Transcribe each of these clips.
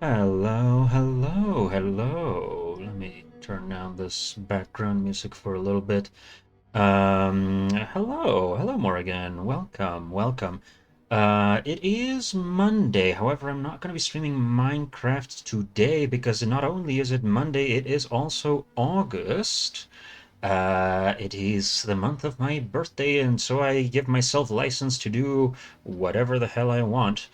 Hello, hello, hello. Let me turn down this background music for a little bit. Hello, Morrigan. Welcome, welcome. It is Monday. However, I'm not going to be streaming Minecraft today because not only is it Monday, it is also August. It is the month of my birthday, and so I give myself license to do whatever the hell I want.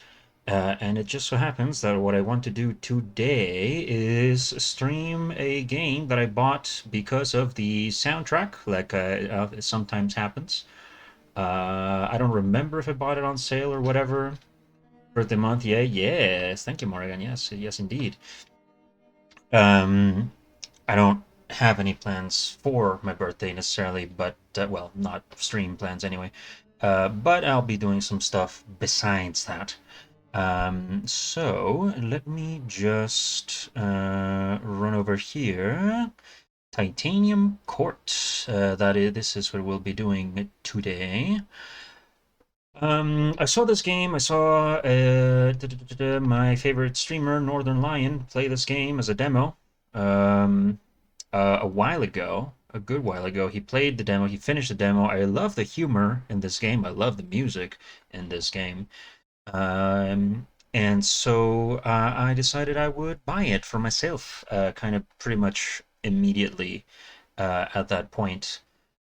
And it just so happens that what I want to do today is stream a game that I bought because of the soundtrack, like it sometimes happens. I don't remember if I bought it on sale or whatever. Birthday month, yeah, yes. Thank you, Morgan. Yes, yes, indeed. Um, I don't have any plans for my birthday necessarily, but well, not stream plans anyway. But I'll be doing some stuff besides that. So let me just run over here. Titanium Court. This is what we'll be doing today. I saw this game. I saw my favorite streamer, Northern Lion, play this game as a demo um, a while ago, a good while ago. He played the demo. He finished the demo. I love the humor in this game. I love the music in this game. And so I decided I would buy it for myself, kind of pretty much immediately at that point.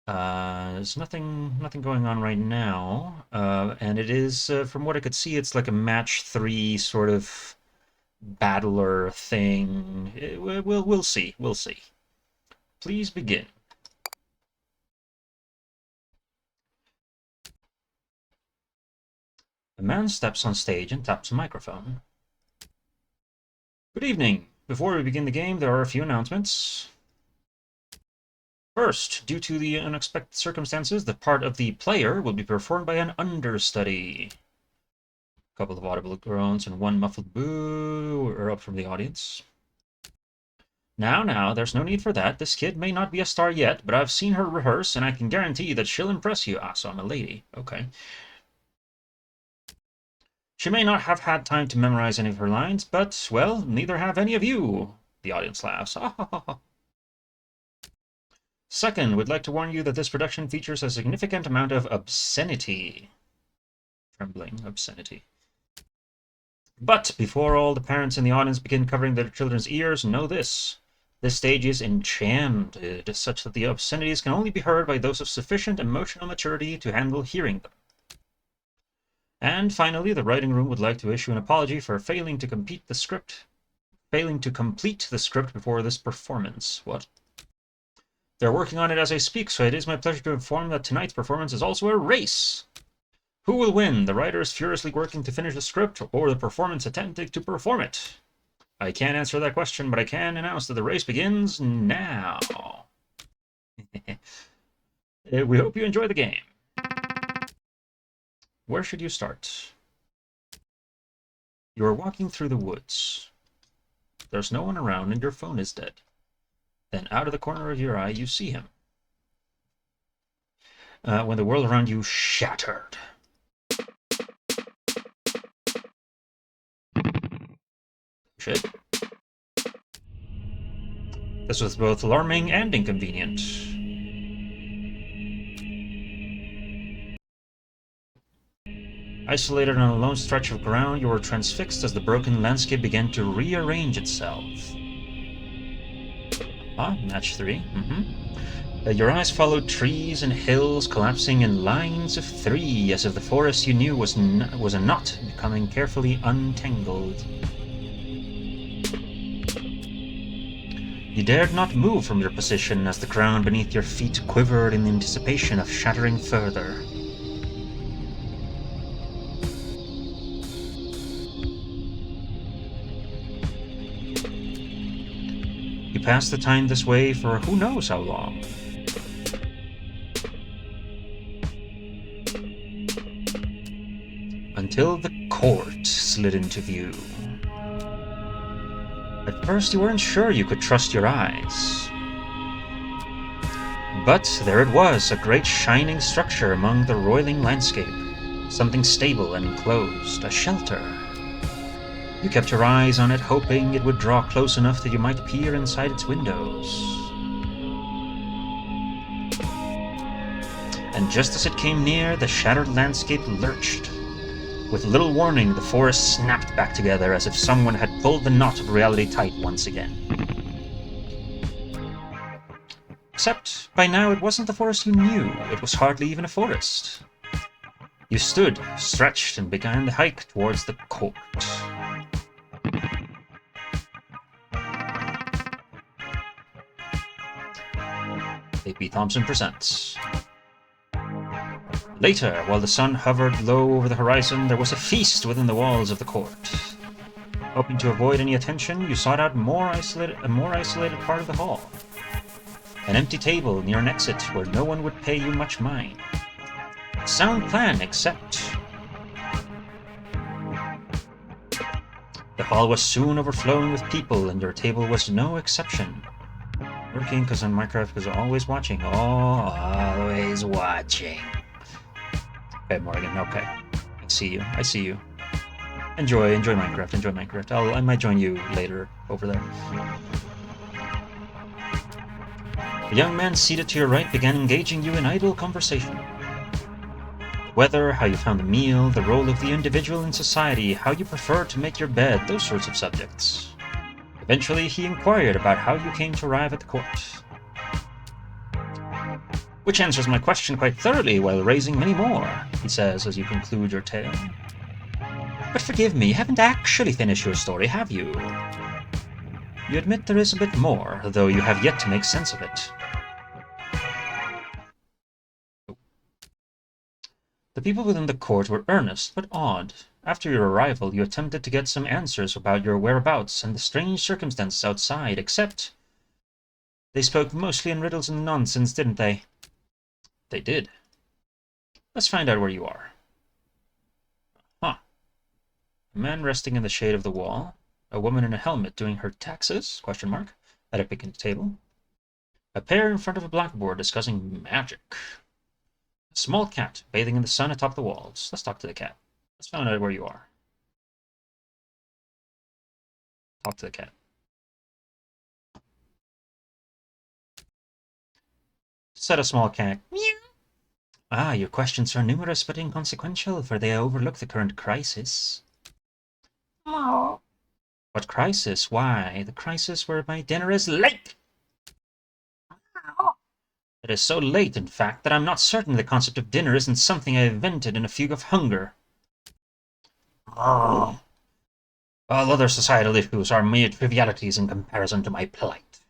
There's nothing going on right now, and it is, from what I could see, it's like a match three sort of battler thing. We'll see. We'll see. Please begin. A man steps on stage and taps a microphone. Good evening. Before we begin the game, there are a few announcements. First, due to the unexpected circumstances, the part of the player will be performed by an understudy. A couple of audible groans and one muffled boo are up from the audience. Now, there's no need for that. This kid may not be a star yet, but I've seen her rehearse, and I can guarantee that she'll impress you. Ah, so I'm a lady. Okay. She may not have had time to memorize any of her lines, but, well, neither have any of you. The audience laughs. Second, we'd like to warn you that this production features a significant amount of obscenity. Trembling obscenity. But before all the parents in the audience begin covering their children's ears, know this. This stage is enchanted, such that the obscenities can only be heard by those of sufficient emotional maturity to handle hearing them. And finally, the writing room would like to issue an apology for failing to complete the script before this performance. What? They're working on it as I speak, so it is my pleasure to inform that tonight's performance is also a race. Who will win? The writers furiously working to finish the script, or the performance attempting to perform it? I can't answer that question, but I can announce that the race begins now. We hope you enjoy the game. Where should you start? You are walking through the woods. There's no one around and your phone is dead. Then out of the corner of your eye, you see him. When the world around you shattered. Shit. This was both alarming and inconvenient. Isolated on a lone stretch of ground, you were transfixed as the broken landscape began to rearrange itself. Ah, match 3. Your eyes followed trees and hills collapsing in lines of 3, as if the forest you knew was a knot becoming carefully untangled. You dared not move from your position as the ground beneath your feet quivered in anticipation of shattering further. You passed the time this way for who knows how long. Until the court slid into view. At first you weren't sure you could trust your eyes. But there it was, a great shining structure among the roiling landscape. Something stable and enclosed, a shelter. You kept your eyes on it, hoping it would draw close enough that you might peer inside its windows. And just as it came near, the shattered landscape lurched. With little warning, the forest snapped back together as if someone had pulled the knot of reality tight once again. Except, by now it wasn't the forest you knew, it was hardly even a forest. You stood, stretched, and began the hike towards the court. AP Thompson presents. Later, while the sun hovered low over the horizon, there was a feast within the walls of the court. Hoping to avoid any attention, you sought out a more isolated part of the hall. An empty table near an exit where no one would pay you much mind. A sound plan, except... The hall was soon overflowing with people, and your table was no exception. Working because on Minecraft was always watching. Oh, always watching. Okay, Morgan, okay. I see you. Enjoy Minecraft. I might join you later over there. A young man seated to your right began engaging you in idle conversation. The weather, how you found the meal, the role of the individual in society, how you prefer to make your bed, those sorts of subjects. Eventually, he inquired about how you came to arrive at the court. Which answers my question quite thoroughly while raising many more, he says as you conclude your tale. But forgive me, you haven't actually finished your story, have you? You admit there is a bit more, though you have yet to make sense of it. The people within the court were earnest but odd. After your arrival, you attempted to get some answers about your whereabouts and the strange circumstances outside, except... They spoke mostly in riddles and nonsense, didn't they? They did. Let's find out where you are. Huh. A man resting in the shade of the wall. A woman in a helmet doing her taxes, ? At a picnic table. A pair in front of a blackboard discussing magic. A small cat bathing in the sun atop the walls. Let's talk to the cat. Let's find out where you are. Talk to the cat. Said a small cat. Meow. Ah, your questions are numerous but inconsequential, for they overlook the current crisis. Oh. What crisis? Why, the crisis where my dinner is late! It is so late, in fact, that I'm not certain the concept of dinner isn't something I invented in a fugue of hunger. Oh. All other societal issues are mere trivialities in comparison to my plight.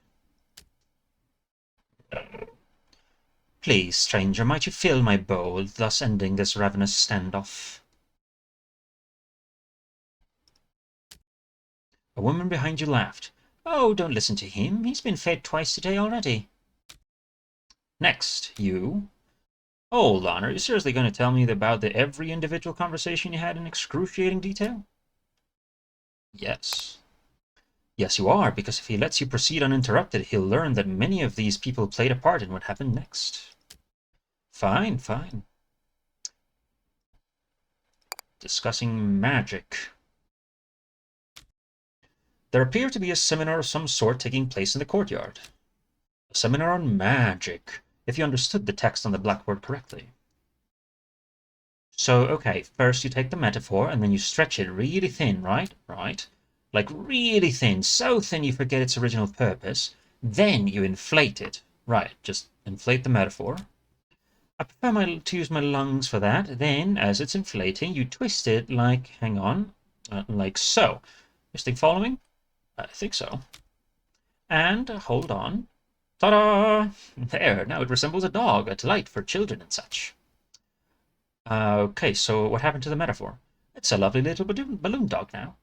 Please, stranger, might you fill my bowl, thus ending this ravenous standoff? A woman behind you laughed. Oh, don't listen to him. He's been fed twice today already. Next, you. Hold on, are you seriously going to tell me about every individual conversation you had in excruciating detail? Yes. Yes, you are, because if he lets you proceed uninterrupted, he'll learn that many of these people played a part in what happened next. Fine, fine. Discussing magic. There appeared to be a seminar of some sort taking place in the courtyard. A seminar on magic, if you understood the text on the blackboard correctly. So, okay, first you take the metaphor and then you stretch it really thin, right? Right. Like really thin, so thin you forget its original purpose. Then you inflate it. Right, just inflate the metaphor. I prefer to use my lungs for that. Then, as it's inflating, you twist it like, hang on, like so. You still following? I think so. And hold on. Ta-da! There, now it resembles a dog, a delight for children and such. Okay, so what happened to the metaphor? It's a lovely little balloon dog now.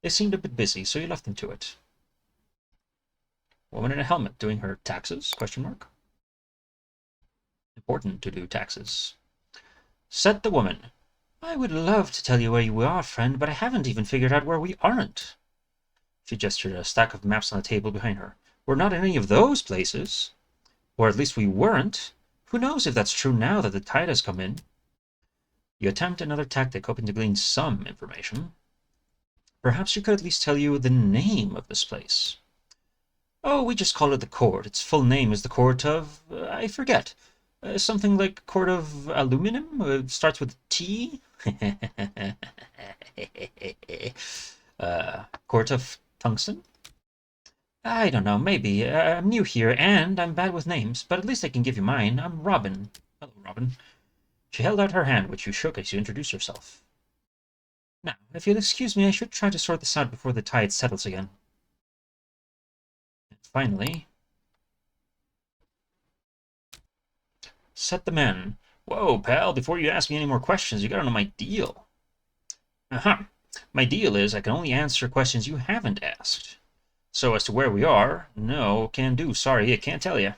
They seemed a bit busy, so you left them to it. Woman in a helmet doing her taxes? Question mark. Important to do taxes. Said the woman, I would love to tell you where you are, friend, but I haven't even figured out where we aren't. She gestured at a stack of maps on the table behind her. We're not in any of those places. Or at least we weren't. Who knows if that's true now that the tide has come in? You attempt another tactic, hoping to glean some information. Perhaps she could at least tell you the name of this place. Oh, we just call it the court. Its full name is the court of... I forget. Something like court of aluminum? Starts with T? Court of tungsten? I don't know, maybe. I'm new here, and I'm bad with names, but at least I can give you mine. I'm Robin. Hello, Robin. She held out her hand, which you shook as you introduced yourself. Now, if you'll excuse me, I should try to sort this out before the tide settles again. And finally... Said the man. Whoa, pal, before you ask me any more questions, you gotta know my deal. Aha. My deal is I can only answer questions you haven't asked. So as to where we are, no, can do. Sorry, I can't tell you.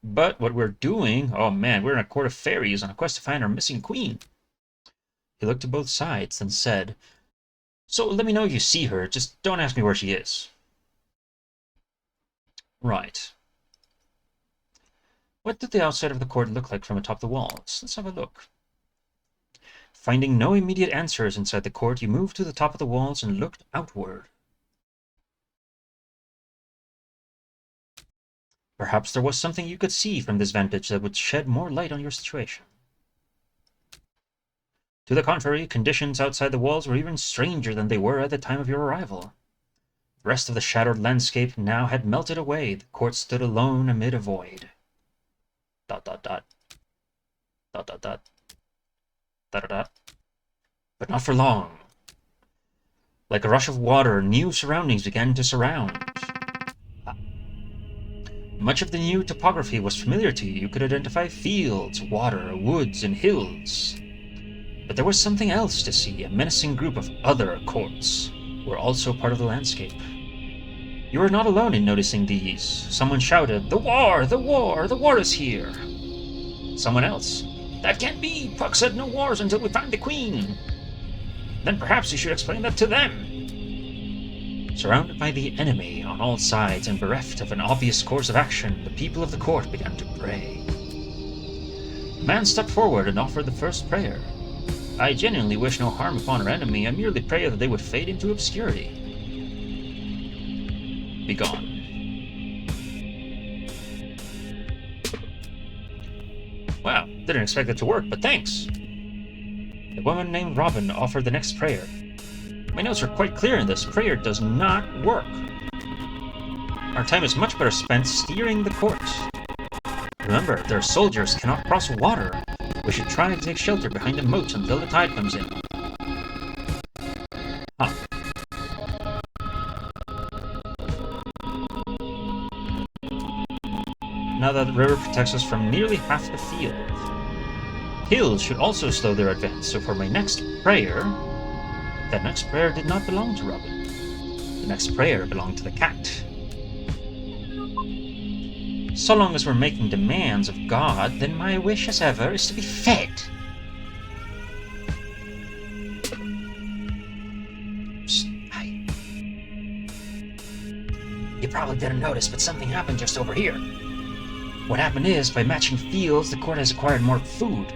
But what we're doing, oh man, we're in a court of fairies on a quest to find our missing queen. He looked to both sides, then said, So let me know if you see her, just don't ask me where she is. Right. What did the outside of the court look like from atop the walls? Let's have a look. Finding no immediate answers inside the court, you moved to the top of the walls and looked outward. Perhaps there was something you could see from this vantage that would shed more light on your situation. To the contrary, conditions outside the walls were even stranger than they were at the time of your arrival. The rest of the shadowed landscape now had melted away. The court stood alone amid a void. ... But not for long. Like a rush of water, new surroundings began to surround. Much of the new topography was familiar to you. You could identify fields, water, woods, and hills. But there was something else to see. A menacing group of other courts were also part of the landscape. You were not alone in noticing these. Someone shouted, The war! The war! The war is here! Someone else, That can't be! Puck said no wars until we find the queen! Then perhaps you should explain that to them! Surrounded by the enemy on all sides and bereft of an obvious course of action, the people of the court began to pray. A man stepped forward and offered the first prayer. I genuinely wish no harm upon our enemy. I merely pray that they would fade into obscurity. Be gone. Wow, didn't expect it to work, but thanks. A woman named Robin offered the next prayer. My notes are quite clear in this. Prayer does not work. Our time is much better spent steering the course. Remember, their soldiers cannot cross water. We should try to take shelter behind a moat until the tide comes in. Huh. Now that the river protects us from nearly half the field. Hills should also slow their advance, so for my next prayer... That next prayer did not belong to Robin. The next prayer belonged to the cat. So long as we're making demands of God, then my wish as ever is to be fed. Psst, hi. You probably didn't notice, but something happened just over here. What happened is, by matching fields, the court has acquired more food.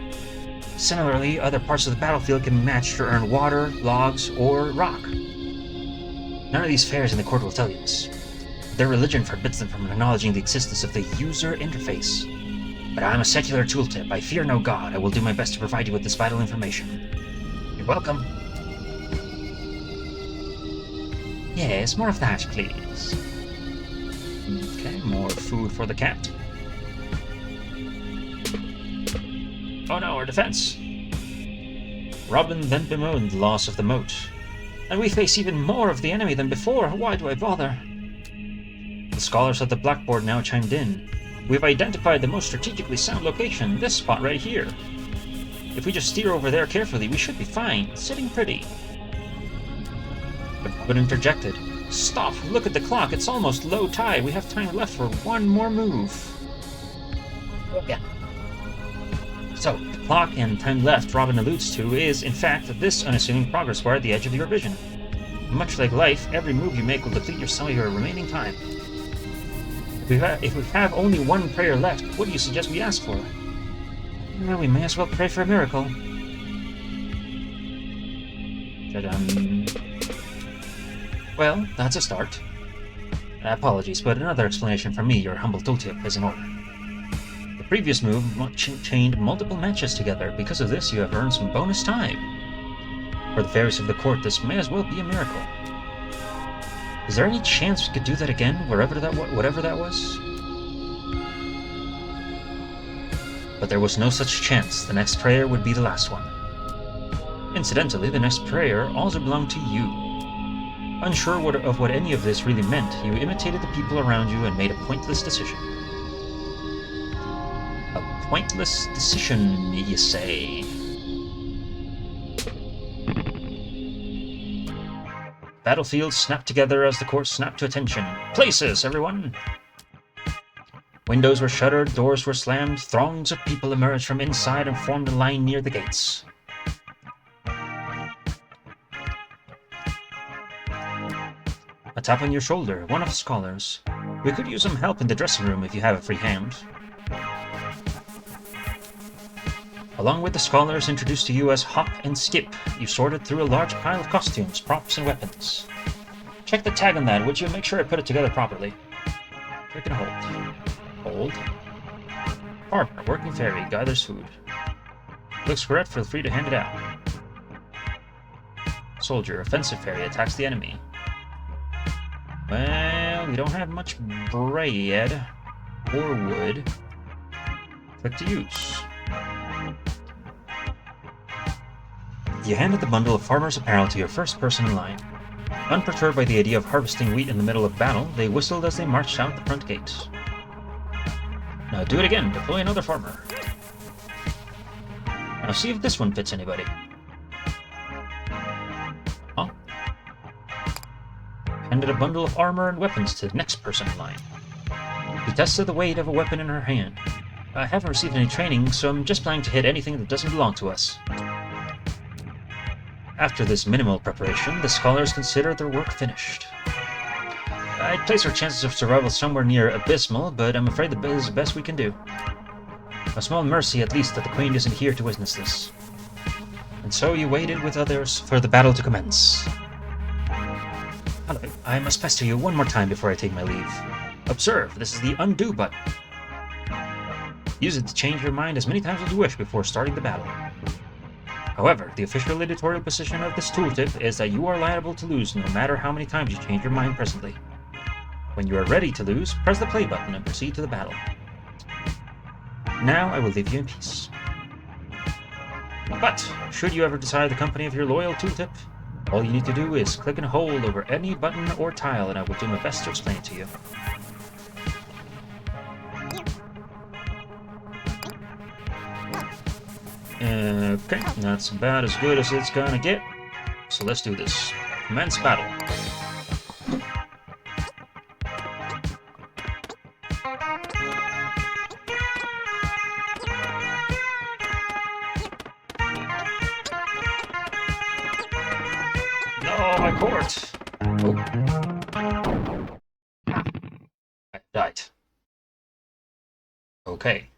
Similarly, other parts of the battlefield can be matched to earn water, logs, or rock. None of these fairs in the court will tell you this. Their religion forbids them from acknowledging the existence of the user interface. But I am a secular tooltip. I fear no god. I will do my best to provide you with this vital information. You're welcome. Yes, more of that, please. Okay, more food for the cat. Oh no, our defense! Robin then bemoaned the loss of the moat. And we face even more of the enemy than before. Why do I bother? The scholars at the blackboard now chimed in. We've identified the most strategically sound location, this spot right here. If we just steer over there carefully, we should be fine, sitting pretty. But Robin interjected. Stop! Look at the clock, it's almost low tide. We have time left for one more move. Yeah. So, the clock and time left Robin alludes to is, in fact, this unassuming progress bar at the edge of your vision. Much like life, every move you make will deplete some of your remaining time. If we have only one prayer left, what do you suggest we ask for? Well, we may as well pray for a miracle. Ta-dum. Well, that's a start. Apologies, but another explanation from me, your humble tooltip, is in order. The previous move chained multiple matches together. Because of this, you have earned some bonus time. For the fairies of the court, this may as well be a miracle. Is there any chance we could do that again, whatever that was? But there was no such chance. The next prayer would be the last one. Incidentally, the next prayer also belonged to you. Unsure of what any of this really meant, you imitated the people around you and made a pointless decision. A pointless decision, you say? Battlefields snapped together as the court snapped to attention. Places, everyone! Windows were shuttered, doors were slammed, throngs of people emerged from inside and formed a line near the gates. A tap on your shoulder, one of the scholars. We could use some help in the dressing room if you have a free hand. Along with the scholars introduced to you as Hop and Skip, you sorted through a large pile of costumes, props, and weapons. Check the tag on that, would you? Make sure I put it together properly. Click and hold. Hold. Farmer, working fairy, gathers food. Looks correct, feel free to hand it out. Soldier, offensive fairy, attacks the enemy. Well, we don't have much bread or wood. Click to use. You handed the bundle of farmer's apparel to your first person in line. Unperturbed by the idea of harvesting wheat in the middle of battle, they whistled as they marched out the front gate. Now do it again, deploy another farmer. Now see if this one fits anybody. Huh? Handed a bundle of armor and weapons to the next person in line. She tested the weight of a weapon in her hand. I haven't received any training, so I'm just planning to hit anything that doesn't belong to us. After this minimal preparation, the scholars considered their work finished. I'd place our chances of survival somewhere near abysmal, but I'm afraid that is the best we can do. A small mercy, at least, that the Queen isn't here to witness this. And so you waited with others for the battle to commence. Hello, I must pester you one more time before I take my leave. Observe, this is the undo button. Use it to change your mind as many times as you wish before starting the battle. However, the official editorial position of this tooltip is that you are liable to lose no matter how many times you change your mind presently. When you are ready to lose, press the play button and proceed to the battle. Now I will leave you in peace. But, should you ever desire the company of your loyal tooltip, all you need to do is click and hold over any button or tile and I will do my best to explain it to you. Okay, that's about as good as it's gonna get. So let's do this. Commence battle. No, my court! Oh. I died. Okay.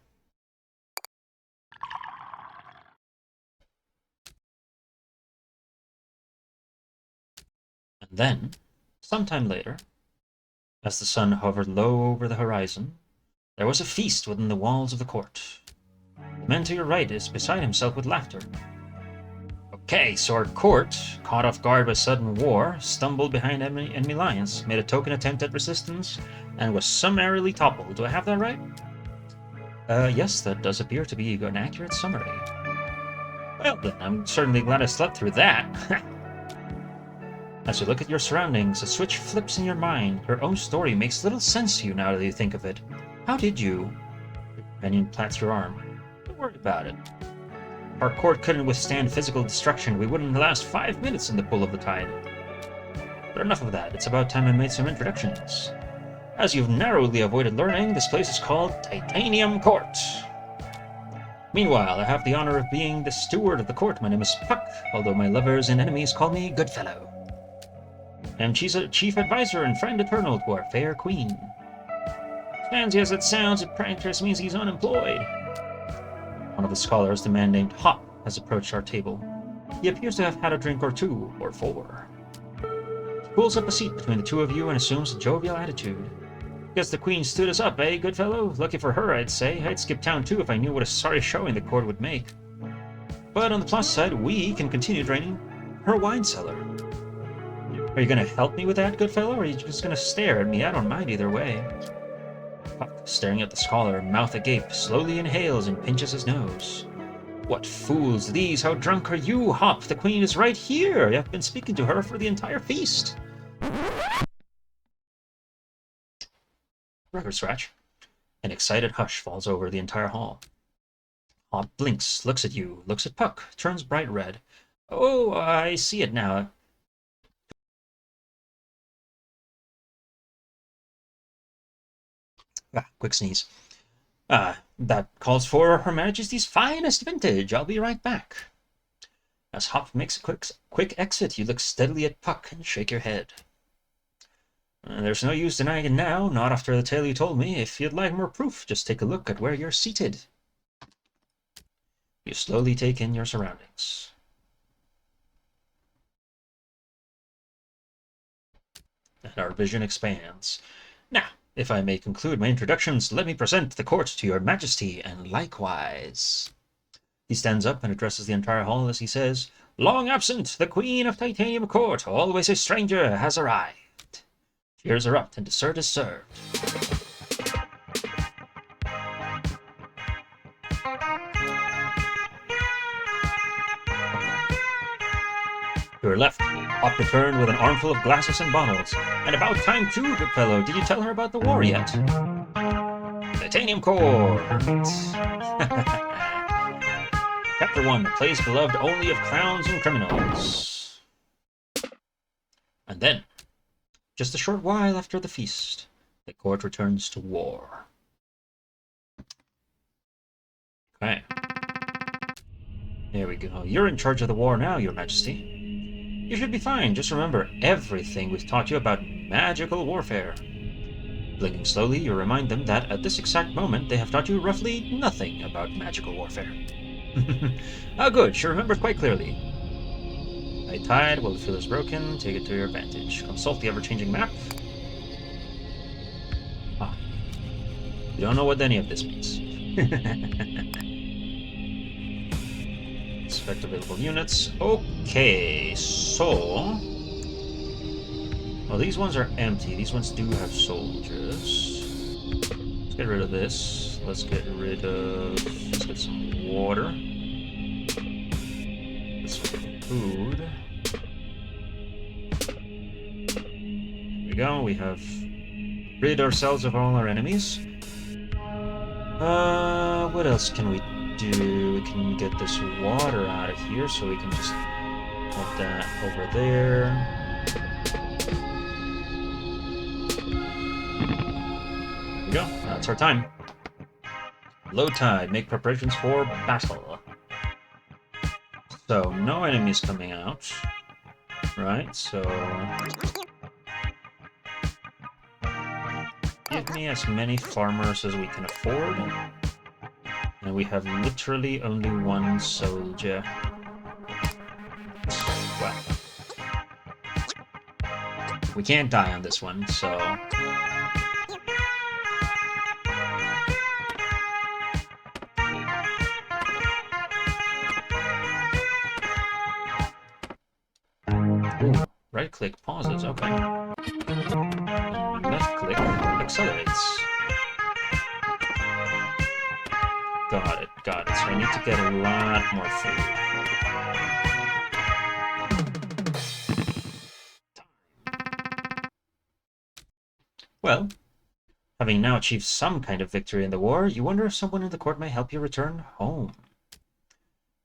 And then, Sometime later, as the sun hovered low over the horizon, there was a feast within the walls of the court. The man to your right is beside himself with laughter. Okay, so our court, caught off guard by sudden war, stumbled behind enemy lines, made a token attempt at resistance, and was summarily toppled. Do I have that right? Yes, that does appear to be an accurate summary. Well then, I'm certainly glad I slept through that. As you look at your surroundings, a switch flips in your mind. Your own story makes little sense to you now that you think of it. How did you? Your companion plats your arm. Don't worry about it. Our court couldn't withstand physical destruction. We wouldn't last 5 minutes in the pull of the tide. But enough of that. It's about time I made some introductions. As you've narrowly avoided learning, this place is called Titanium Court. Meanwhile, I have the honor of being the steward of the court. My name is Puck, although my lovers and enemies call me Goodfellow. I am chief advisor and friend eternal to our fair queen. Fancy as it sounds, in practice means he's unemployed. One of the scholars, the man named Hop, has approached our table. He appears to have had a drink or two, or 4. He pulls up a seat between the two of you and assumes a jovial attitude. Guess the queen stood us up, eh, Goodfellow? Lucky for her, I'd say. I'd skip town too if I knew what a sorry showing the court would make. But on the plus side, we can continue draining her wine cellar. Are you going to help me with that, Goodfellow, or are you just going to stare at me? I don't mind either way. Puck, staring at the scholar, mouth agape, slowly inhales and pinches his nose. What fools these! How drunk are you, Hop? The queen is right here! I've been speaking to her for the entire feast. Record scratch. An excited hush falls over the entire hall. Hop blinks, looks at you, looks at Puck, turns bright red. Oh, I see it now. Quick sneeze. That calls for Her Majesty's finest vintage. I'll be right back. As Hop makes a quick exit, you look steadily at Puck and shake your head. There's no use denying it now, not after the tale you told me. If you'd like more proof, just take a look at where you're seated. You slowly take in your surroundings. And our vision expands. Now, if I may conclude my introductions, let me present the court to your majesty, and likewise. He stands up and addresses the entire hall as he says, Long absent, the Queen of Titanium Court, always a stranger, has arrived. Cheers erupt and dessert is served. To her left, Hop returned with an armful of glasses and bottles. And about time too, good fellow. Did you tell her about the war yet? Titanium Court! Chapter 1, a place beloved only of clowns and criminals. And then, just a short while after the feast, the court returns to war. Okay. There we go. You're in charge of the war now, Your Majesty. You should be fine. Just remember everything we've taught you about magical warfare. Blinking slowly, you remind them that at this exact moment they have taught you roughly nothing about magical warfare. Ah, good. She remembers quite clearly. High tide, while the field is broken, take it to your advantage. Consult the ever-changing map. Ah. You don't know what any of this means. Inspect available units. Okay, so... Well, these ones are empty. These ones do have soldiers. Let's get rid of this. Let's get some water. Let's get food. There we go. We have rid ourselves of all our enemies. What else can we do? We can get this water out of here, so we can just put that over there. There we go. That's our time. Low tide. Make preparations for battle. So, no enemies coming out. Right, so... Give me as many farmers as we can afford. And we have literally only one soldier. Well. We can't die on this one, so... Ooh, right-click pauses, okay. And left-click accelerates. Got it, got it. So I need to get a lot more food. Well, having now achieved some kind of victory in the war, you wonder if someone in the court may help you return home.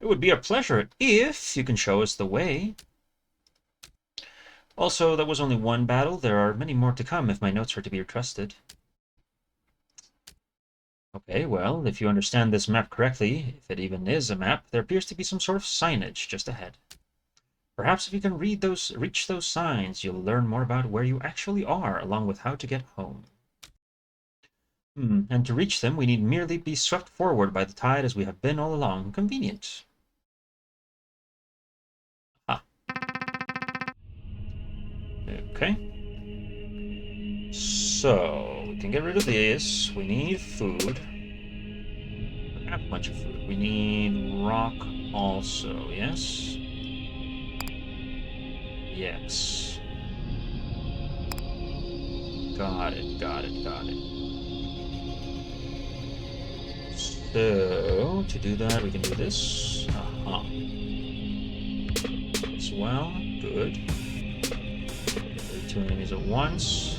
It would be a pleasure if you can show us the way. Also, that was only one battle. There are many more to come if my notes are to be trusted. Okay, well, if you understand this map correctly, if it even is a map, there appears to be some sort of signage just ahead. Perhaps if you can reach those signs, you'll learn more about where you actually are, along with how to get home. And to reach them, we need merely be swept forward by the tide as we have been all along. Convenient. Ah. Okay. So, we can get rid of this. We need food. We have a bunch of food. We need rock also, yes? Yes. Got it, got it, got it. So, to do that, we can do this. As well. Good. Get 2 enemies at once.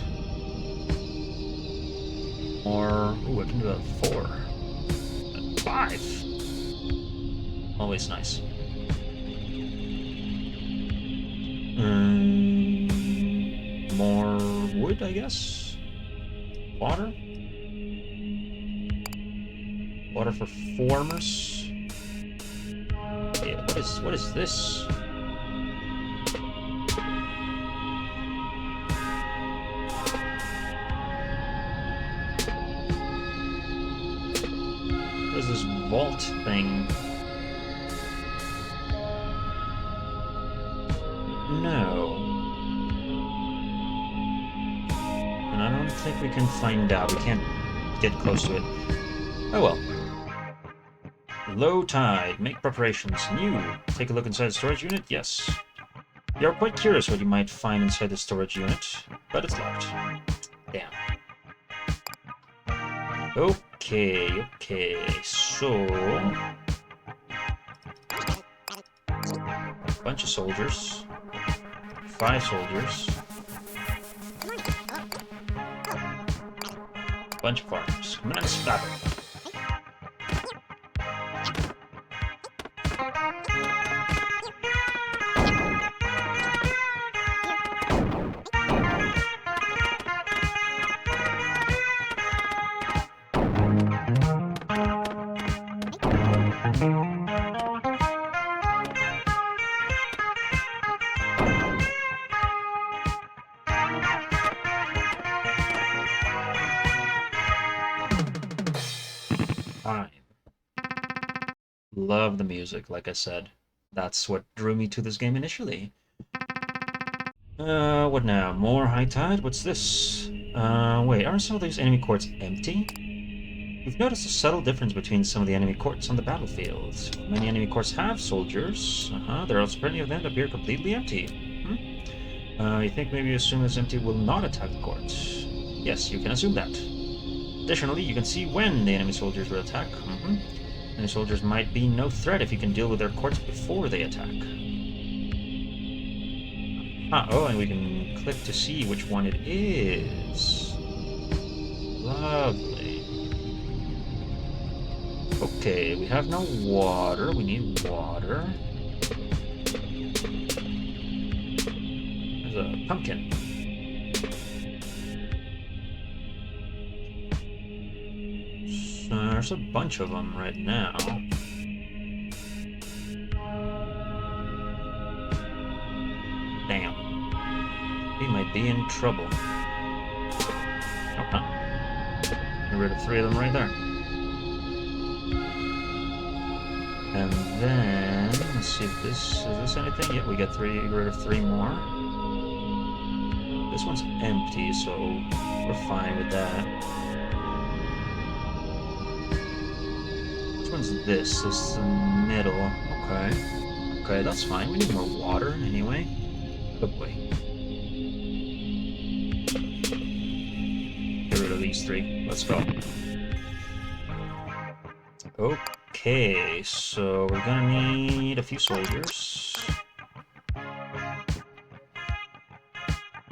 Or, ooh, I can do that 4. And 5. Always nice. More wood, I guess. Water. Water for farmers. Yeah, what is this? What is this vault thing? No. And I don't think we can find out. We can't get close to it. Oh well. Low tide. Make preparations. New. Take a look inside the storage unit? Yes. You're quite curious what you might find inside the storage unit, but it's locked. Damn. Okay, so... a bunch of soldiers. 5 soldiers. Bunch of farmers. I'm gonna stop it. Love the music, like I said. That's what drew me to this game initially. What now? More high tide? What's this? Wait, aren't some of these enemy courts empty? We've noticed a subtle difference between some of the enemy courts on the battlefield. Many enemy courts have soldiers. There are also plenty of them that appear completely empty. You think maybe assume this empty will not attack the courts? Yes, you can assume that. Additionally, you can see when the enemy soldiers will attack. Enemy soldiers might be no threat if you can deal with their courts before they attack. Oh, and we can click to see which one it is. Lovely. Okay, we have no water. We need water. There's a pumpkin. There's a bunch of them right now. Damn. We might be in trouble. Okay. Get rid of 3 of them right there. And then, let's see if this, is this anything? Yeah, we got rid of 3 more. This one's empty, so we're fine with that. Which one's this? This is the middle. Okay. Okay, that's fine. We need more water anyway. Good boy. Get rid of these three. Let's go. Okay, so we're gonna need a few soldiers.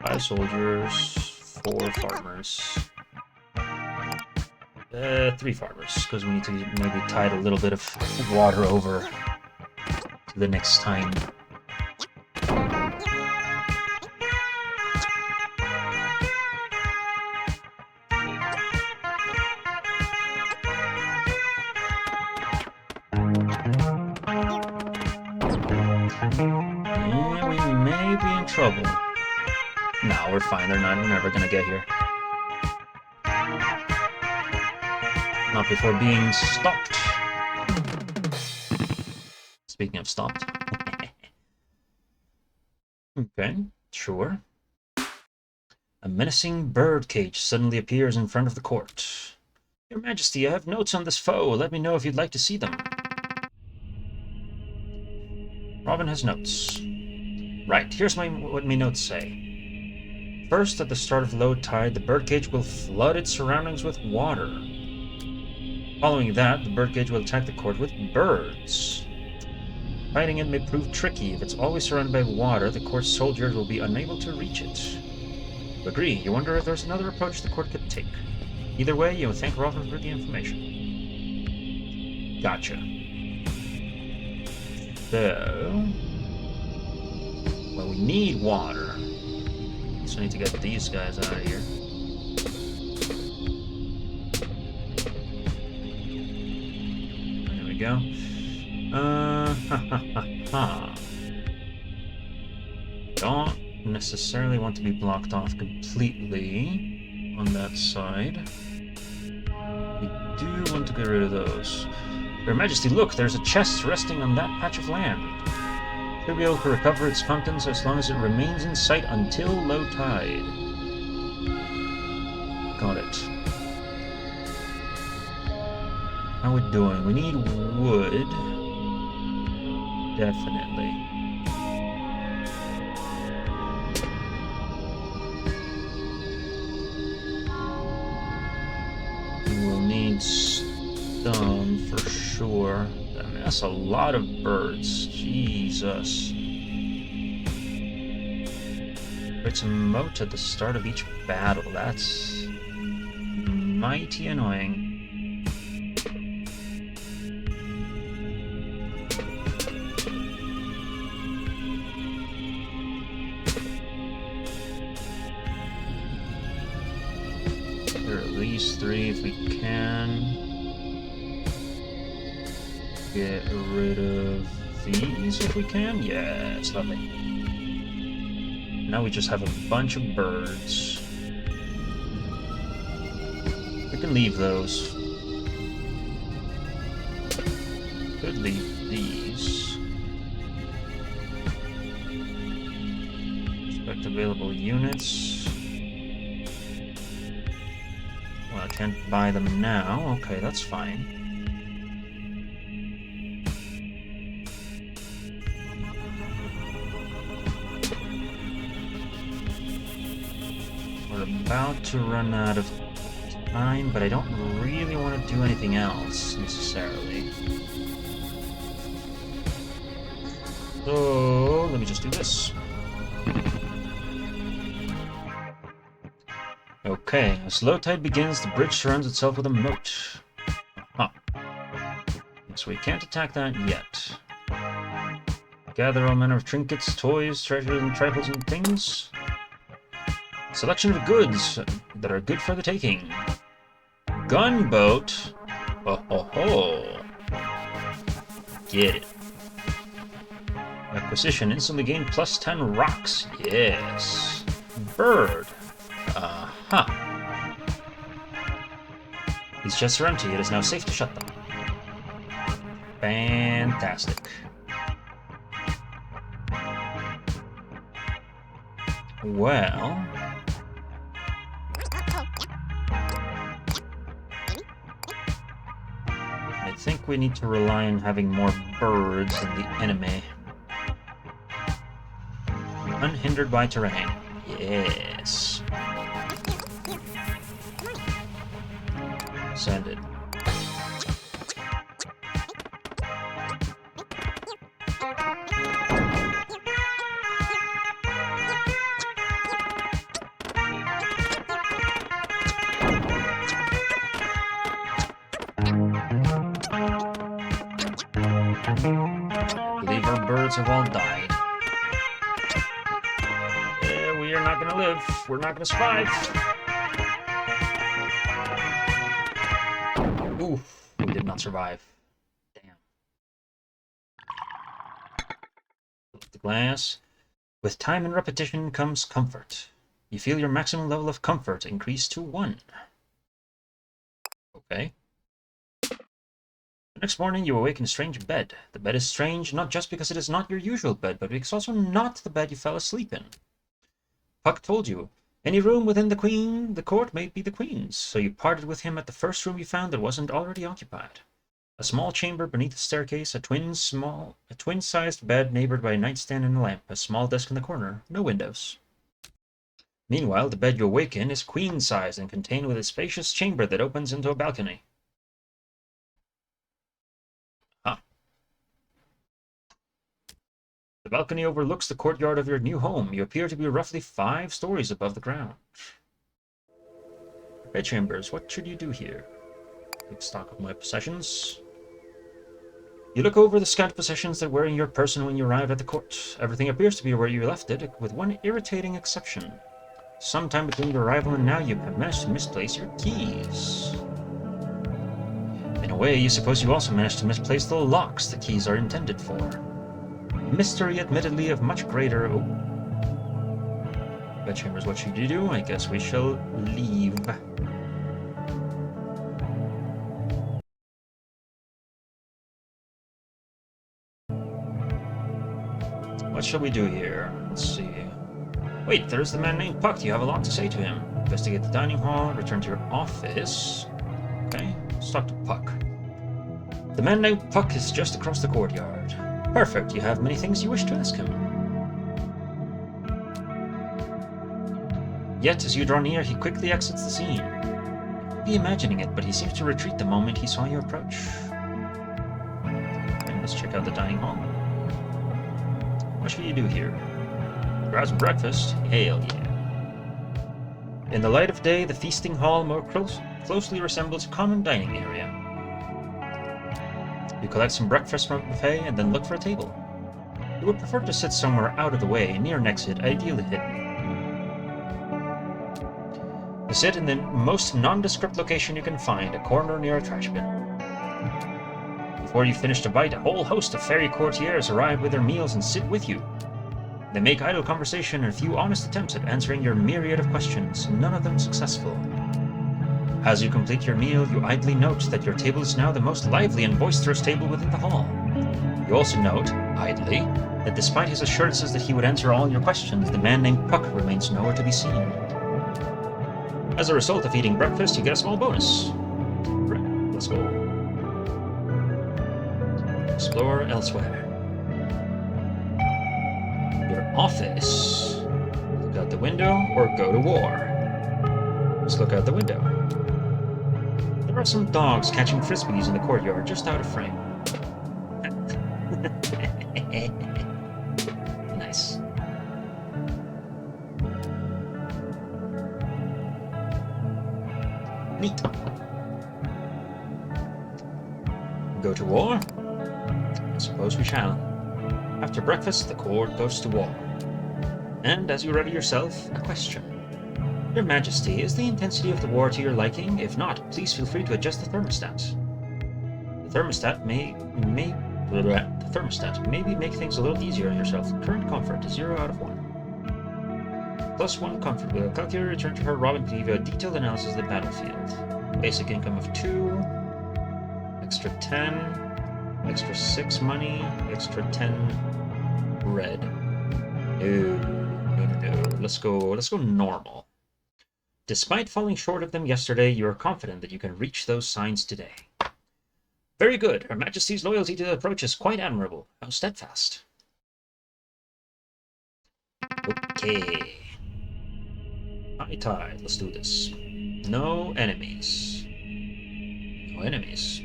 5 soldiers, 4 farmers. 3 farmers, because we need to maybe tide a little bit of water over to the next time. Yeah, we may be in trouble. No, we're fine. They're never gonna get here. Not before being stopped. Speaking of stopped. Okay, sure. A menacing bird cage suddenly appears in front of the court. Your Majesty, I have notes on this foe. Let me know if you'd like to see them. Robin has notes. Right, here's what my notes say. First, at the start of low tide, the birdcage will flood its surroundings with water. Following that, the birdcage will attack the court with birds. Fighting it may prove tricky. If it's always surrounded by water, the court's soldiers will be unable to reach it. You agree. You wonder if there's another approach the court could take. Either way, you thank Robin for the information. Gotcha. So... well, we need water. So I need to get these guys out of here. There we go. Don't necessarily want to be blocked off completely on that side. We do want to get rid of those. Your Majesty, look, there's a chest resting on that patch of land. Should be able to recover its contents as long as it remains in sight until low tide. Got it. How we doing? We need wood. Definitely. We'll need stone for sure. I mean, that's a lot of birds. Jesus. It's a moat at the start of each battle. That's mighty annoying. These 3 if we can. Get rid of these if we can. Yes, lovely. Now we just have a bunch of birds. We can leave those. Could leave these. Select available units. Well, I can't buy them now. Okay, that's fine. We're about to run out of time, but I don't really want to do anything else, necessarily. So, let me just do this. Okay, as low tide begins, the bridge surrounds itself with a moat. Huh. So we can't attack that yet. Gather all manner of trinkets, toys, treasures, and trifles and things. Selection of goods that are good for the taking. Gunboat. Oh ho ho. Get it. Acquisition instantly gain plus 10 rocks. Yes. Bird. Huh. These chests are empty. It is now safe to shut them. Fantastic. Well, think we need to rely on having more birds in the anime. Unhindered by terrain. Yes. Send it. I believe our birds have all died. We are not gonna live. We're not gonna survive. Oof, we did not survive. Damn. Lift the glass. With time and repetition comes comfort. You feel your maximum level of comfort increase to 1. Okay. The next morning you awake in a strange bed. The bed is strange not just because it is not your usual bed, but because it's also not the bed you fell asleep in. Puck told you, any room within the court may be the Queen's, so you parted with him at the first room you found that wasn't already occupied. A small chamber beneath the staircase, a twin-sized bed neighbored by a nightstand and a lamp, a small desk in the corner, no windows. Meanwhile, the bed you awake in is queen-sized and contained with a spacious chamber that opens into a balcony. The balcony overlooks the courtyard of your new home. You appear to be roughly 5 stories above the ground. Bedchambers, what should you do here? Take stock of my possessions. You look over the scant possessions that were in your person when you arrived at the court. Everything appears to be where you left it, with one irritating exception. Sometime between your arrival and now, you have managed to misplace your keys. In a way, you suppose you also managed to misplace the locks the keys are intended for. Mystery, admittedly, of much greater... Oh. Bedchambers, what should you do? I guess we shall leave. What shall we do here? Let's see. Wait, there's the man named Puck. You have a lot to say to him. Investigate the dining hall, return to your office. Okay, let's talk to Puck. The man named Puck is just across the courtyard. Perfect, you have many things you wish to ask him. Yet, as you draw near, he quickly exits the scene. You could be imagining it, but he seems to retreat the moment he saw you approach. Okay, let's check out the dining hall. What should you do here? Grab some breakfast? Hell yeah. In the light of day, the feasting hall more closely resembles a common dining area. You collect some breakfast from the buffet and then look for a table. You would prefer to sit somewhere out of the way, near an exit, ideally hidden. You sit in the most nondescript location you can find, a corner near a trash bin. Before you finish to bite, a whole host of fairy courtiers arrive with their meals and sit with you. They make idle conversation and a few honest attempts at answering your myriad of questions, none of them successful. As you complete your meal, you idly note that your table is now the most lively and boisterous table within the hall. You also note, idly, that despite his assurances that he would answer all your questions, the man named Puck remains nowhere to be seen. As a result of eating breakfast, you get a small bonus. Right, let's go. Explore elsewhere. Your office. Look out the window or go to war. Let's look out the window. There are some dogs catching frisbees in the courtyard just out of frame. Nice. Neat. Go to war? I suppose we shall. After breakfast, the court goes to war. And as you ready yourself, a question. Your Majesty, is the intensity of the war to your liking? If not, please feel free to adjust the thermostat. The thermostat may maybe make things a little easier on yourself. Current comfort is 0 out of 1. +1 comfort. Will calculator return to her Robin to give you a detailed analysis of the battlefield. Basic income of 2, extra 10, extra 6 money, extra 10 red. No. Let's go normal. Despite falling short of them yesterday, you are confident that you can reach those signs today. Very good. Her Majesty's loyalty to the approach is quite admirable. How steadfast. Okay. High tide. Let's do this. No enemies. No enemies.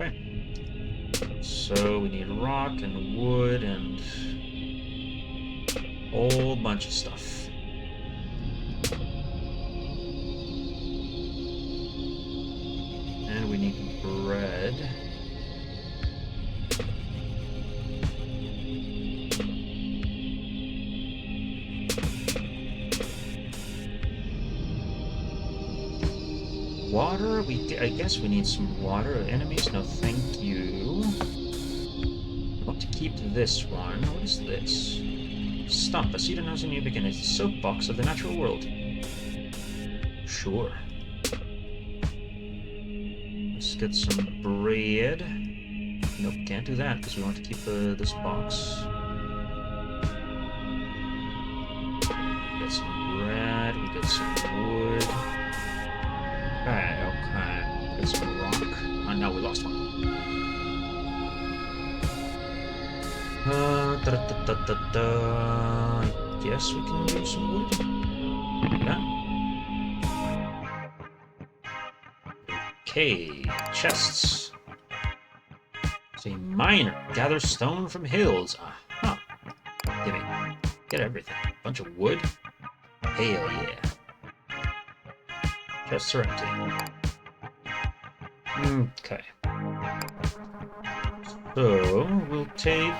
Okay. So we need rock and wood and a whole bunch of stuff. And we need bread. Water? I guess we need some water. Enemies? No, thank you. I want to keep this one. What is this? Stump. A seed announcing new beginnings. The soapbox of the natural world. Sure. Let's get some bread. Nope, can't do that because we want to keep this box. Get some bread. We get some wood. Okay. Get some rock. Oh, no, we lost one. I guess we can do some wood. Yeah. Okay, chests. It's a miner. Gather stone from hills. Aha. Give me. Get everything. Bunch of wood. Hell yeah. Chests are empty. Okay. So, we'll take,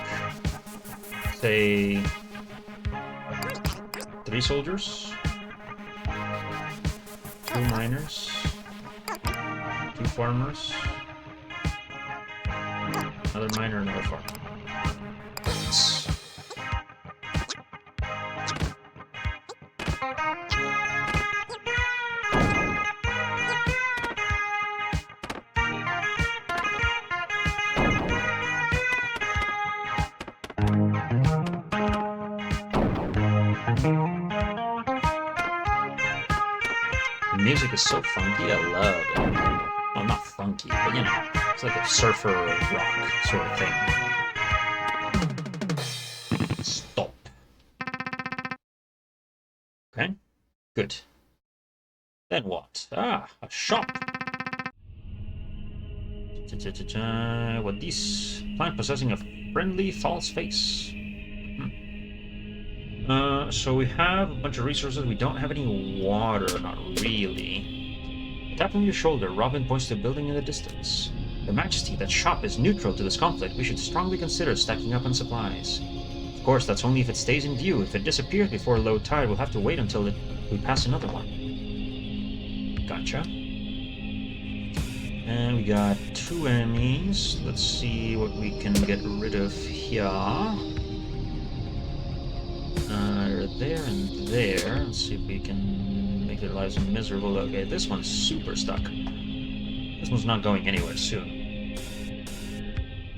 say, 3 soldiers, 2 miners, 2 farmers, another miner, another farmer. Nice. The music is so funky, I love it. Well, not funky, but you know, it's like a surfer rock sort of thing. Stop. Okay, good. Then what? Ah, a shop. What these? Plant possessing a friendly false face. So we have a bunch of resources. We don't have any water, not really. Tap on your shoulder. Robin points to a building in the distance. Your Majesty, that shop is neutral to this conflict. We should strongly consider stacking up on supplies. Of course, that's only if it stays in view. If it disappears before low tide, we'll have to wait until we pass another one. Gotcha. And we got 2 enemies. Let's see what we can get rid of here. There and there. Let's see if we can make their lives miserable. Okay, this one's super stuck. This one's not going anywhere soon.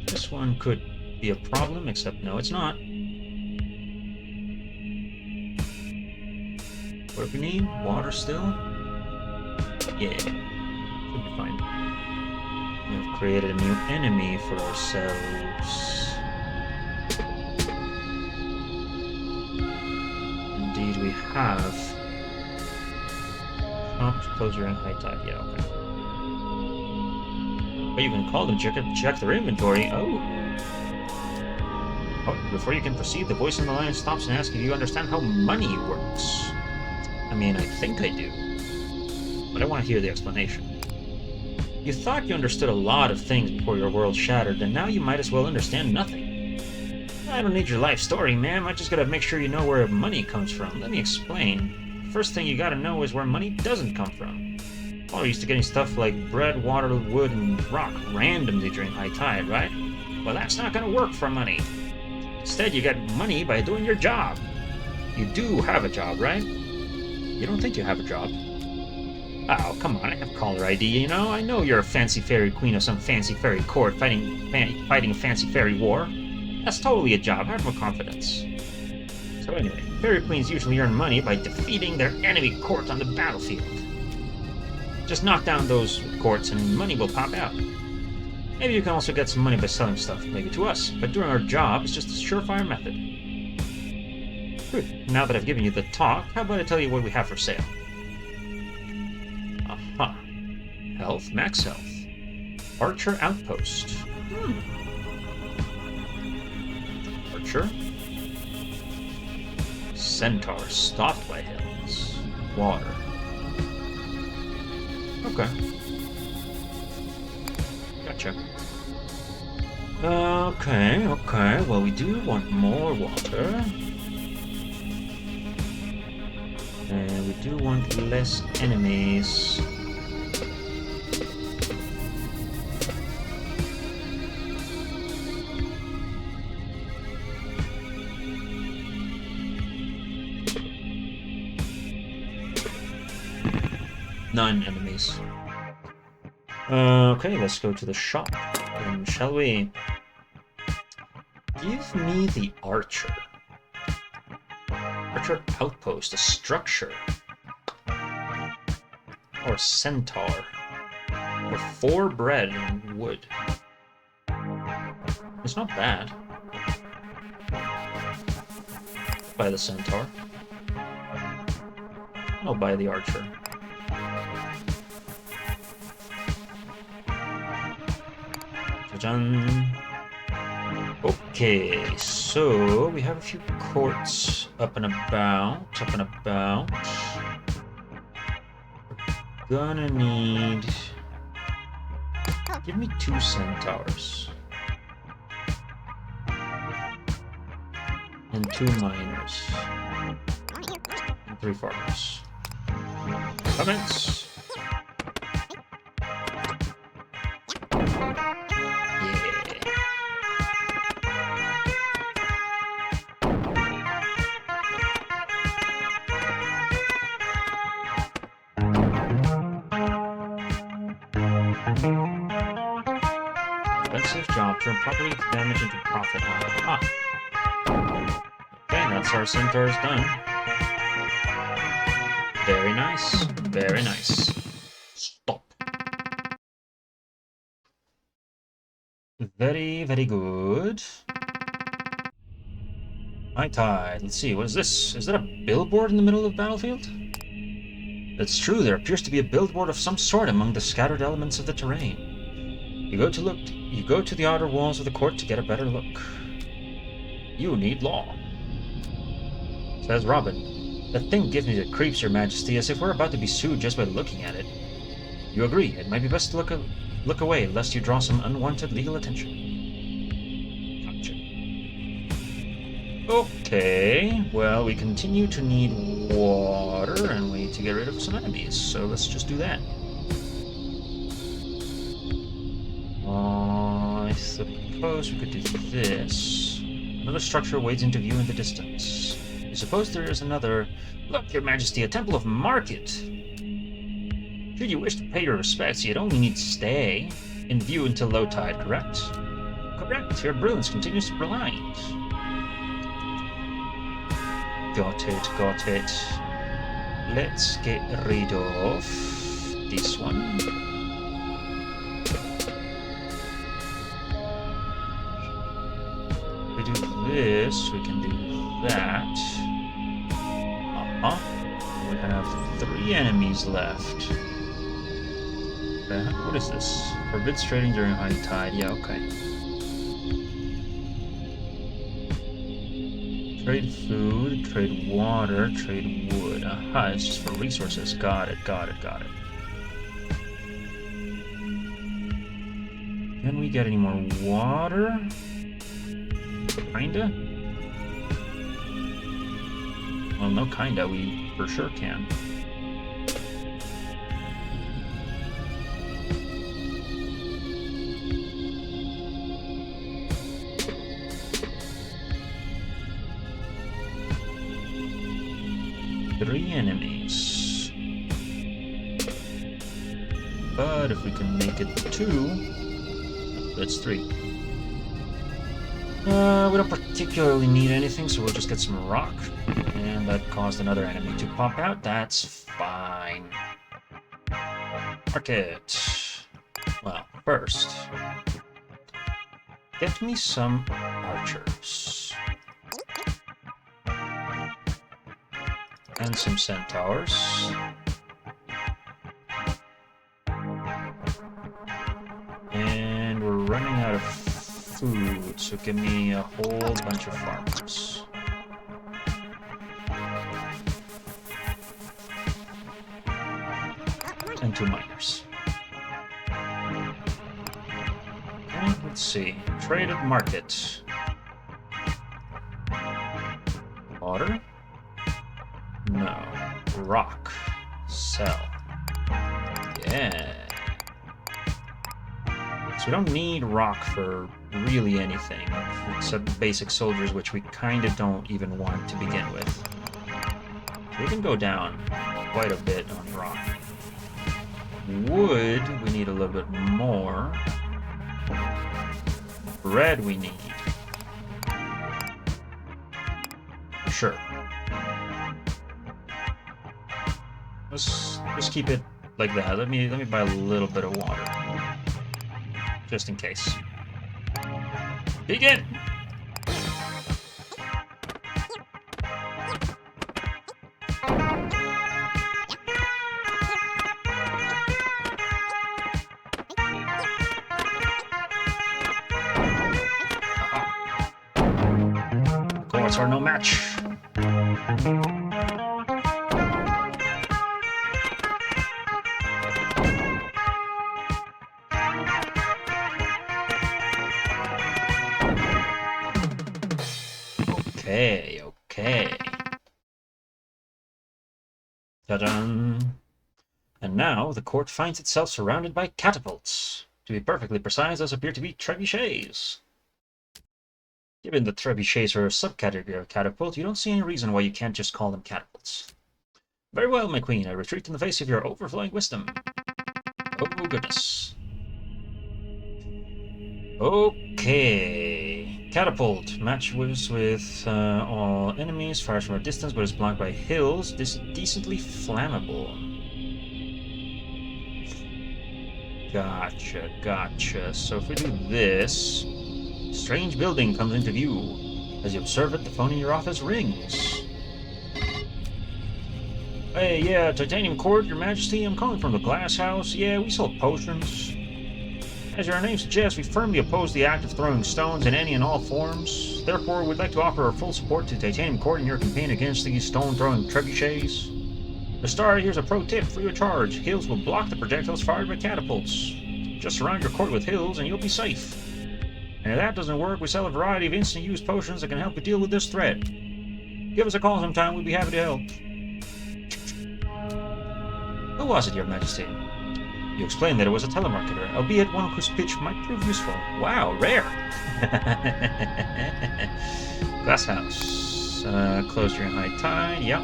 This one could be a problem, except no, it's not. What do we need? Water still? Yeah. Should be fine. We've created a new enemy for ourselves. Indeed, we have. Shop closer and high tide. Yeah, okay. But you can call them, check their inventory. Oh, before you can proceed, the voice on the line stops and asks if you understand how money works. I mean, I think I do. But I want to hear the explanation. You thought you understood a lot of things before your world shattered, and now you might as well understand nothing. I don't need your life story, ma'am. I just gotta make sure you know where money comes from. Let me explain. First thing you gotta know is where money doesn't come from. We're used to getting stuff like bread, water, wood, and rock randomly during high tide, right? Well, that's not gonna work for money. Instead, you get money by doing your job. You do have a job, right? You don't think you have a job. Oh, come on, I have caller ID, you know? I know you're a fancy fairy queen of some fancy fairy court fighting a fancy fairy war. That's totally a job. Have more confidence. So anyway, fairy queens usually earn money by defeating their enemy court on the battlefield. Just knock down those courts and money will pop out. Maybe you can also get some money by selling stuff, maybe to us, but doing our job is just a surefire method. Now that I've given you the talk, how about I tell you what we have for sale? Aha. Health, max health. Archer outpost. Archer. Centaur, stopped by hills. Water. Okay. Gotcha. Okay. Well, we do want more water. And we do want less enemies. None enemies. Okay, let's go to the shop. And shall we? Give me the archer. Archer outpost, a structure. Or centaur. Or 4 bread and wood. It's not bad. Buy the centaur. I'll buy the archer. Okay, so we have a few courts up and about. We're gonna need... Give me 2 centaurs. And 2 miners. And 3 farmers. Comments? Defensive job. Turn property damage into profit. Okay, that's our centaurs done. Very nice. Very nice. Stop. Very, very good. High tide. Let's see, what is this? Is that a billboard in the middle of the battlefield? That's true, there appears to be a billboard of some sort among the scattered elements of the terrain. You go to the outer walls of the court to get a better look. You need law. Says Robin. That thing gives me the creeps, Your Majesty, as if we're about to be sued just by looking at it. You agree, it might be best to look away, lest you draw some unwanted legal attention. Gotcha. Okay, well, we continue to need water, and we need to get rid of some enemies, so let's just do that. I suppose we could do this. Another structure wades into view in the distance. I suppose there is another... Look, Your Majesty, a temple of market! Should you wish to pay your respects, you'd only need to stay in view until low tide, correct? Correct, your brilliance continues to blind. Got it. Let's get rid of this one. We do this, we can do that. We have 3 enemies left. What is this? Forbids trading during high tide. Yeah, okay. Trade food, trade water, trade wood. Aha, it's just for resources. Got it. Can we get any more water? Kinda? Well, no kinda, we for sure can. Three enemies. But if we can make it 2, that's 3. We don't particularly need anything, so we'll just get some rock. And that caused another enemy to pop out. That's fine. Market. Well, first, Get me some archers. And some centaurs. And we're running out of food, so give me a whole bunch of farmers. And 2 miners. Okay, let's see. Trade at market. Water? No. Rock. Sell. Yeah. So we don't need rock for really anything, except basic soldiers, which we kind of don't even want to begin with. We can go down quite a bit on rock. Wood, we need a little bit more. Bread we need. Sure. Let's just keep it like that. Let me buy a little bit of water. Just in case. Begin! Goats are no match. Okay. Ta-da! And now the court finds itself surrounded by catapults. To be perfectly precise, those appear to be trebuchets. Given that trebuchets are a subcategory of catapult, you don't see any reason why you can't just call them catapults. Very well, my queen, I retreat in the face of your overflowing wisdom. Oh, goodness. Okay. Catapult. Match with all enemies. Fires from a distance, but is blocked by hills. This is decently flammable. Gotcha. So if we do this, strange building comes into view. As you observe it, the phone in your office rings. Hey, yeah, Titanium Court, Your Majesty. I'm calling from the Glass House. Yeah, we sell potions. As your name suggests, we firmly oppose the act of throwing stones in any and all forms. Therefore, we'd like to offer our full support to Titanium Court in your campaign against these stone-throwing trebuchets. To start, here's a pro tip free of charge. Hills will block the projectiles fired by catapults. Just surround your court with hills and you'll be safe. And if that doesn't work, we sell a variety of instant-use potions that can help you deal with this threat. Give us a call sometime, we'd be happy to help. Who was it, Your Majesty? You explained that it was a telemarketer, albeit one whose pitch might prove useful. Wow, rare! Glass house. Closed during high tide, yep.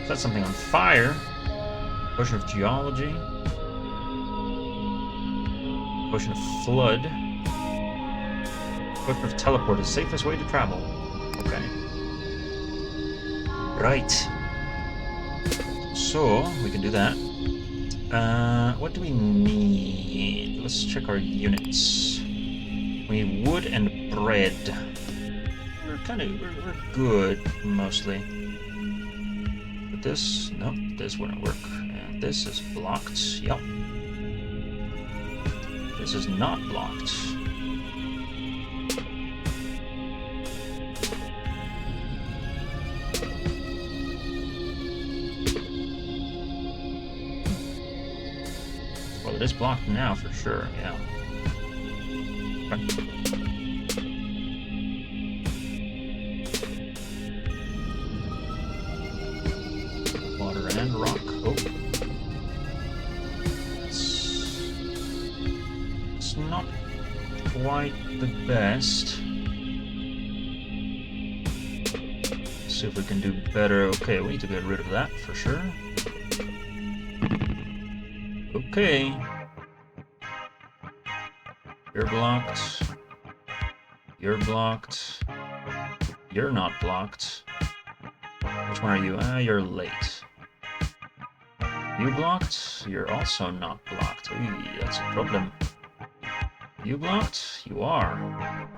Set something on fire. Potion of geology. Potion of flood. Potion of teleport is the safest way to travel. Okay. Right. So, we can do that. What do we need? Let's check our units. We need wood and bread. We're good, mostly. But this, nope, this wouldn't work. And this is blocked, yep. This is not blocked. Well, it is blocked now for sure, yeah. Okay. Water and rock. Oh. It's not quite the best. Let's see if we can do better. Okay, we need to get rid of that for sure. Okay. You're blocked. You're blocked. You're not blocked. Which one are you? You're late. You blocked? You're also not blocked. Ooh, that's a problem. You blocked? You are.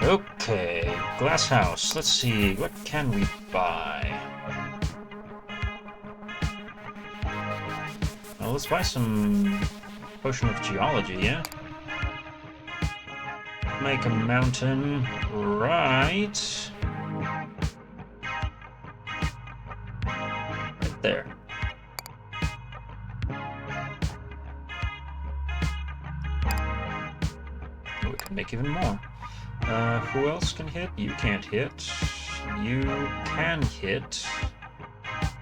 Okay, glass house. Let's see, what can we buy? Well, let's buy some potion of geology, yeah? Make a mountain right there. We can make even more. Who else can hit? You can't hit. You can hit.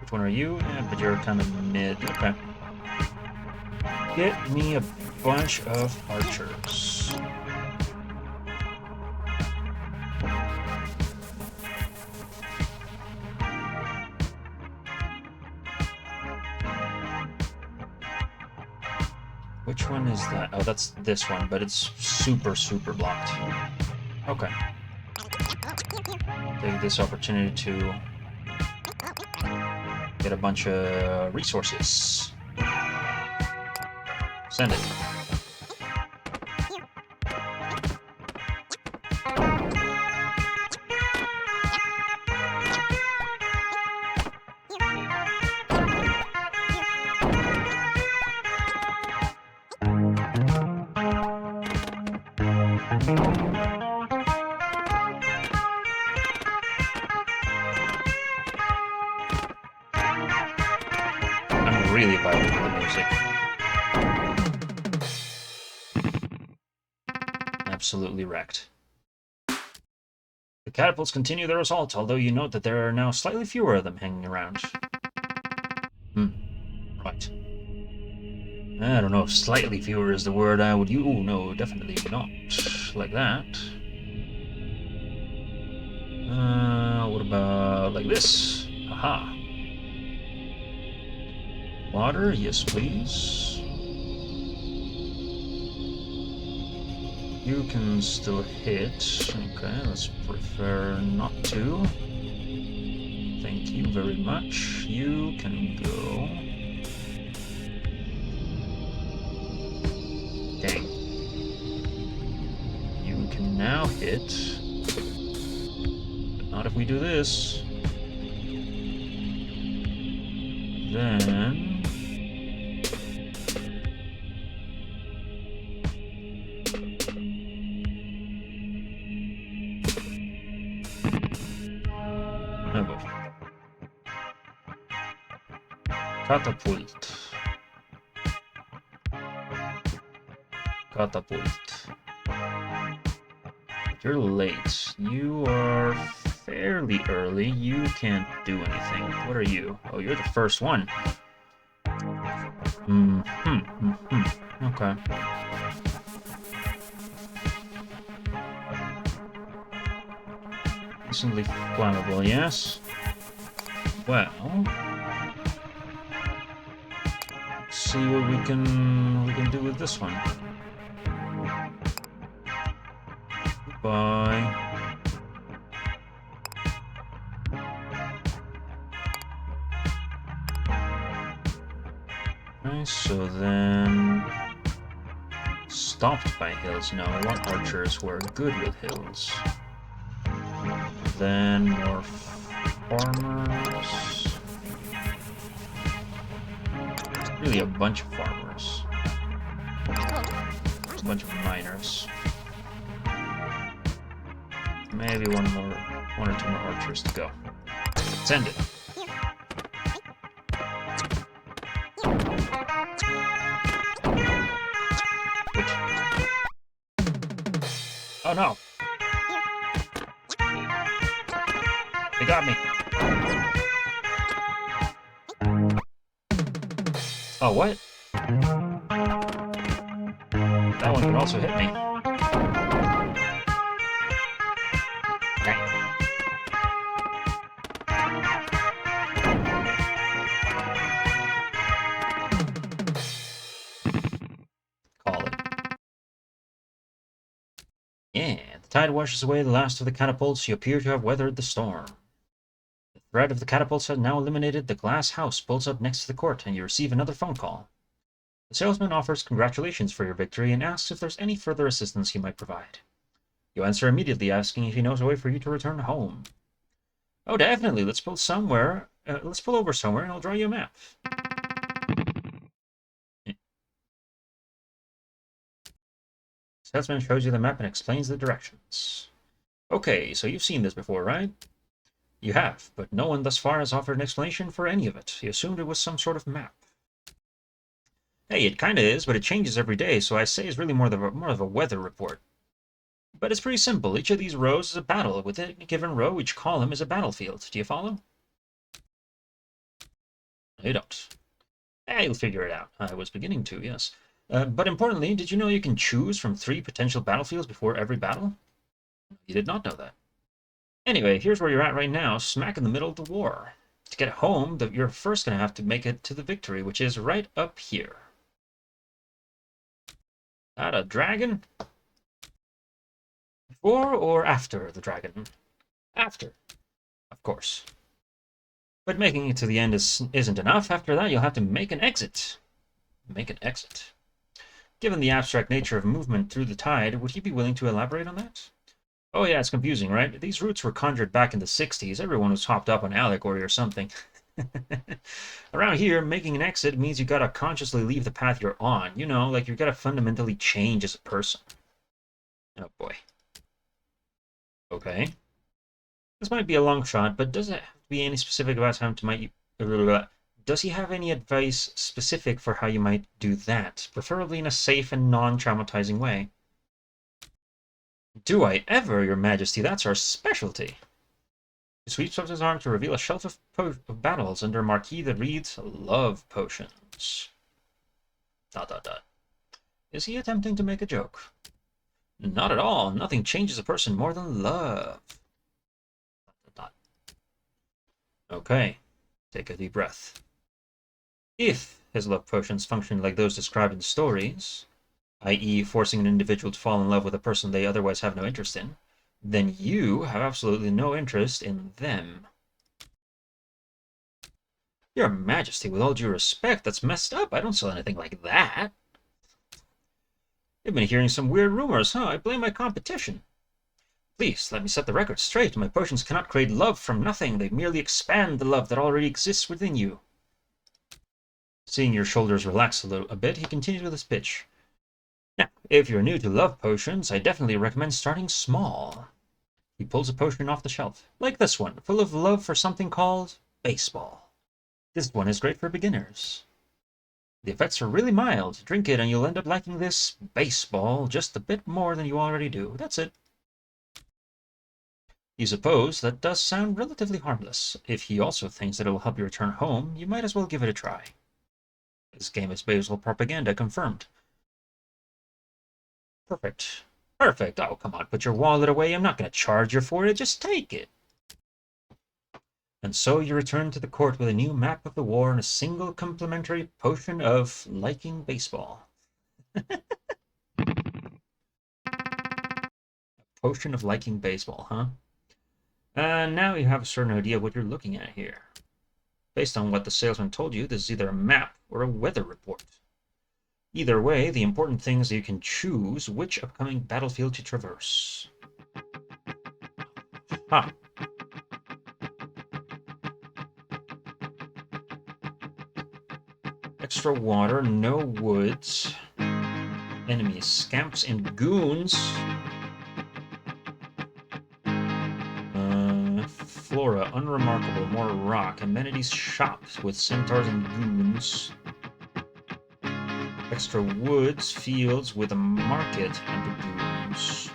Which one are you? Yeah, but you're kind of mid. Okay. Get me a bunch of archers. Which one is that? Oh, that's this one, but it's super, super blocked. Okay. Take this opportunity to get a bunch of resources. Send it. I'm really vibing with the music. Absolutely wrecked. The catapults continue their assault, although you note that there are now slightly fewer of them hanging around. Right. I don't know if slightly fewer is the word I would use. Oh, no, definitely not like that. What about like this? Aha. Water, yes please. You can still hit. Okay, let's prefer not to. Thank you very much. You can go. Dang. You can now hit. But not if we do this. Then... Catapult. Catapult. You're late. You are fairly early. You can't do anything. What are you? Oh, you're the first one. Okay. Decently flammable, yes? Well... see what we can do with this one. Goodbye. Okay, so then stopped by hills. No, I want archers who are good with hills. Then more farmers. Really a bunch of farmers. A bunch of miners. Maybe one or two more archers to go. Send it. Which? Oh no! They got me. Oh, what? That one could also hit me. Dang. Call it. Yeah, the tide washes away the last of the catapults. You appear to have weathered the storm. The threat of the catapults has now eliminated. The glass house pulls up next to the court, and you receive another phone call. The salesman offers congratulations for your victory and asks if there's any further assistance he might provide. You answer immediately, asking if he knows a way for you to return home. Oh, definitely. Let's pull somewhere. Let's pull over somewhere, and I'll draw you a map. Salesman shows you the map and explains the directions. Okay, so you've seen this before, right? You have, but no one thus far has offered an explanation for any of it. He assumed it was some sort of map. Hey, it kinda is, but it changes every day, so I say it's really more of a weather report. But it's pretty simple. Each of these rows is a battle. Within a given row, each column is a battlefield. Do you follow? You don't. You'll figure it out. I was beginning to, yes. But importantly, did you know you can choose from 3 potential battlefields before every battle? You did not know that. Anyway, here's where you're at right now, smack in the middle of the war. To get home, you're first going to have to make it to the victory, which is right up here. That a dragon? Before or after the dragon? After, of course. But making it to the end isn't enough. After that, you'll have to make an exit. Make an exit. Given the abstract nature of movement through the tide, would you be willing to elaborate on that? Oh yeah, it's confusing, right? These routes were conjured back in the 60s. Everyone was hopped up on allegory or something. Around here, making an exit means you gotta consciously leave the path you're on. You know, like you gotta fundamentally change as a person. Oh boy. Okay. This might be a long shot, but does it have to be any specific about how to might... Does he have any advice specific for how you might do that? Preferably in a safe and non-traumatizing way. Do I ever, Your Majesty? That's our specialty. He sweeps up his arm to reveal a shelf of battles under a marquee that reads, Love Potions. ... Is he attempting to make a joke? Not at all. Nothing changes a person more than love. ... Okay. Take a deep breath. If his love potions function like those described in stories, i.e. forcing an individual to fall in love with a person they otherwise have no interest in, then you have absolutely no interest in them. Your Majesty, with all due respect, that's messed up. I don't sell anything like that. You've been hearing some weird rumors, huh? I blame my competition. Please, let me set the record straight. My potions cannot create love from nothing. They merely expand the love that already exists within you. Seeing your shoulders relax a bit, he continues with his pitch. Now, if you're new to love potions, I definitely recommend starting small. He pulls a potion off the shelf, like this one, full of love for something called baseball. This one is great for beginners. The effects are really mild. Drink it and you'll end up liking this baseball just a bit more than you already do. That's it. You suppose that does sound relatively harmless. If he also thinks that it will help you return home, you might as well give it a try. This game is baseball propaganda confirmed. Perfect. Perfect. Oh, come on, put your wallet away. I'm not going to charge you for it. Just take it. And so you return to the court with a new map of the war and a single complimentary potion of liking baseball. A potion of liking baseball, huh? Now you have a certain idea of what you're looking at here. Based on what the salesman told you, this is either a map or a weather report. Either way, the important thing is that you can choose which upcoming battlefield to traverse. Ha! Extra water, no woods. Enemies, scamps and goons. Flora, unremarkable, more rock. Amenities, shops with centaurs and goons. Extra woods, fields with a market and goons.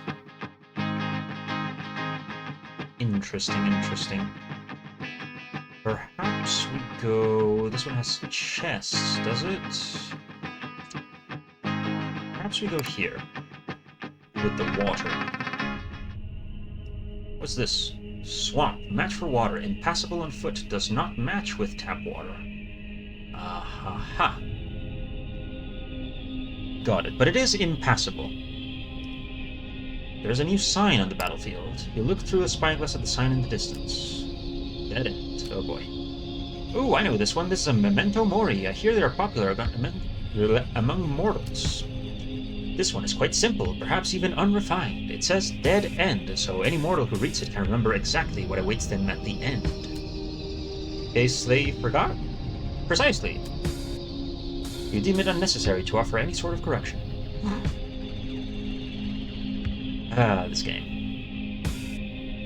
Interesting. Perhaps we go... This one has chests, does it? Perhaps we go here. With the water. What's this? Swamp. Match for water. Impassable on foot. Does not match with tap water. Aha. Got it. But it is impassable. There's a new sign on the battlefield. You look through the spyglass at the sign in the distance. Dead end. Oh boy. Ooh, I know this one. This is a Memento Mori. I hear they're popular. Among mortals. This one is quite simple, perhaps even unrefined. It says Dead End, so any mortal who reads it can remember exactly what awaits them at the end. In case they forgot? Precisely. You deem it unnecessary to offer any sort of correction. This game.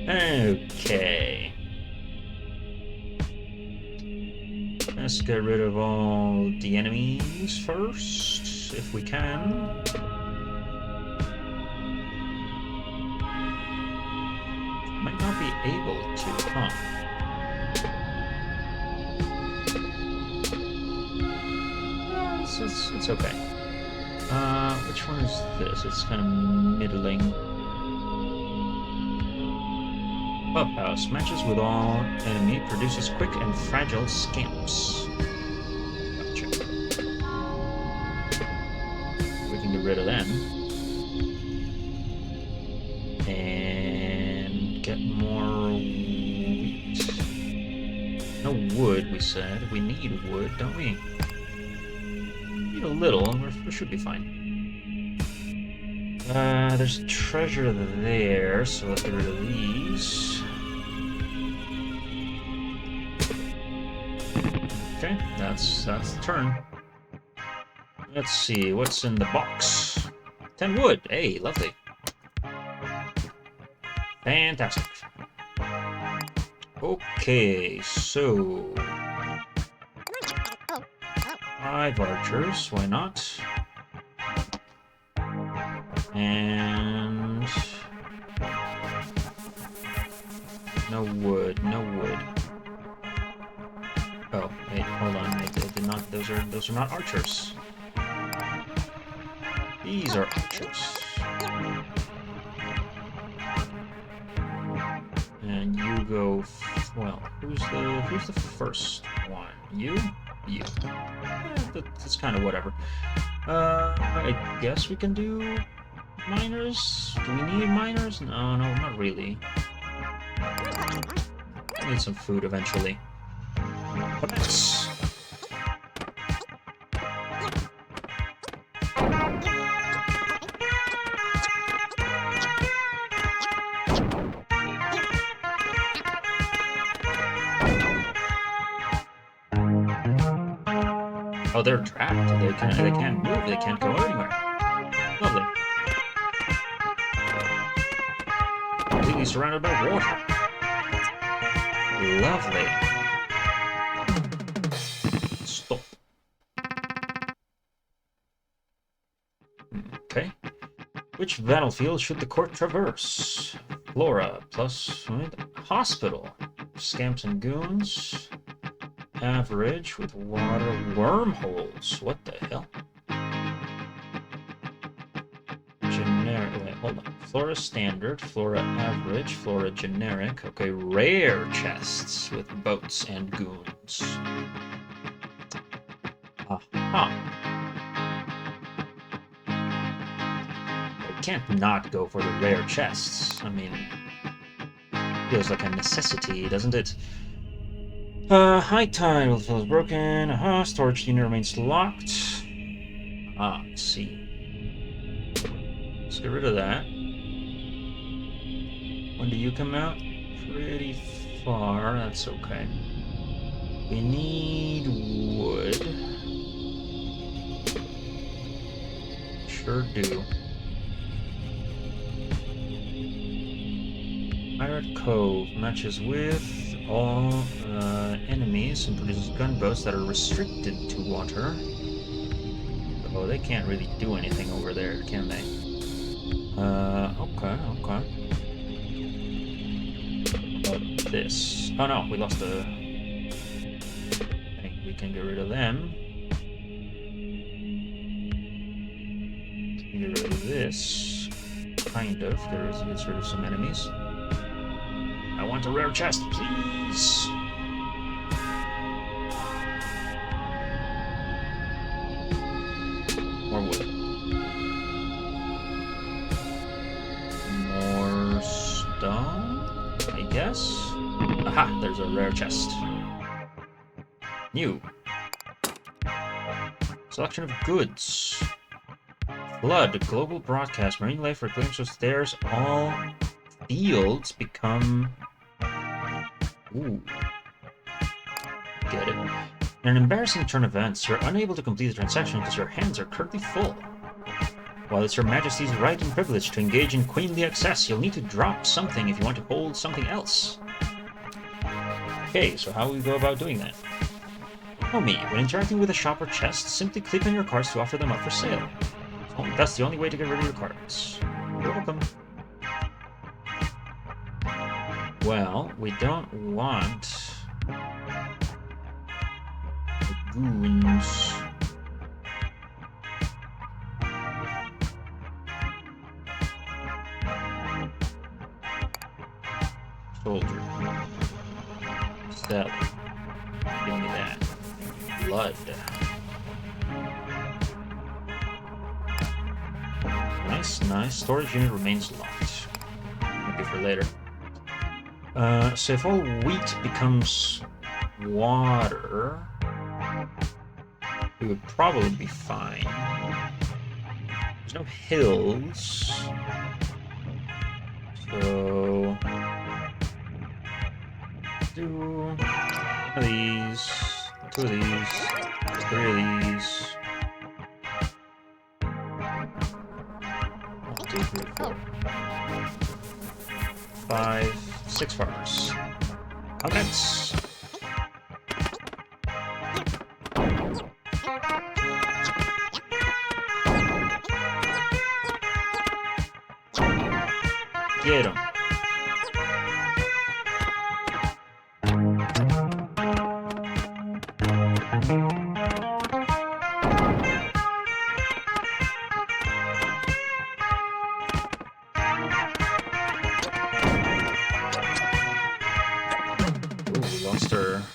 Okay. Let's get rid of all the enemies first, if we can. Might not be able to, huh? It's okay. Which one is this? It's kind of middling. Clubhouse matches with all enemy, produces quick and fragile scamps. Gotcha. We can get rid of them. And get more wheat. No wood, we said. We need wood, don't we? Need a little, we should be fine. There's treasure there, so let's get rid of these. Okay, that's the turn. Let's see, what's in the box? 10 wood. Hey, lovely. Fantastic. Okay, so 5 archers, why not? And no wood, no wood. Oh, wait, hold on. I did not. Those are not archers. These are archers. And you go. Well, who's the first one? You. That's kind of whatever. I guess we can do miners. Do we need miners? No, not really. I need some food eventually. Oops. Oh, they're trapped. They can't move. They can't go anywhere. Lovely. Completely surrounded by water. Lovely. Stop. Okay. Which battlefield should the court traverse? Flora plus hospital. Scamps and goons. Average with water wormholes. What the hell? Generic. Wait, hold on. Flora standard, Flora average, Flora generic. Okay, rare chests with boats and goons. Aha. I can't not go for the rare chests. I mean, feels like a necessity, doesn't it? High tide will feel broken. Storage unit remains locked. Let's see. Let's get rid of that. When do you come out? Pretty far, that's okay. We need wood. Sure do. Pirate Cove matches with all enemies and produces gunboats that are restricted to water. Oh, they can't really do anything over there, can they? Okay. What about this? Oh no, we lost the... I think we can get rid of them. Get rid of this. Kind of. Get rid of some enemies. I want a rare chest, please! More wood. More stone, I guess? Aha, there's a rare chest. New. Selection of goods. Flood, global broadcast, marine life reclaims those stairs, all fields become... Ooh. Get it. In an embarrassing turn of events, you're unable to complete the transaction because your hands are currently full. While it's your majesty's right and privilege to engage in queenly excess, you'll need to drop something if you want to hold something else. Okay, so how will we go about doing that? Oh me, when interacting with a shop or chest, simply click on your cards to offer them up for sale. That's the only way to get rid of your cards. You're welcome. Well, we don't want... the goons. Soldier. Sell. Give me that. Blood. Nice. Storage unit remains locked. Maybe for later. So if all wheat becomes water, we would probably be fine. There's no hills. So... do one of these, two of these, three of these. 1, 2, 3, 4. 5, 6 farmers. Comments. Get 'em.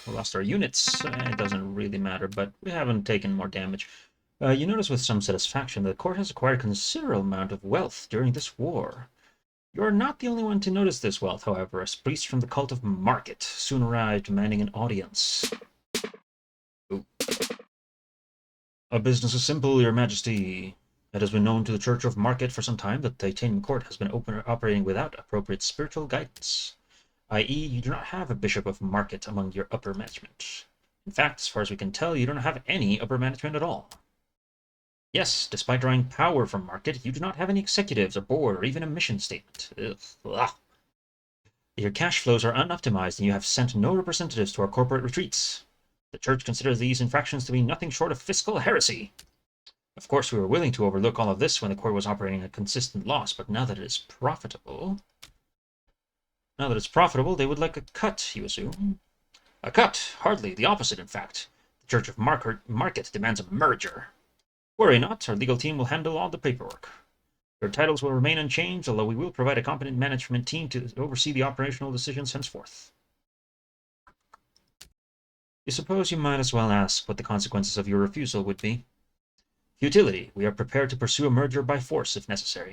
Lost our units. It doesn't really matter, but we haven't taken more damage. You notice with some satisfaction that the court has acquired a considerable amount of wealth during this war. You are not the only one to notice this wealth, however, as priests from the cult of Market soon arrive demanding an audience. Ooh. Our business is simple, your majesty. It has been known to the Church of Market for some time that the Titanian court has been operating without appropriate spiritual guidance. I.e., you do not have a bishop of Market among your upper management. In fact, as far as we can tell, you don't have any upper management at all. Yes, despite drawing power from Market, you do not have any executives, a board, or even a mission statement. Ugh. Your cash flows are unoptimized, and you have sent no representatives to our corporate retreats. The Church considers these infractions to be nothing short of fiscal heresy. Of course, we were willing to overlook all of this when the court was operating at a consistent loss, but now that it is profitable... they would like a cut, you assume? A cut? Hardly. The opposite, in fact. The Church of Market demands a merger. Worry not, our legal team will handle all the paperwork. Your titles will remain unchanged, although we will provide a competent management team to oversee the operational decisions henceforth. You suppose you might as well ask what the consequences of your refusal would be? Futility. We are prepared to pursue a merger by force, if necessary.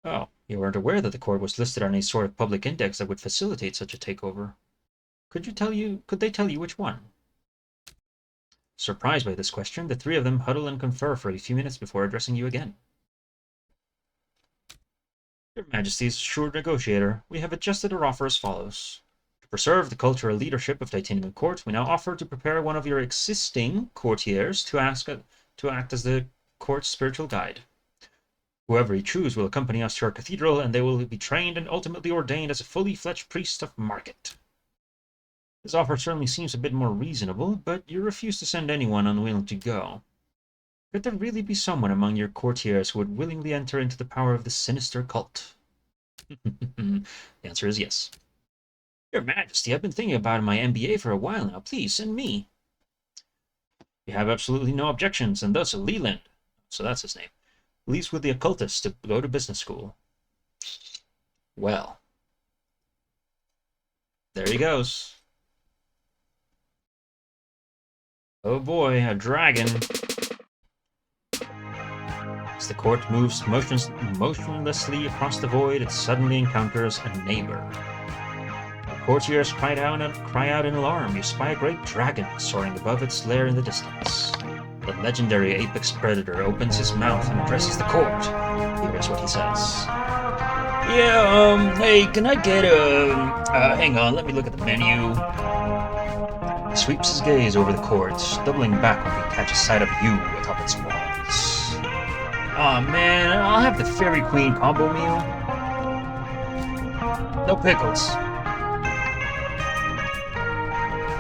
Oh, you weren't aware that the court was listed on any sort of public index that would facilitate such a takeover. Could they tell you which one? Surprised by this question, the three of them huddle and confer for a few minutes before addressing you again. Your Majesty's shrewd negotiator, we have adjusted our offer as follows. To preserve the cultural leadership of Titanium Court, we now offer to prepare one of your existing courtiers to act as the court's spiritual guide. Whoever you choose will accompany us to our cathedral, and they will be trained and ultimately ordained as a fully fledged priest of Market. This offer certainly seems a bit more reasonable, but you refuse to send anyone unwilling to go. Could there really be someone among your courtiers who would willingly enter into the power of this sinister cult? The answer is yes. Your Majesty, I've been thinking about my MBA for a while now. Please, send me. You have absolutely no objections, and thus Leland, so that's his name, leaves with the occultists to go to business school. Well, there he goes. Oh boy, a dragon. As the court moves motionlessly across the void, it suddenly encounters a neighbor. The courtiers cry out in alarm. You spy a great dragon soaring above its lair in the distance. The legendary apex predator opens his mouth and addresses the court. Here's what he says. Yeah, hey, can I get hang on, let me look at the menu. He sweeps his gaze over the court, doubling back when he catches sight of you atop its walls. Aw, man, I'll have the Fairy Queen combo meal. No pickles.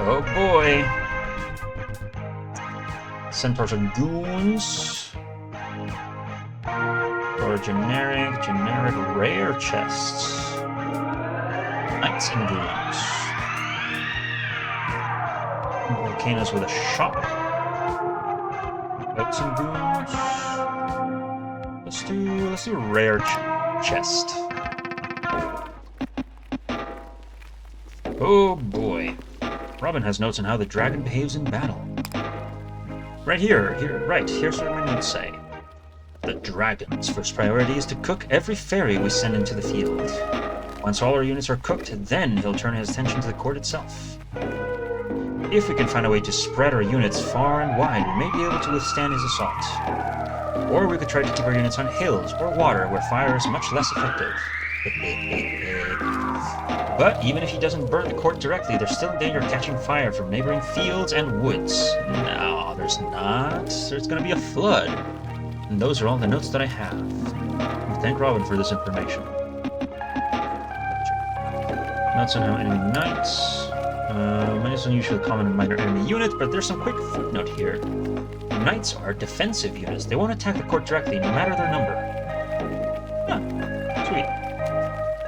Oh boy. Centaurs and goons. Or generic rare chests. Knights and goons. Volcanoes with a shop. Goats and goons. Let's do a rare chest. Oh boy. Robin has notes on how the dragon behaves in battle. Here's what my notes say. The dragon's first priority is to cook every fairy we send into the field. Once all our units are cooked, then he'll turn his attention to the court itself. If we can find a way to spread our units far and wide, we may be able to withstand his assault. Or we could try to keep our units on hills or water where fire is much less effective. But even if he doesn't burn the court directly, there's still danger of catching fire from neighboring fields and woods. No, there's not. There's gonna be a flood. And those are all the notes that I have. And thank Robin for this information. Notes on how enemy knights. Minus unusual common and minor enemy unit, but there's some quick footnote here. Knights are defensive units. They won't attack the court directly, no matter their number. Huh. Sweet.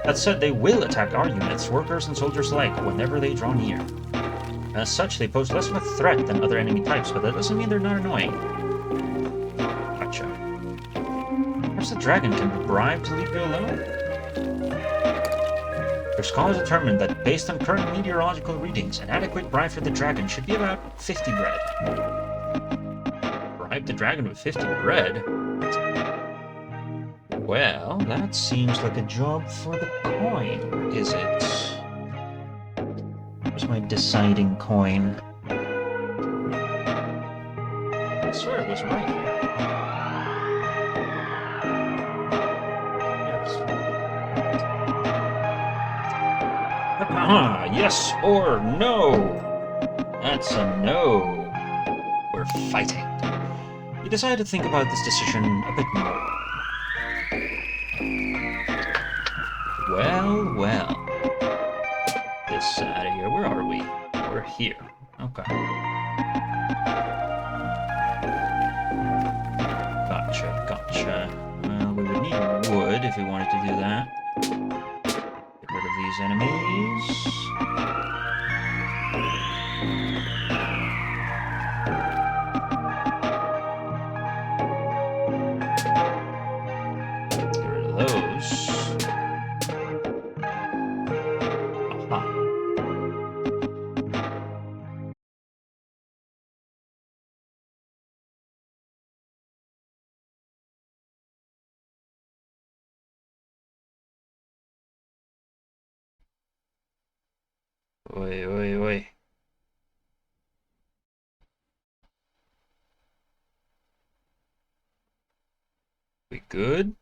That said, they will attack our units, workers and soldiers alike, whenever they draw near. As such, they pose less of a threat than other enemy types, but that doesn't mean they're not annoying. Gotcha. Perhaps the dragon can be bribed to leave you alone? Their scholars determined that, based on current meteorological readings, an adequate bribe for the dragon should be about 50 bread. Bribe the dragon with 50 bread? Well, that seems like a job for the coin, is it? Where's my deciding coin? I swear it was right here. Yes or no? That's a no. We're fighting. You decided to think about this decision a bit more. Well. This out of here. Where are we? We're here. Okay. Gotcha. Well, we would need wood if we wanted to do that. Get rid of these enemies. Get rid of those. Aha. Oi. We good?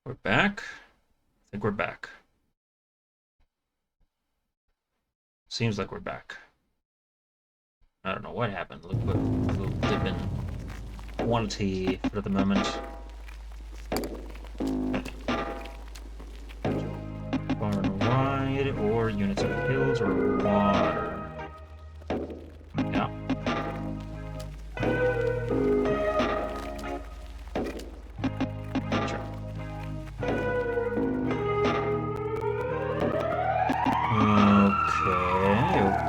We're back? I think we're back. Seems like we're back. I don't know what happened. Look what a little dip in quantity for the moment. Far and wide, or units of hills or water. Yeah. Sure.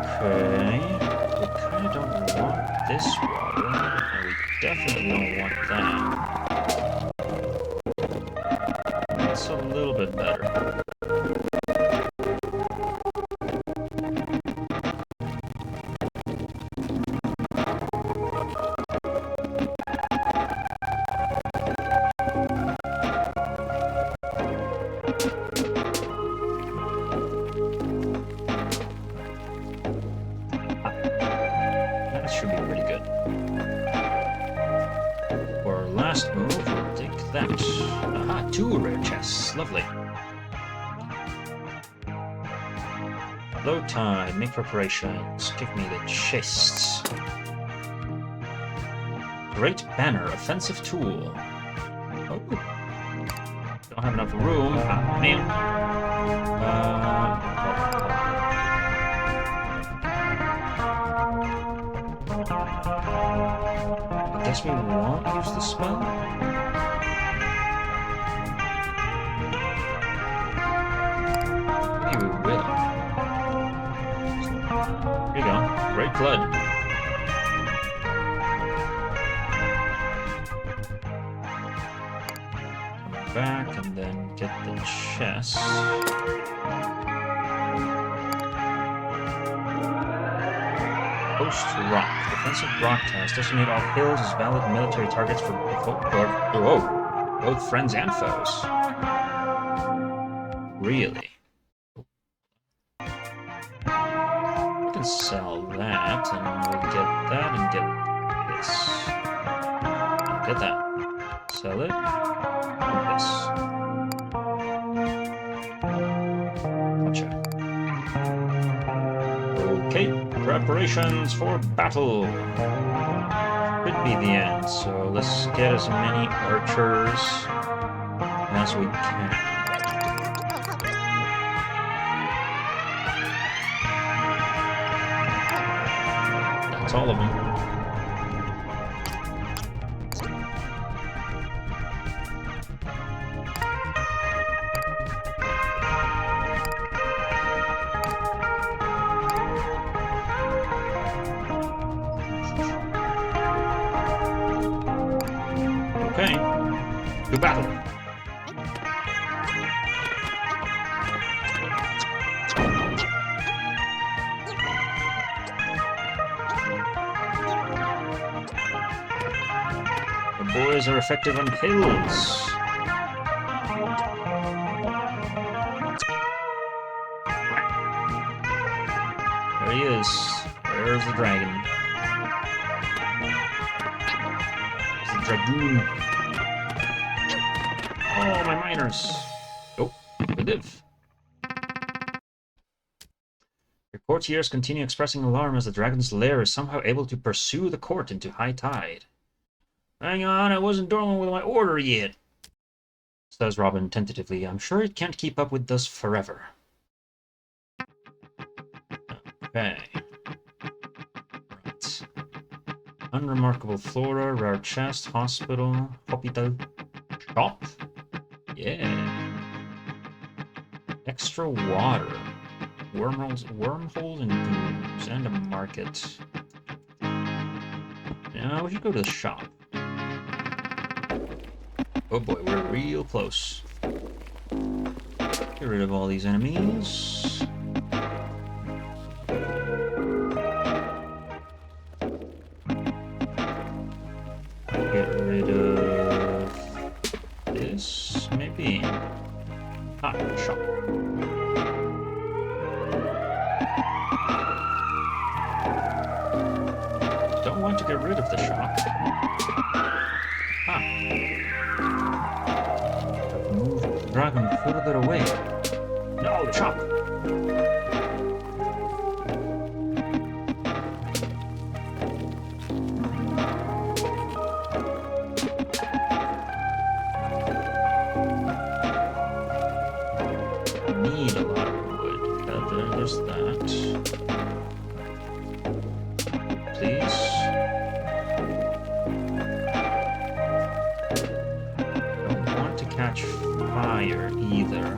Okay. We kind of don't want this water, and we definitely don't want that. That's a little bit better. that? Aha, 2 rare chests. Lovely. Low tide, make preparations. Give me the chests. Great banner, offensive tool. Oh. Don't have enough room. Ah, man. I guess we won't use the spell? Maybe we will. Here you go. Great Flood. Come back and then get the chest. Post Rock. Defensive broadcast. Designate all hills as valid military targets for both friends and foes. Really? We can sell that, and we'll get that and get this. Get that. Sell it. And this. Gotcha. Okay. Preparations for battle. Could be the end, so let's get as many archers as we can. That's all of them. Okay, to battle. The boys are effective on hills. There he is. There's the dragon. There's the dragoon. Oh, my miners. Oh, we live. Your courtiers continue expressing alarm as the dragon's lair is somehow able to pursue the court into high tide. Hang on, I wasn't done with my order yet, says Robin tentatively. I'm sure it can't keep up with us forever. Okay. Right. Unremarkable flora, rare chest, hospital, shop. Yeah. Extra water. Wormholes and goons. And a market. Now we should go to the shop. Oh boy, we're real close. Get rid of all these enemies. Get rid of this, maybe. Ah, shop. Don't want to get rid of the shop. Ah. Move the dragon further away. No, the shop. Need a lot of wood. There's that. Please. Don't want to catch fire either.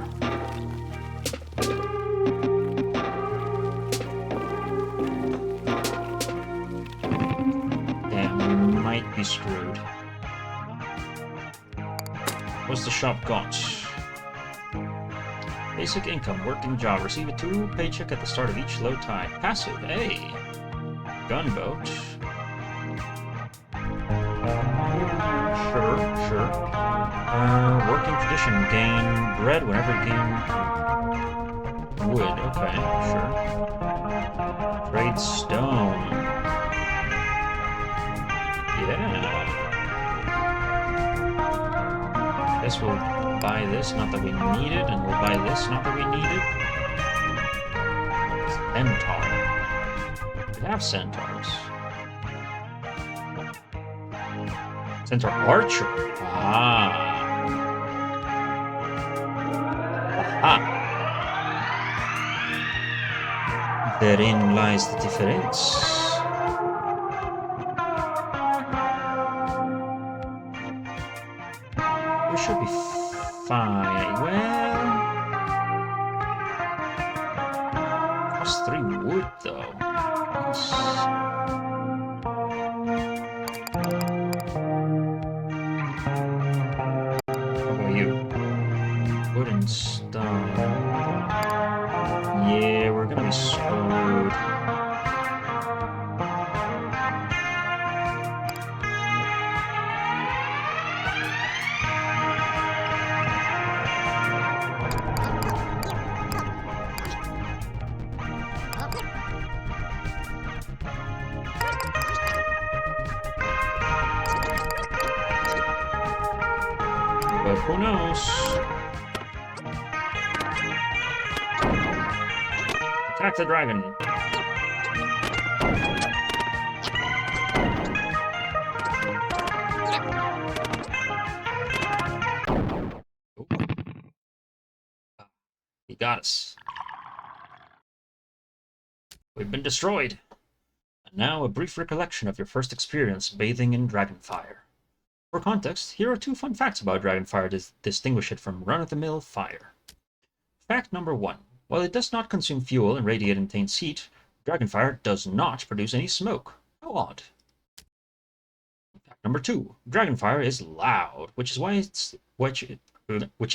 Damn, we might be screwed. What's the shop got? Basic income, working job, receive a 2 paycheck at the start of each low tide. Passive, hey. Gunboat. Sure. Working tradition, gain bread whenever you gain wood. Okay, sure. Trade stone. Yeah. guess we'll buy this, not that we need it, and we'll buy this, not that we need it. Centaur. We have centaurs. Centaur Archer. Ah. Aha. Therein lies the difference. We should be fine. Well, cost 3 wood though. Yes. How about you? Wood and stone. Yeah, we're gonna be screwed. But who knows? Attack the dragon. Oh. He got us. We've been destroyed. And now a brief recollection of your first experience bathing in dragonfire. For context, here are 2 fun facts about dragonfire to distinguish it from run-of-the-mill fire. Fact number 1. While it does not consume fuel and radiate intense heat, dragonfire does not produce any smoke. How odd. Fact number 2. Dragonfire is loud, which is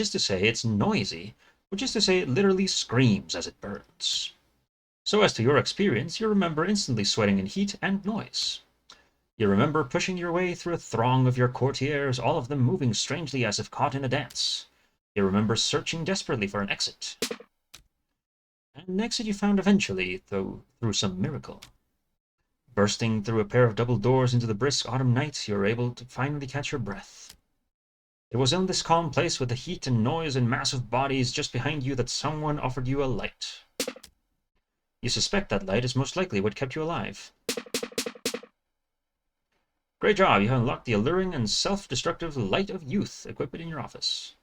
to say it's noisy, which is to say it literally screams as it burns. So as to your experience, you remember instantly sweating in heat and noise. You remember pushing your way through a throng of your courtiers, all of them moving strangely as if caught in a dance. You remember searching desperately for an exit. And an exit you found eventually, though through some miracle. Bursting through a pair of double doors into the brisk autumn night, you were able to finally catch your breath. It was in this calm place with the heat and noise and massive bodies just behind you that someone offered you a light. You suspect that light is most likely what kept you alive. Great job, you have unlocked the alluring and self-destructive Light of Youth. Equip it in your office.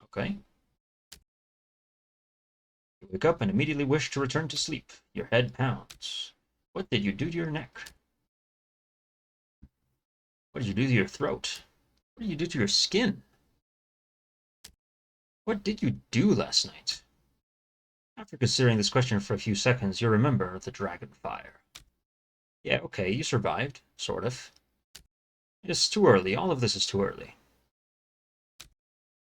Okay. You wake up and immediately wish to return to sleep. Your head pounds. What did you do to your neck? What did you do to your throat? What did you do to your skin? What did you do last night? After considering this question for a few seconds, you remember the dragon fire. Yeah, okay, you survived. Sort of. It's too early. All of this is too early.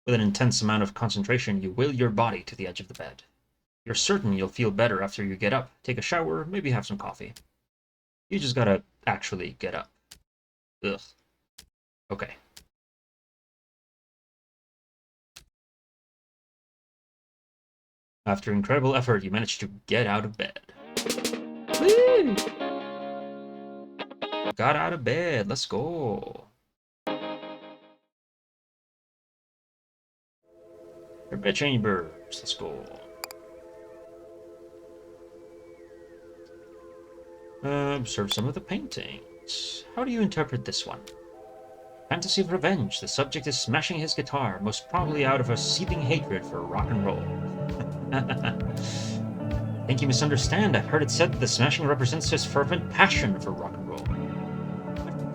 With an intense amount of concentration, you will your body to the edge of the bed. You're certain you'll feel better after you get up, take a shower, maybe have some coffee. You just gotta actually get up. Ugh. Okay. After incredible effort, you managed to get out of bed. Woo! Got out of bed. Let's go. Your bed chambers. Let's go. Observe some of the paintings. How do you interpret this one? Fantasy of revenge. The subject is smashing his guitar, most probably out of a seething hatred for rock and roll. I think you misunderstand. I've heard it said that the smashing represents his fervent passion for rock and roll.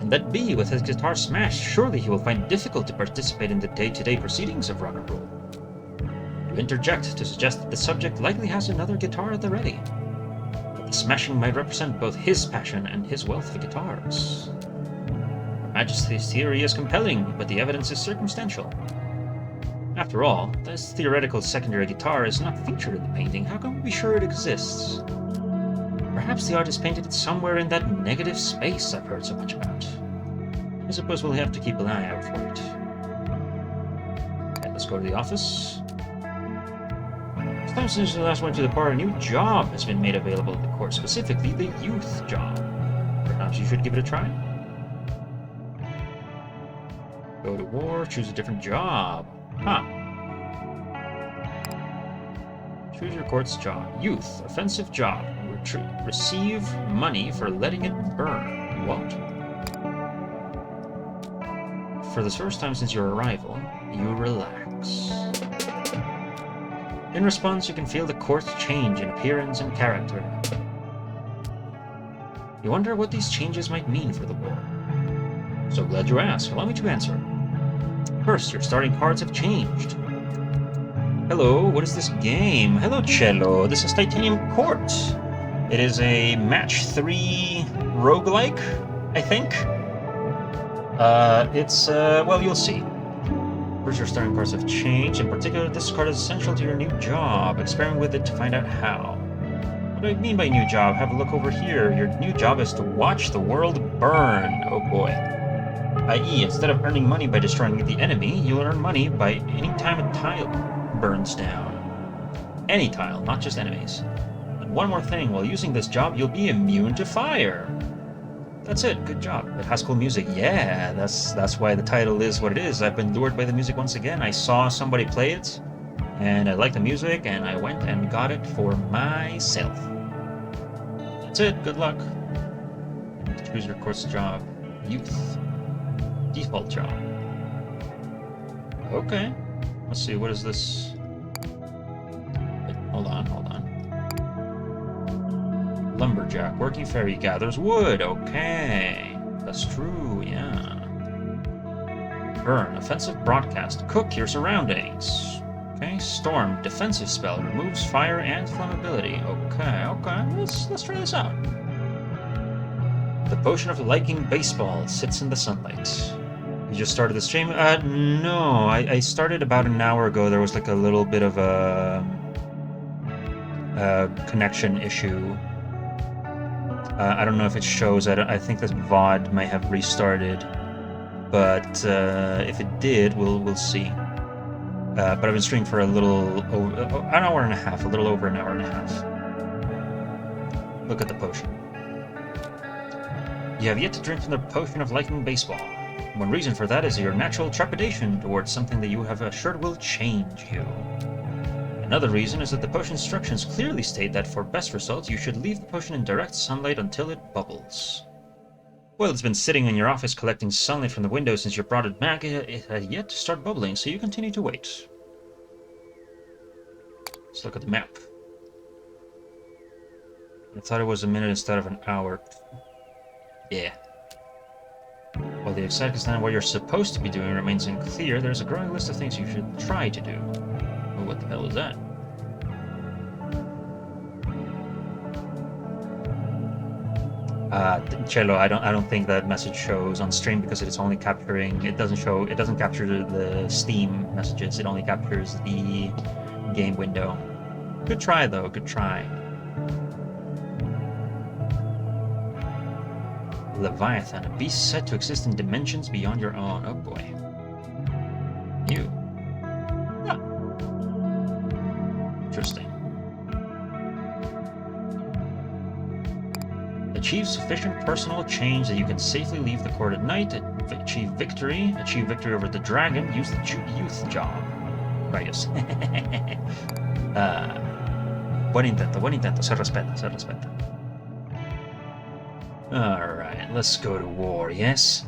And that be, with his guitar smashed, surely he will find it difficult to participate in the day-to-day proceedings of rock and roll. You interject to suggest that the subject likely has another guitar at the ready. But the smashing might represent both his passion and his wealth for guitars. Her Majesty's theory is compelling, but the evidence is circumstantial. After all, this theoretical secondary guitar is not featured in the painting. How can we be sure it exists? Perhaps the artist painted it somewhere in that negative space I've heard so much about. I suppose we'll have to keep an eye out for it. Okay, let's go to the office. It's time since the last went to the bar, a new job has been made available at the court, specifically the youth job. Perhaps you should give it a try? Go to war, choose a different job. Huh. Choose your court's job. Youth, offensive job. Receive money for letting it burn. What? For the first time since your arrival, you relax. In response, you can feel the court's change in appearance and character. You wonder what these changes might mean for the war. So glad you asked. Allow me to answer. First, your starting cards have changed. Hello, what is this game? Hello, Cello. This is Titanium Court. It is a match 3 roguelike, I think. Well, you'll see. First, your starting cards have changed. In particular, this card is essential to your new job. Experiment with it to find out how. What do I mean by new job? Have a look over here. Your new job is to watch the world burn. Oh boy. I.e., instead of earning money by destroying the enemy, you'll earn money by any time a tile burns down. Any tile, not just enemies. And one more thing, while using this job, you'll be immune to fire. That's it, good job. It has cool music. Yeah, that's why the title is what it is. I've been lured by the music once again. I saw somebody play it, and I liked the music, and I went and got it for myself. That's it, good luck. Choose your course job. Youth. Default job. Okay. Let's see, what is this? Wait, hold on. Lumberjack. Working fairy gathers wood. Okay. That's true, yeah. Burn. Offensive broadcast. Cook your surroundings. Okay. Storm. Defensive spell. Removes fire and flammability. Okay. Let's try this out. The potion of liking baseball sits in the sunlight. You just started the stream? No. I started about an hour ago. There was like a little bit of a connection issue. I don't know if it shows. I think this VOD might have restarted, but if it did, we'll see. But I've been streaming for a little over an hour and a half, a little over an hour and a half. Look at the potion. You have yet to drink from the potion of liking baseball. One reason for that is your natural trepidation towards something that you have assured will change you. Another reason is that the potion instructions clearly state that for best results, you should leave the potion in direct sunlight until it bubbles. Well, it's been sitting in your office collecting sunlight from the window since you brought it back. It had yet to start bubbling, so you continue to wait. Let's look at the map. I thought it was a minute instead of an hour. Yeah. While the exact extent of what you're supposed to be doing remains unclear, there's a growing list of things you should try to do. Well, what the hell is that? Cello, I don't think that message shows on stream because it doesn't capture the Steam messages, it only captures the game window. Good try though, good try. Leviathan, a beast said to exist in dimensions beyond your own. Oh boy. You. Ah. Interesting. Achieve sufficient personal change that you can safely leave the court at night. Achieve victory over the dragon. Use the youth job. Rayos. Buen intento, se respeta. Alright, let's go to war, yes?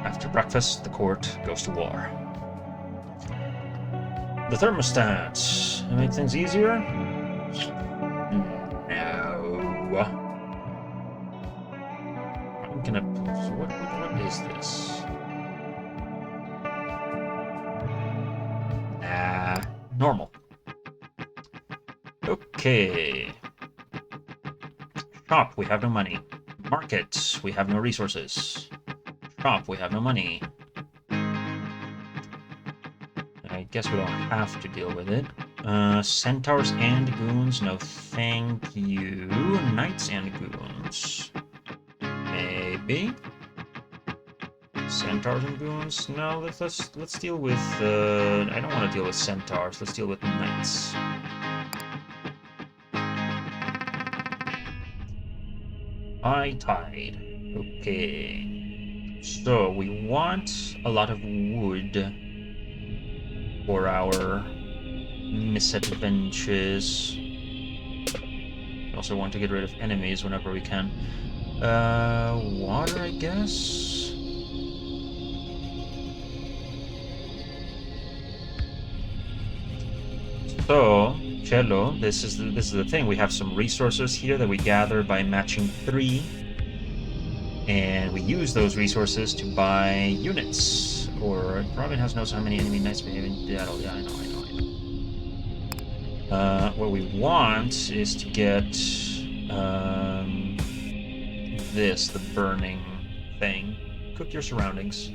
After breakfast, the court goes to war. The thermostat. Make things easier? No. I'm gonna... What is this? Nah. Normal. Okay. Shop, we have no money. Market, we have no resources. Shop, we have no money. I guess we don't have to deal with it. Centaurs and goons, no thank you. Knights and goons. Maybe. Centaurs and goons? No, let's deal with I don't want to deal with centaurs, let's deal with knights. High tide. Okay. So we want a lot of wood for our misadventures. We also want to get rid of enemies whenever we can. Water, I guess? So, Cello, this is the thing. We have some resources here that we gather by matching 3. And we use those resources to buy units. Or Robin House knows how many enemy knights behaving. Yeah, I know. What we want is to get this, the burning thing. Cook your surroundings.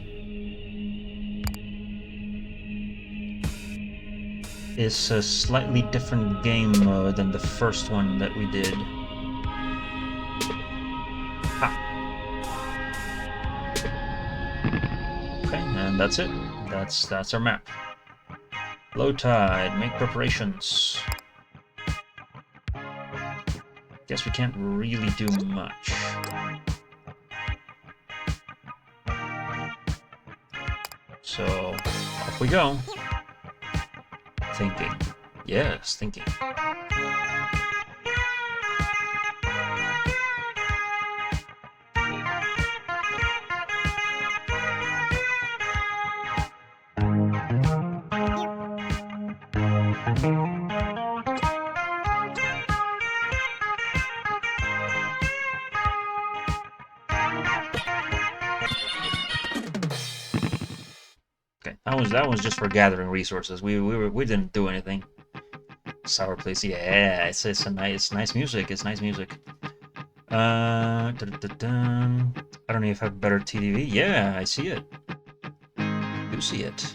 It's a slightly different game mode than the first one that we did. Okay, and that's it. That's our map. Low tide, make preparations. Guess we can't really do much. So, off we go. Thinking. Yes, thinking. That was just for gathering resources. We didn't do anything. Sour Place, yeah, it's nice music. It's nice music. I don't know if I have better TDV. Yeah, I see it. Do see it.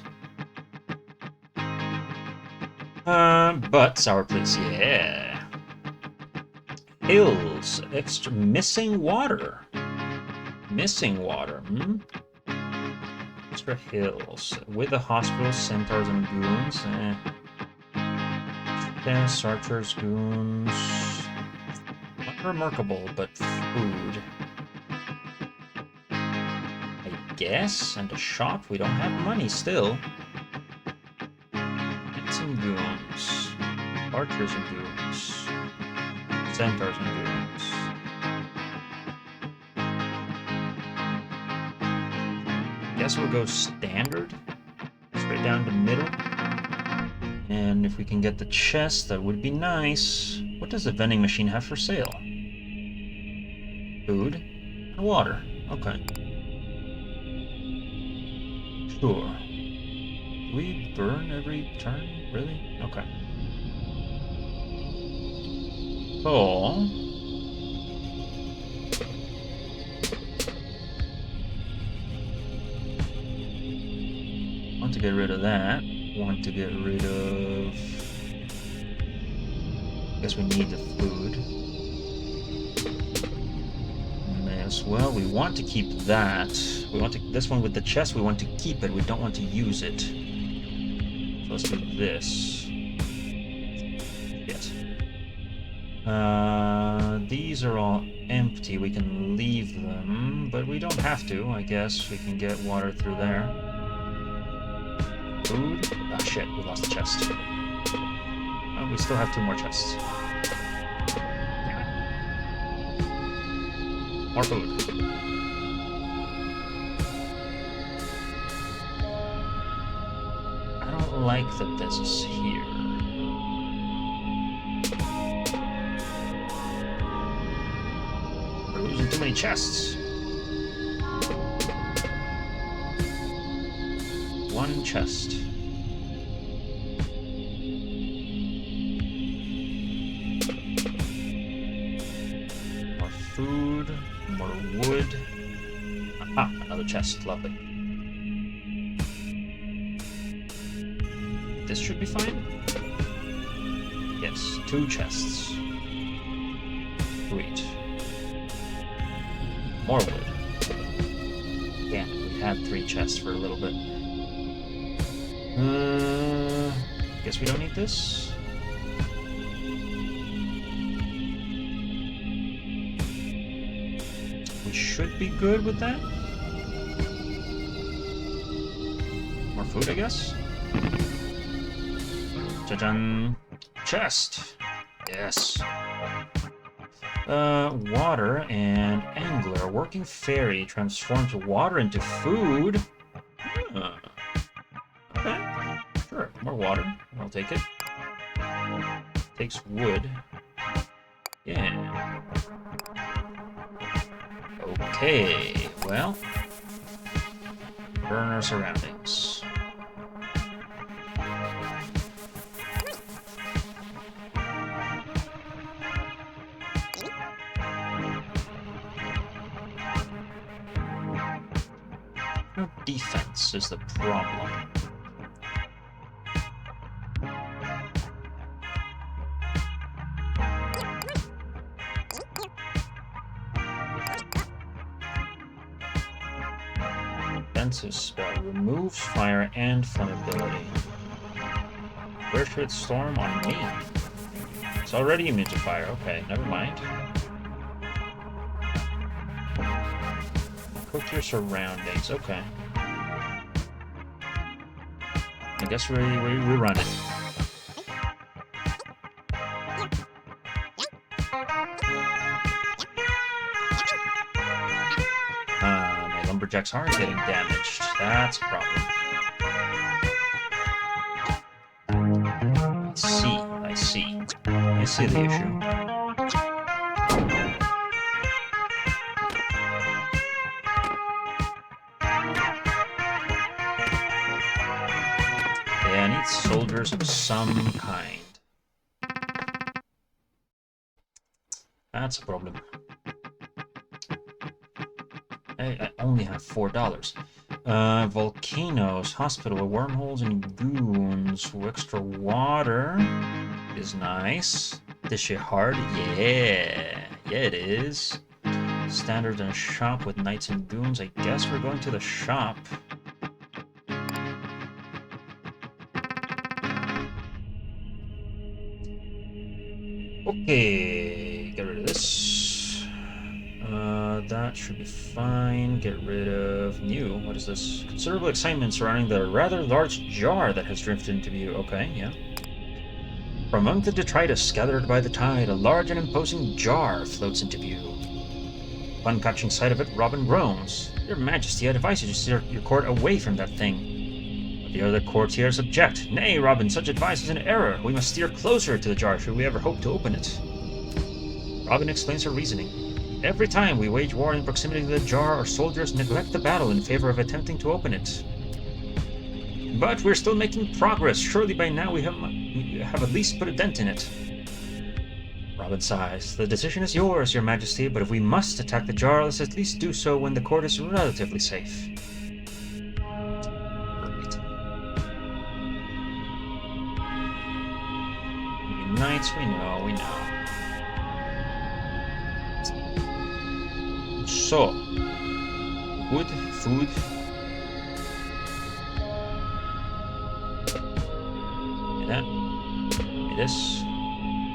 But Sour Place, yeah. Hills, extra missing water. Missing water. Extra hills with the hospitals, centaurs, and goons. Yes, archers, goons. Not remarkable, but food. I guess. And a shop. We don't have money still. And some goons. Archers and goons. Centaurs and goons. Guess we'll go standard. Straight down the middle. And if we can get the chest, that would be nice. What does the vending machine have for sale? Food and water. Okay. Sure. Do we burn every turn? Really? Okay. Oh. Want to get rid of that. Want to get rid of... I guess we need the food. As well, we want to keep that. We want to... This one with the chest, we want to keep it. We don't want to use it. So let's do this. Yes. These are all empty. We can leave them, but we don't have to. I guess we can get water through there. Food. Ah, shit, we lost the chest. Oh, we still have 2 more chests. More food. I don't like that this is here. We're losing too many chests. 1 chest. More food, more wood. Aha, another chest, lovely. This should be fine. Yes, 2 chests. Sweet. More wood. Damn, we had 3 chests for a little bit. Guess we don't need this. We should be good with that. food, I guess? Ta-da! Chest! Yes. Water and angler. Working fairy transforms water into food. Huh. Okay. Sure. More water. I'll take it. Takes wood. Yeah. Okay. Well. Burn our surroundings. No defense is the problem. Defensive spell removes fire and flammability. Where should it storm on me? It's already immune to fire. Okay, never mind. Cook your surroundings. Okay. I guess we run it. My lumberjacks are getting damaged. That's a problem. I see. I see the issue. Yeah, I need soldiers of some kind. That's a problem. I only have $4. Volcanoes, hospital, wormholes, and goons. Extra water is nice. This shit hard? Yeah, it is. Standard in a shop with knights and goons. I guess we're going to the shop. Okay, get rid of this. That should be fine. Get rid of new. What is this? Considerable excitement surrounding the rather large jar that has drifted into view. Okay, yeah. From among the detritus scattered by the tide, a large and imposing jar floats into view. Upon catching sight of it, Robin groans. Your Majesty, I advise you to steer your court away from that thing. But the other courtiers object. Nay, Robin, such advice is an error. We must steer closer to the jar should we ever hope to open it. Robin explains her reasoning. Every time we wage war in proximity to the jar, our soldiers neglect the battle in favor of attempting to open it. But we're still making progress. Surely by now we have at least put a dent in it. Robin sighs. The decision is yours, Your Majesty, but if we must attack the jar, let's at least do so when the court is relatively safe. Perfect. Knights, we know. So, wood, food. Give me that. Give me this.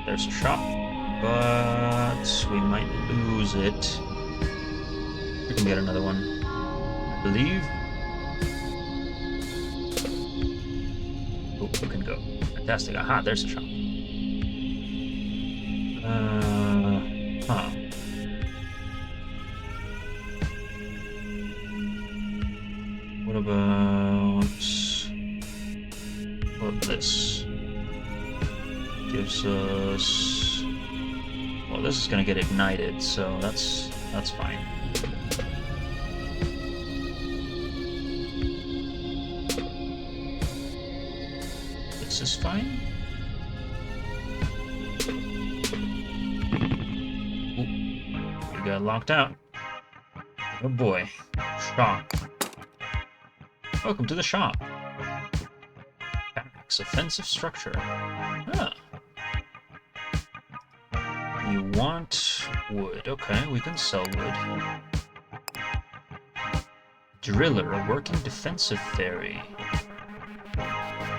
There's a shop, but we might lose it. We can get another one, I believe. Oh, you can go. Fantastic. Aha, there's a shop. Huh. What about this? Gives us. Well, this is gonna get ignited, so that's fine. This is fine. Ooh, we got locked out. Oh boy, shop. Welcome to the shop. Barracks, offensive structure. Ah. You want wood. Okay, we can sell wood. Driller, a working defensive fairy.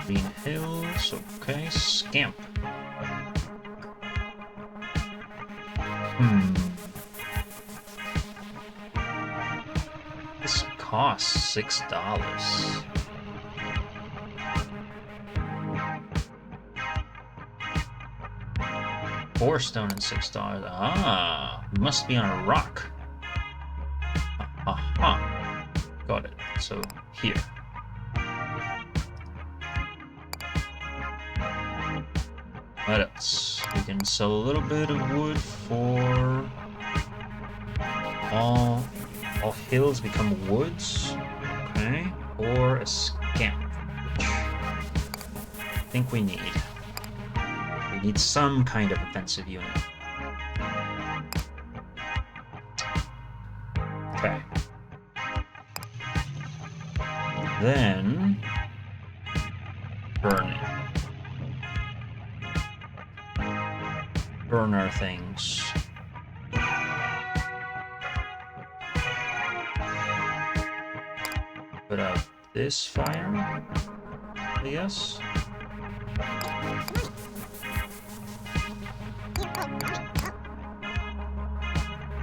Green Hills, okay. Scamp. This costs $6. 4 stone and 6 stars. Ah, must be on a rock. Aha. Got it. So, here. What else? We can sell a little bit of wood for all hills become woods. Okay. Or a scamp, which I think we need. We need some kind of offensive unit. Okay. Then burning. Burn our things. Put out this fire, I guess.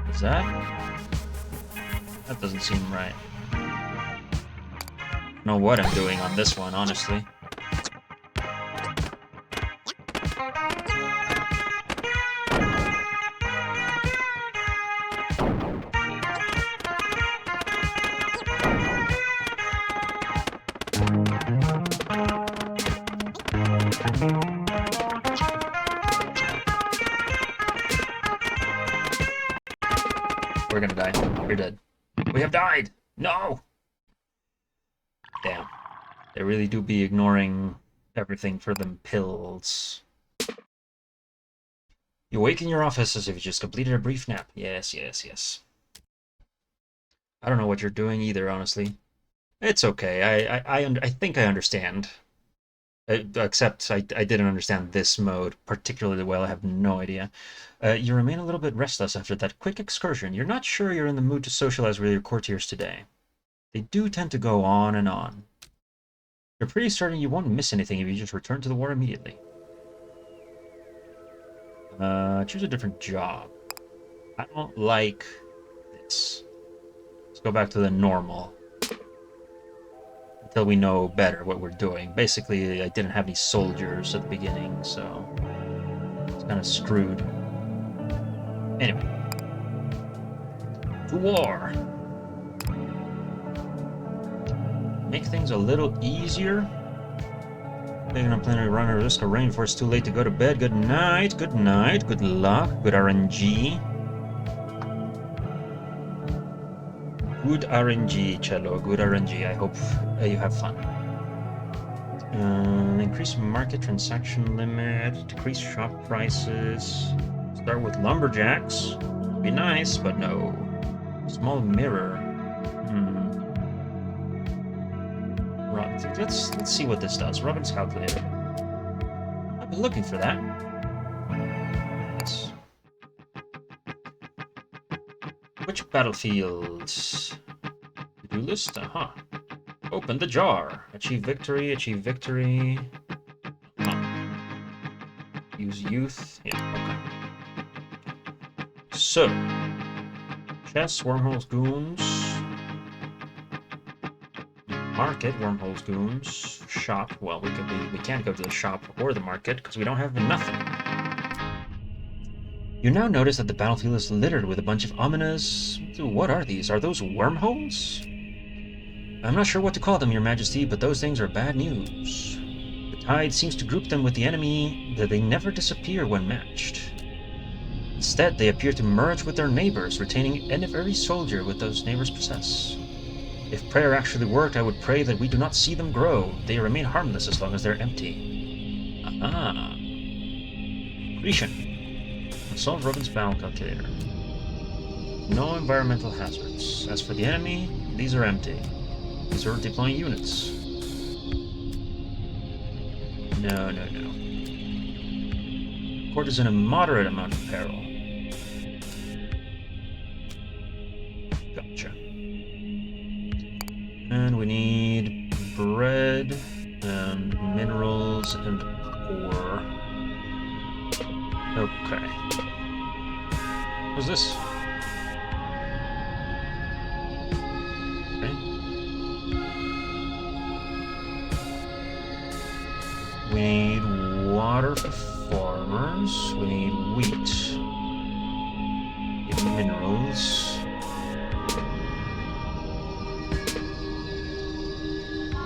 Is that? That doesn't seem right. I don't know what I'm doing on this one, honestly. We're gonna die. We're dead. We have died! No! Damn. They really do be ignoring everything for them pills. You wake in your office as if you just completed a brief nap. Yes, yes, yes. I don't know what you're doing either, honestly. It's okay. I think I understand. Except I didn't understand this mode particularly well. I have no idea. You remain a little bit restless after that quick excursion. You're not sure you're in the mood to socialize with your courtiers today. They do tend to go on and on. You're pretty certain you won't miss anything if you just return to the war immediately. Choose a different job. I don't like this. Let's go back to the normal. Until we know better what we're doing. Basically, I didn't have any soldiers at the beginning, so it's kind of screwed. Anyway. To war! Make things a little easier. Taking on plenty of run or risk of rain before it's too late to go to bed. Good night, good night, good luck, good RNG. Good RNG, Cello, good RNG. I hope you have fun. Increase market transaction limit, decrease shop prices. Start with lumberjacks. Be nice, but no. Small mirror. Let's see what this does. Robin's calculator. I've been looking for that. Yes. Which battlefields? To-do list? Aha. Open the jar. Achieve victory, achieve victory. Use youth. Yeah, okay. So. Chests, wormholes, goons. Market, wormholes, goons. Shop. Well, we can't go to the shop or the market because we don't have nothing. You now notice that the battlefield is littered with a bunch of ominous... What are these? Are those wormholes? I'm not sure what to call them, Your Majesty, but those things are bad news. The tide seems to group them with the enemy, that they never disappear when matched. Instead, they appear to merge with their neighbors, retaining every soldier with those neighbors possess. If prayer actually worked, I would pray that we do not see them grow. They remain harmless as long as they're empty. Aha. Grecian. Solve Robin's battle calculator. No environmental hazards. As for the enemy, these are empty. These are deploying units. No, no, no. Court is in a moderate amount of peril. Gotcha. And we need bread and minerals and ore. Okay. What's this? Okay. We need water for farmers. We need wheat. Get minerals.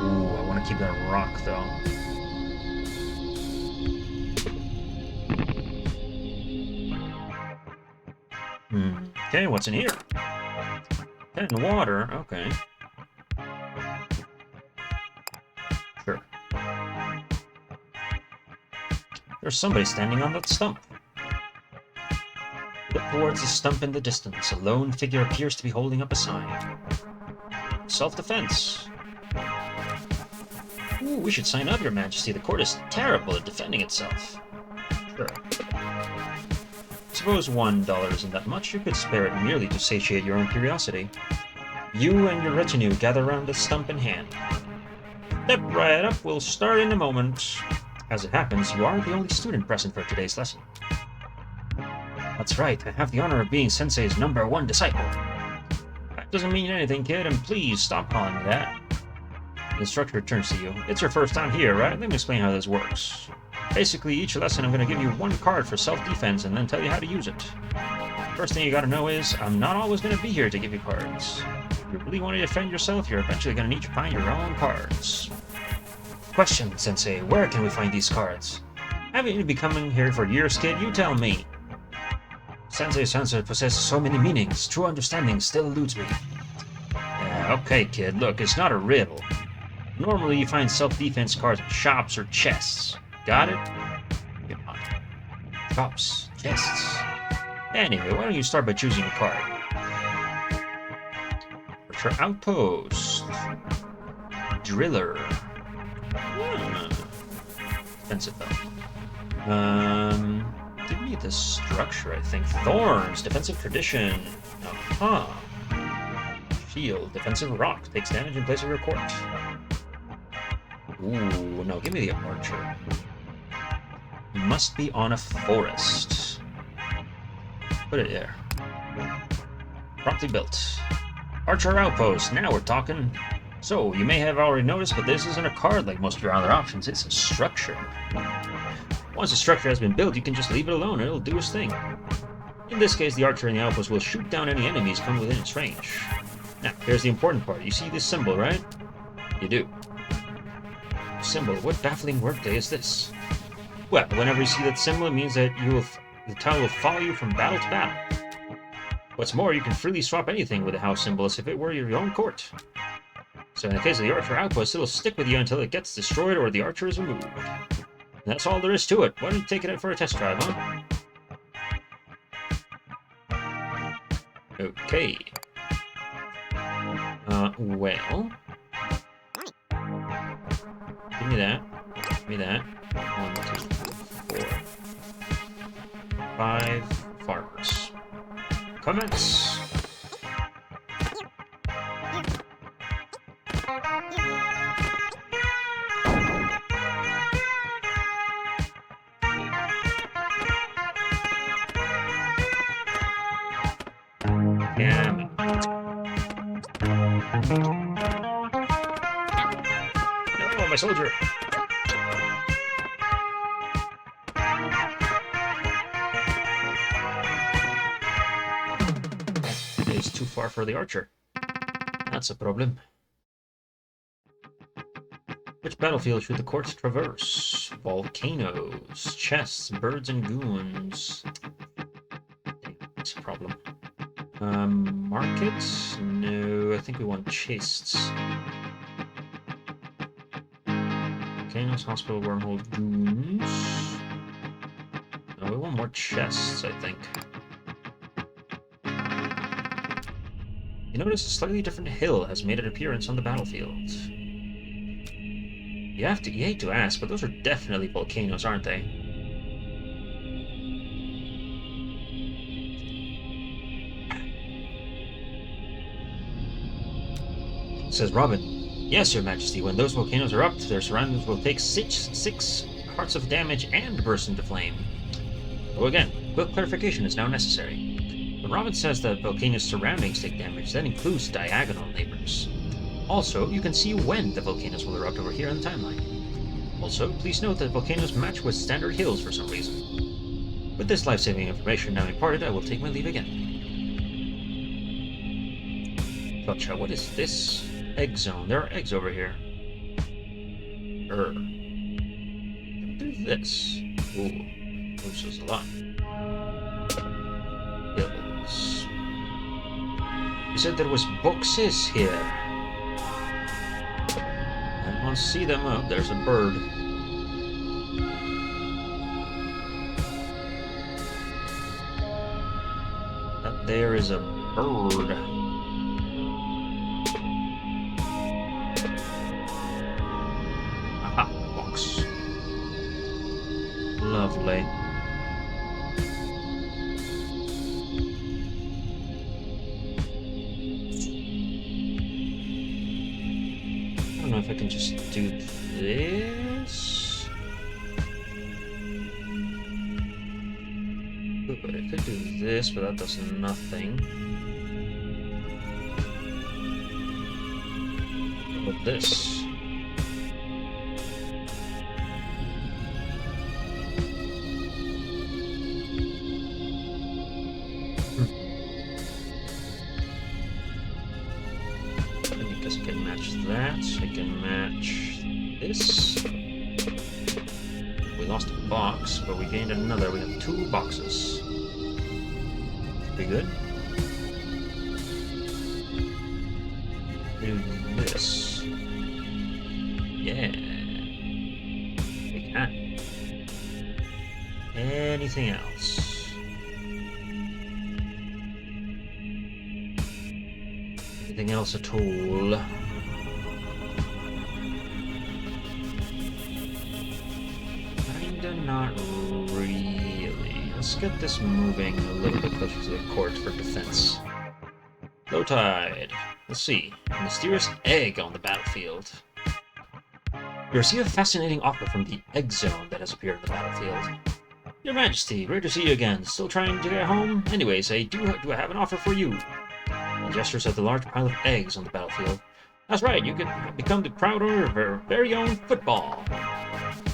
Ooh, I want to keep that rock though. Okay, what's in here? And water, okay. Sure. There's somebody standing on that stump. Look towards the stump in the distance. A lone figure appears to be holding up a sign. Self-defense. Ooh, we should sign up, Your Majesty. The court is terrible at defending itself. Sure. Suppose $1 isn't that much. You could spare it merely to satiate your own curiosity. You and your retinue gather around the stump in hand. Step right up. We'll start in a moment. As it happens, you are the only student present for today's lesson. That's right. I have the honor of being Sensei's #1 disciple. That doesn't mean anything, kid, and please stop calling me that. The instructor turns to you. It's your first time here, right? Let me explain how this works. Basically, each lesson I'm going to give you 1 card for self-defense and then tell you how to use it. First thing you gotta know is, I'm not always going to be here to give you cards. If you really want to defend yourself, you're eventually going to need to find your own cards. Question, Sensei, where can we find these cards? Haven't you been coming here for years, kid? You tell me. Sensei's answer possesses so many meanings. True understanding still eludes me. Okay, kid, look, it's not a riddle. Normally you find self-defense cards in shops or chests. Got it? Come on. Shops, chests. Anyway, why don't you start by choosing a card? Archer Outpost. Driller. Expensive though. Give me the structure, I think. Thorns, defensive tradition. Shield, defensive rock. Takes damage in place of your court. Ooh, no, give me the archer. Must be on a forest. Put it there. Promptly built. Archer Outpost, now we're talking. So, you may have already noticed, but this isn't a card like most of your other options, it's a structure. Once a structure has been built, you can just leave it alone and it'll do its thing. In this case, the archer in the outpost will shoot down any enemies come within its range. Now, here's the important part. You see this symbol, right? You do. Symbol, what baffling workday is this? Well, whenever you see that symbol, it means that the tile will follow you from battle to battle. What's more, you can freely swap anything with the house symbol as if it were your own court. So in the case of the archer outpost, it'll stick with you until it gets destroyed or the archer is removed. And that's all there is to it. Why don't you take it out for a test drive, huh? Okay. Well... Give me that. Give me that. 1, 2, 3, 4. 5 farmers. Commence! Damn it. No, my soldier! It's too far for the archer. That's a problem. Which battlefield should the courts traverse? Volcanoes, chests, birds, and goons. That's a problem. Market? No, I think we want chests. Volcanoes, hospital, wormhole, goons. No, we want more chests, I think. You notice a slightly different hill has made an appearance on the battlefield. You hate to ask, but those are definitely volcanoes, aren't they? Says Robin. Yes, Your Majesty, when those volcanoes are up, their surroundings will take six hearts of damage and burst into flame. So again, quick clarification is now necessary. When Robin says that volcanoes' surroundings take damage, that includes diagonal neighbors. Also, you can see when the volcanoes will erupt over here on the timeline. Also, please note that volcanoes match with standard hills for some reason. With this life-saving information now imparted, I will take my leave again. Gotcha, what is this? Egg zone. There are eggs over here. What is this? Ooh, this is a lot. Hills. You said there was boxes here. I don't see them. Oh, there's a bird. That there is a bird. Aha, box. Lovely. I don't know if I can just do this. Good, I could do this, but that does nothing. What about this? I guess I can match that. I can match this. We lost a box, but we gained another. We have 2 boxes. Pretty good. Do this. Yeah. We can. Anything else? Anything else at all? Kinda not really. Let's get this moving a little bit closer to the court for defense. Low tide. Let's see. A mysterious egg on the battlefield. You receive a fascinating offer from the egg zone that has appeared on the battlefield. Your Majesty, great to see you again. Still trying to get home? Anyways, I do have an offer for you. He gestures at the large pile of eggs on the battlefield. That's right, you can become the proud owner of our very own football.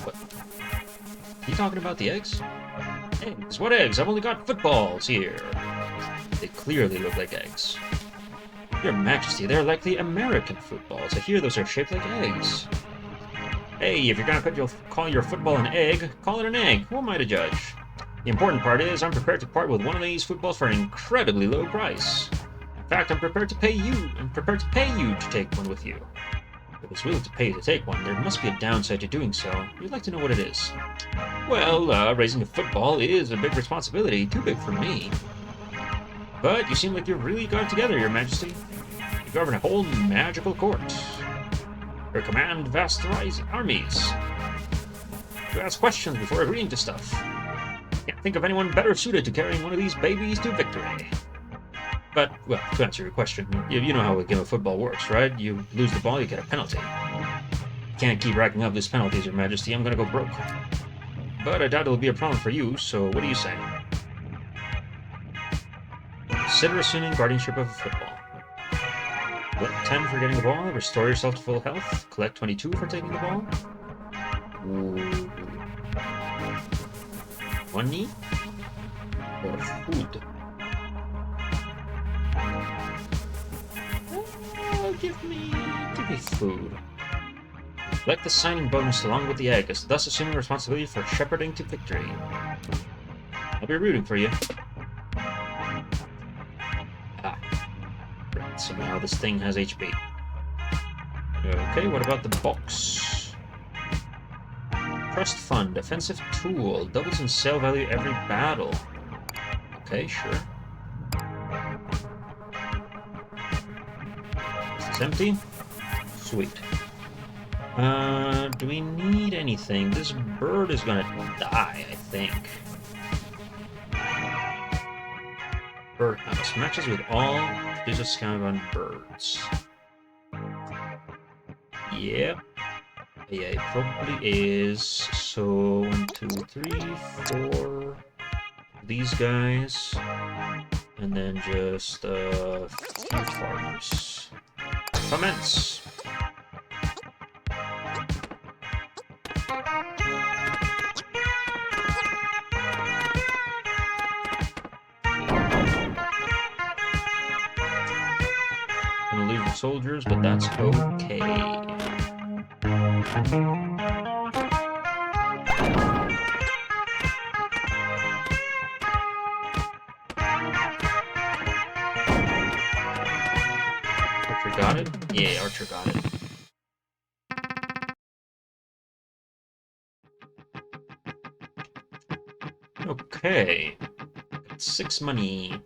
What? Are you talking about the eggs? Eggs? What eggs? I've only got footballs here. They clearly look like eggs. Your Majesty, they're likely American footballs. I hear those are shaped like eggs. Hey, if you're gonna call your football an egg, call it an egg. Who am I to judge? The important part is I'm prepared to part with one of these footballs for an incredibly low price. In fact, I'm prepared to pay you to take one with you. If it's willing to pay to take one, there must be a downside to doing so. You'd like to know what it is. Well, raising a football is a big responsibility, too big for me. But you seem like you've really got it together, Your Majesty. You govern a whole magical court. You command vast armies. You ask questions before agreeing to stuff. Can't think of anyone better suited to carrying one of these babies to victory. But, well, to answer your question, you know how a game of football works, right? You lose the ball, you get a penalty. You can't keep racking up these penalties, Your Majesty. I'm gonna go broke. But I doubt it'll be a problem for you, so what do you say? Consider assuming guardianship of football. Collect 10 for getting the ball, restore yourself to full health, collect 22 for taking the ball. Ooh. Money? Or food? Give me food. Collect the signing bonus along with the egg, thus assuming responsibility for shepherding to victory. I'll be rooting for you. Ah. Right, so now this thing has HP. Okay, what about the box? Trust fund, offensive tool, doubles in sale value every battle. Okay, sure. It's empty? Sweet. Do we need anything? This bird is gonna die, I think. Bird house. Matches with all digits counted on birds. Yep. Yeah, it probably is. So, 1, 2, 3, 4. These guys. And then just a few farmers. Commence! soldiers, but that's okay. Archer got it? Yeah, Archer got it. Okay. Got 6 money.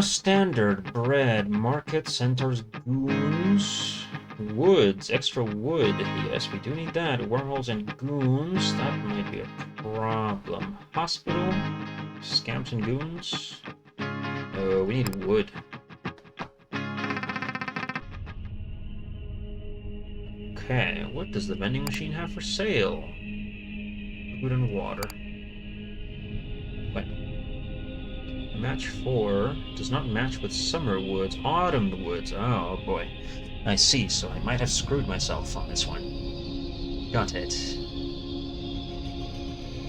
Standard, bread, market, centaurs, goons, woods, extra wood. Yes, we do need that. Wormholes and goons, that might be a problem. Hospital, scamps and goons. We need wood. Okay, what does the vending machine have for sale? Food and water. What? Match 4 does not match with summer woods, autumn woods. Oh boy. I see, so I might have screwed myself on this one. Got it.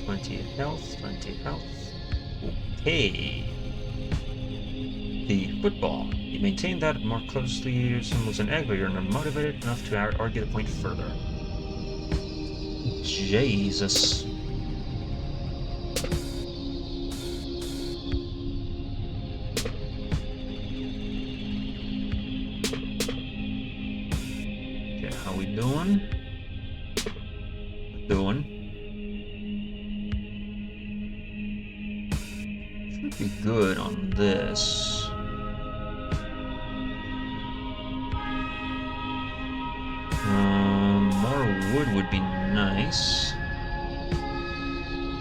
20 health, 20 health. Okay. The football. You maintain that more closely resembles an egg, but you're not motivated enough to argue the point further. Jesus. Okay, how we doing? Should be good on this. More wood would be nice.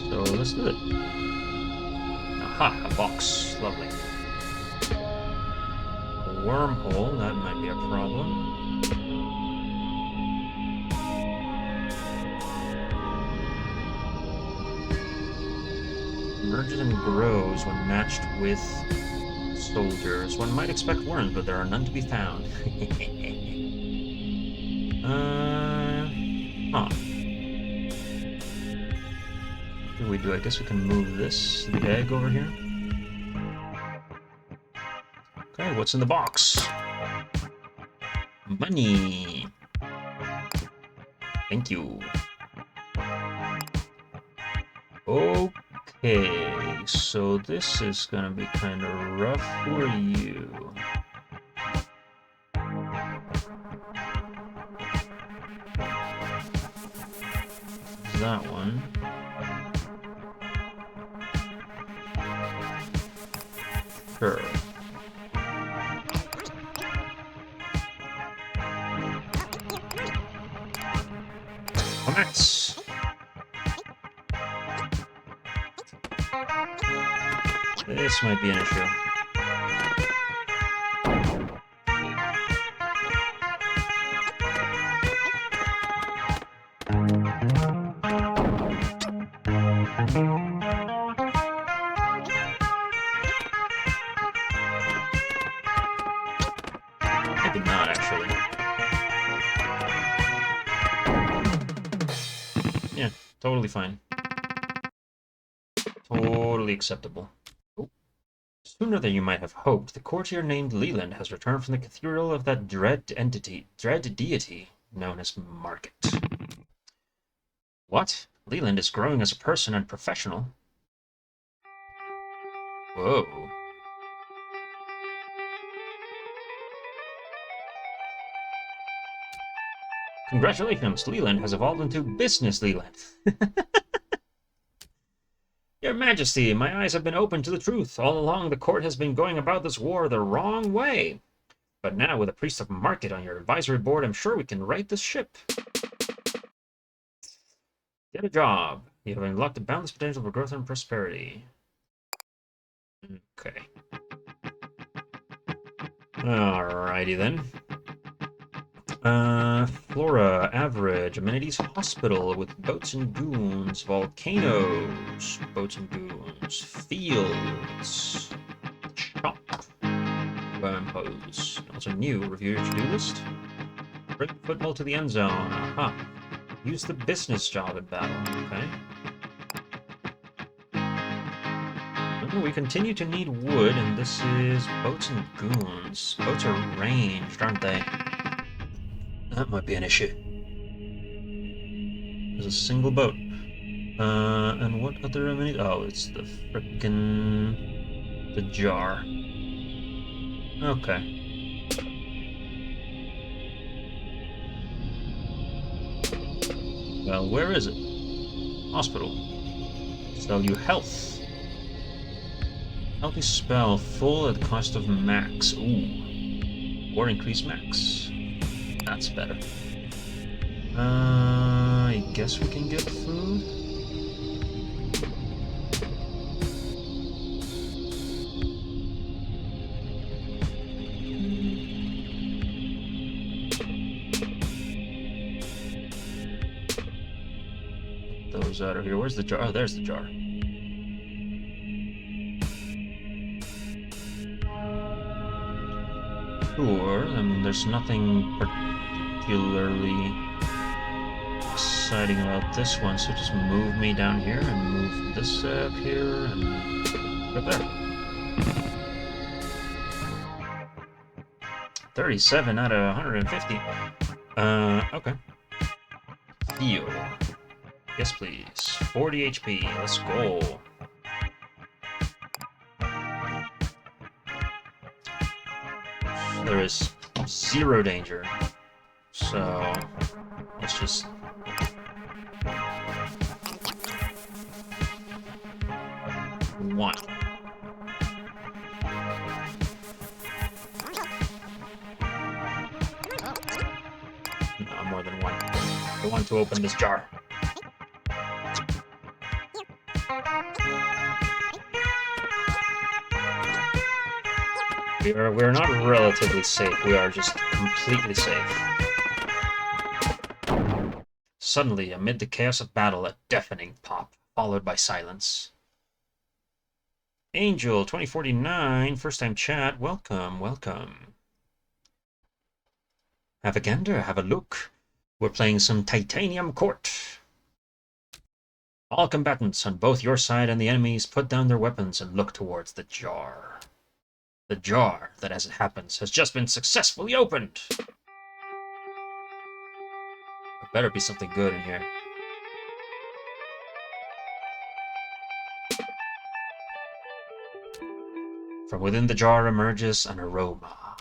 So let's do it. Aha, a box. Lovely. A wormhole, that might be a problem. Emerges and grows when matched with soldiers. One might expect worms, but there are none to be found. Huh. What do we do? I guess we can move the egg over here. Okay, what's in the box? Money. Thank you. Okay, so this is gonna be kind of rough for you. That one. Sure. Comments. This might be an issue. Maybe not, actually. Yeah, totally fine. Totally acceptable. Oh. Sooner than you might have hoped, the courtier named Leland has returned from the cathedral of that dread deity known as Market. What? Leland is growing as a person and professional. Whoa. Congratulations, Leland has evolved into Business Leland. Your Majesty, my eyes have been opened to the truth. All along, the court has been going about this war the wrong way. But now, with a priest of Market on your advisory board, I'm sure we can right this ship. Get a job. You have unlocked the boundless potential for growth and prosperity. Okay. Alrighty then. Flora, average, amenities, hospital with boats and goons, volcanoes, boats and goons, fields, shop, wormholes. Also new, review your to-do list. Bring the football to the end zone. Aha. Use the business job in battle. Okay. We continue to need wood, and this is boats and goons. Boats are ranged, aren't they? That might be an issue. There's a single boat. And what other amenities? Oh, it's the frickin' the jar. Okay. Well, where is it? Hospital. Sell you health. Healthy spell, full at the cost of max. Ooh. Or increase max. That's better. I guess we can get food. Those out of here. Where's the jar? Oh, there's the jar. Sure. I mean, there's nothing particularly exciting about this one, so just move me down here and move this up here and up there. 37 out of 150. Okay. Heal. Yes, please. 40 HP. Let's go. There is 0 danger. So, let's just... one. No, more than one. I want to open this jar. We're not relatively safe, we are just completely safe. Suddenly, amid the chaos of battle, a deafening pop, followed by silence. Angel 2049, first time chat, welcome, welcome. Have a gander, have a look. We're playing some Titanium Court. All combatants on both your side and the enemy's put down their weapons and look towards the jar. The jar that, as it happens, has just been successfully opened. There better be something good in here. From within the jar emerges an aroma.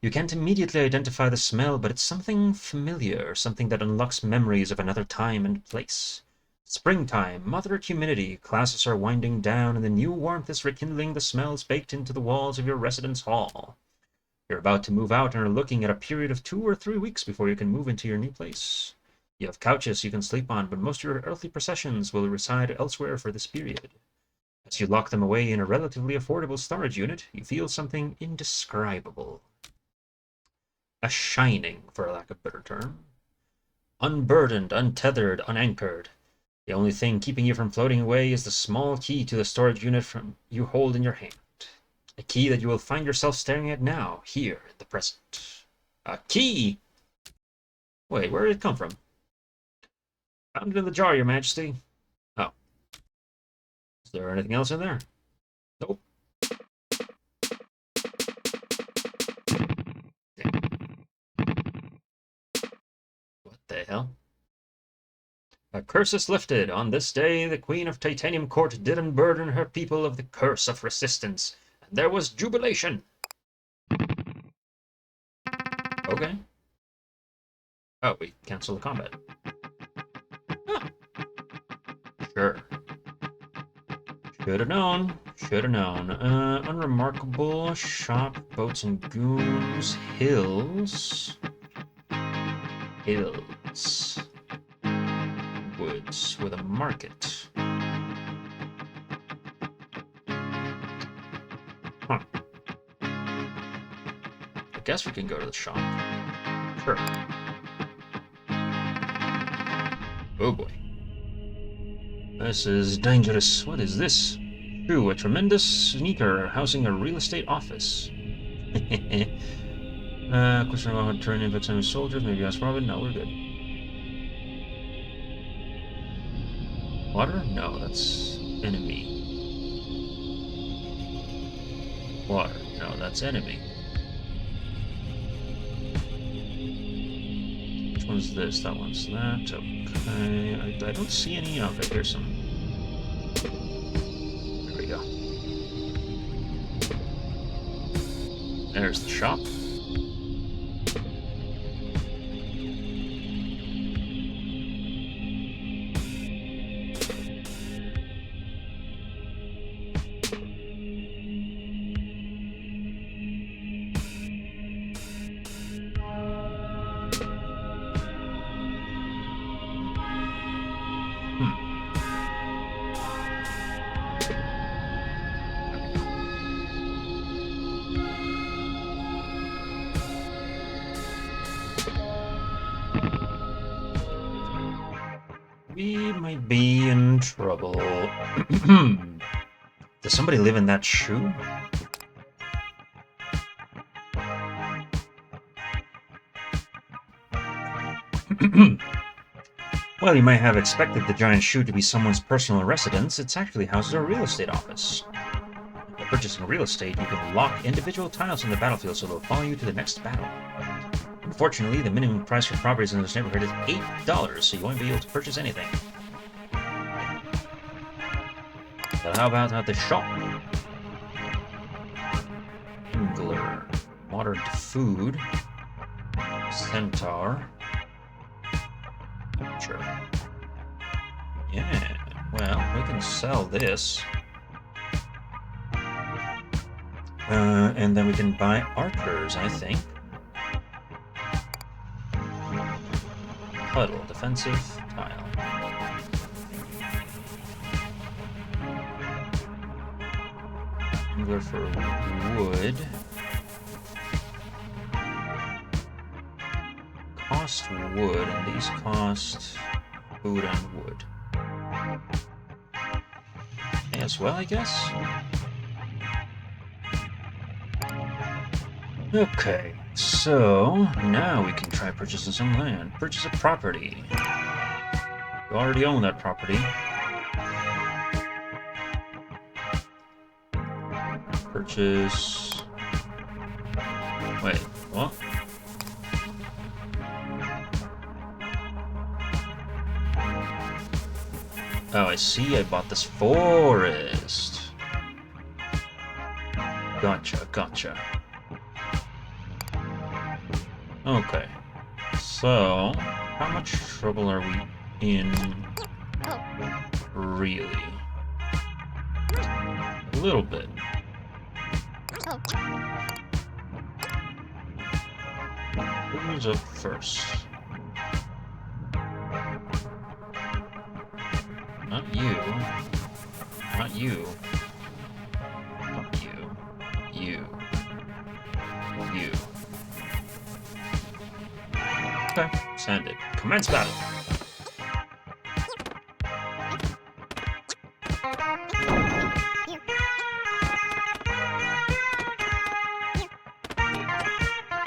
You can't immediately identify the smell, but it's something familiar, something that unlocks memories of another time and place. Springtime, moderate humidity, classes are winding down, and the new warmth is rekindling the smells baked into the walls of your residence hall. You're about to move out and are looking at a period of 2 or 3 weeks before you can move into your new place. You have couches you can sleep on, but most of your earthly possessions will reside elsewhere for this period. As you lock them away in a relatively affordable storage unit, you feel something indescribable. A shining, for lack of a better term. Unburdened, untethered, unanchored. The only thing keeping you from floating away is the small key to the storage unit you hold in your hand. A key that you will find yourself staring at now, here, in the present. A key! Wait, where did it come from? Found it in the jar, Your Majesty. Oh. Is there anything else in there? Nope. What the hell? A curse is lifted. On this day, the Queen of Titanium Court did unburden her people of the curse of resistance, and there was jubilation. Okay. Oh, we cancel the combat. Huh. Sure. Should have known. Should have known. Unremarkable. Shop, boats and goons. Hills. Hills. Woods with a market. Huh. I guess we can go to the shop. Sure. Oh boy. This is dangerous. What is this? Ooh, a tremendous sneaker housing a real estate office. Question about how to turn infects enemy soldiers. Maybe ask Robin. No, we're good. Water? No, that's enemy. Water. No, that's enemy. Which one's this? That one's that. Okay. I don't see any. Okay, there's some. There we go. There's the shop. We might be in trouble. Does somebody live in that shoe? Well, you might have expected the giant shoe to be someone's personal residence. It's actually houses a real estate office. By purchasing real estate, you can lock individual tiles on the battlefield so they'll follow you to the next battle. Unfortunately, the minimum price for properties in this neighborhood is $8, so you won't be able to purchase anything. But how about at the shop? Angler. Modern food. Centaur. Sure. Yeah, well, we can sell this. And then we can buy archers, I think. Huddle, defensive tile. Angler for wood. Cost wood, and these cost food and wood. As well, I guess? Okay, so now we can try purchasing some land. Purchase a property. You already own that property. Purchase... Wait, what? Oh, I see. I bought this forest. Gotcha. Okay. So, how much trouble are we in? Really? A little bit. Who's up first? Not you. Not you. Not you. You. You. Okay, send it. Commence battle.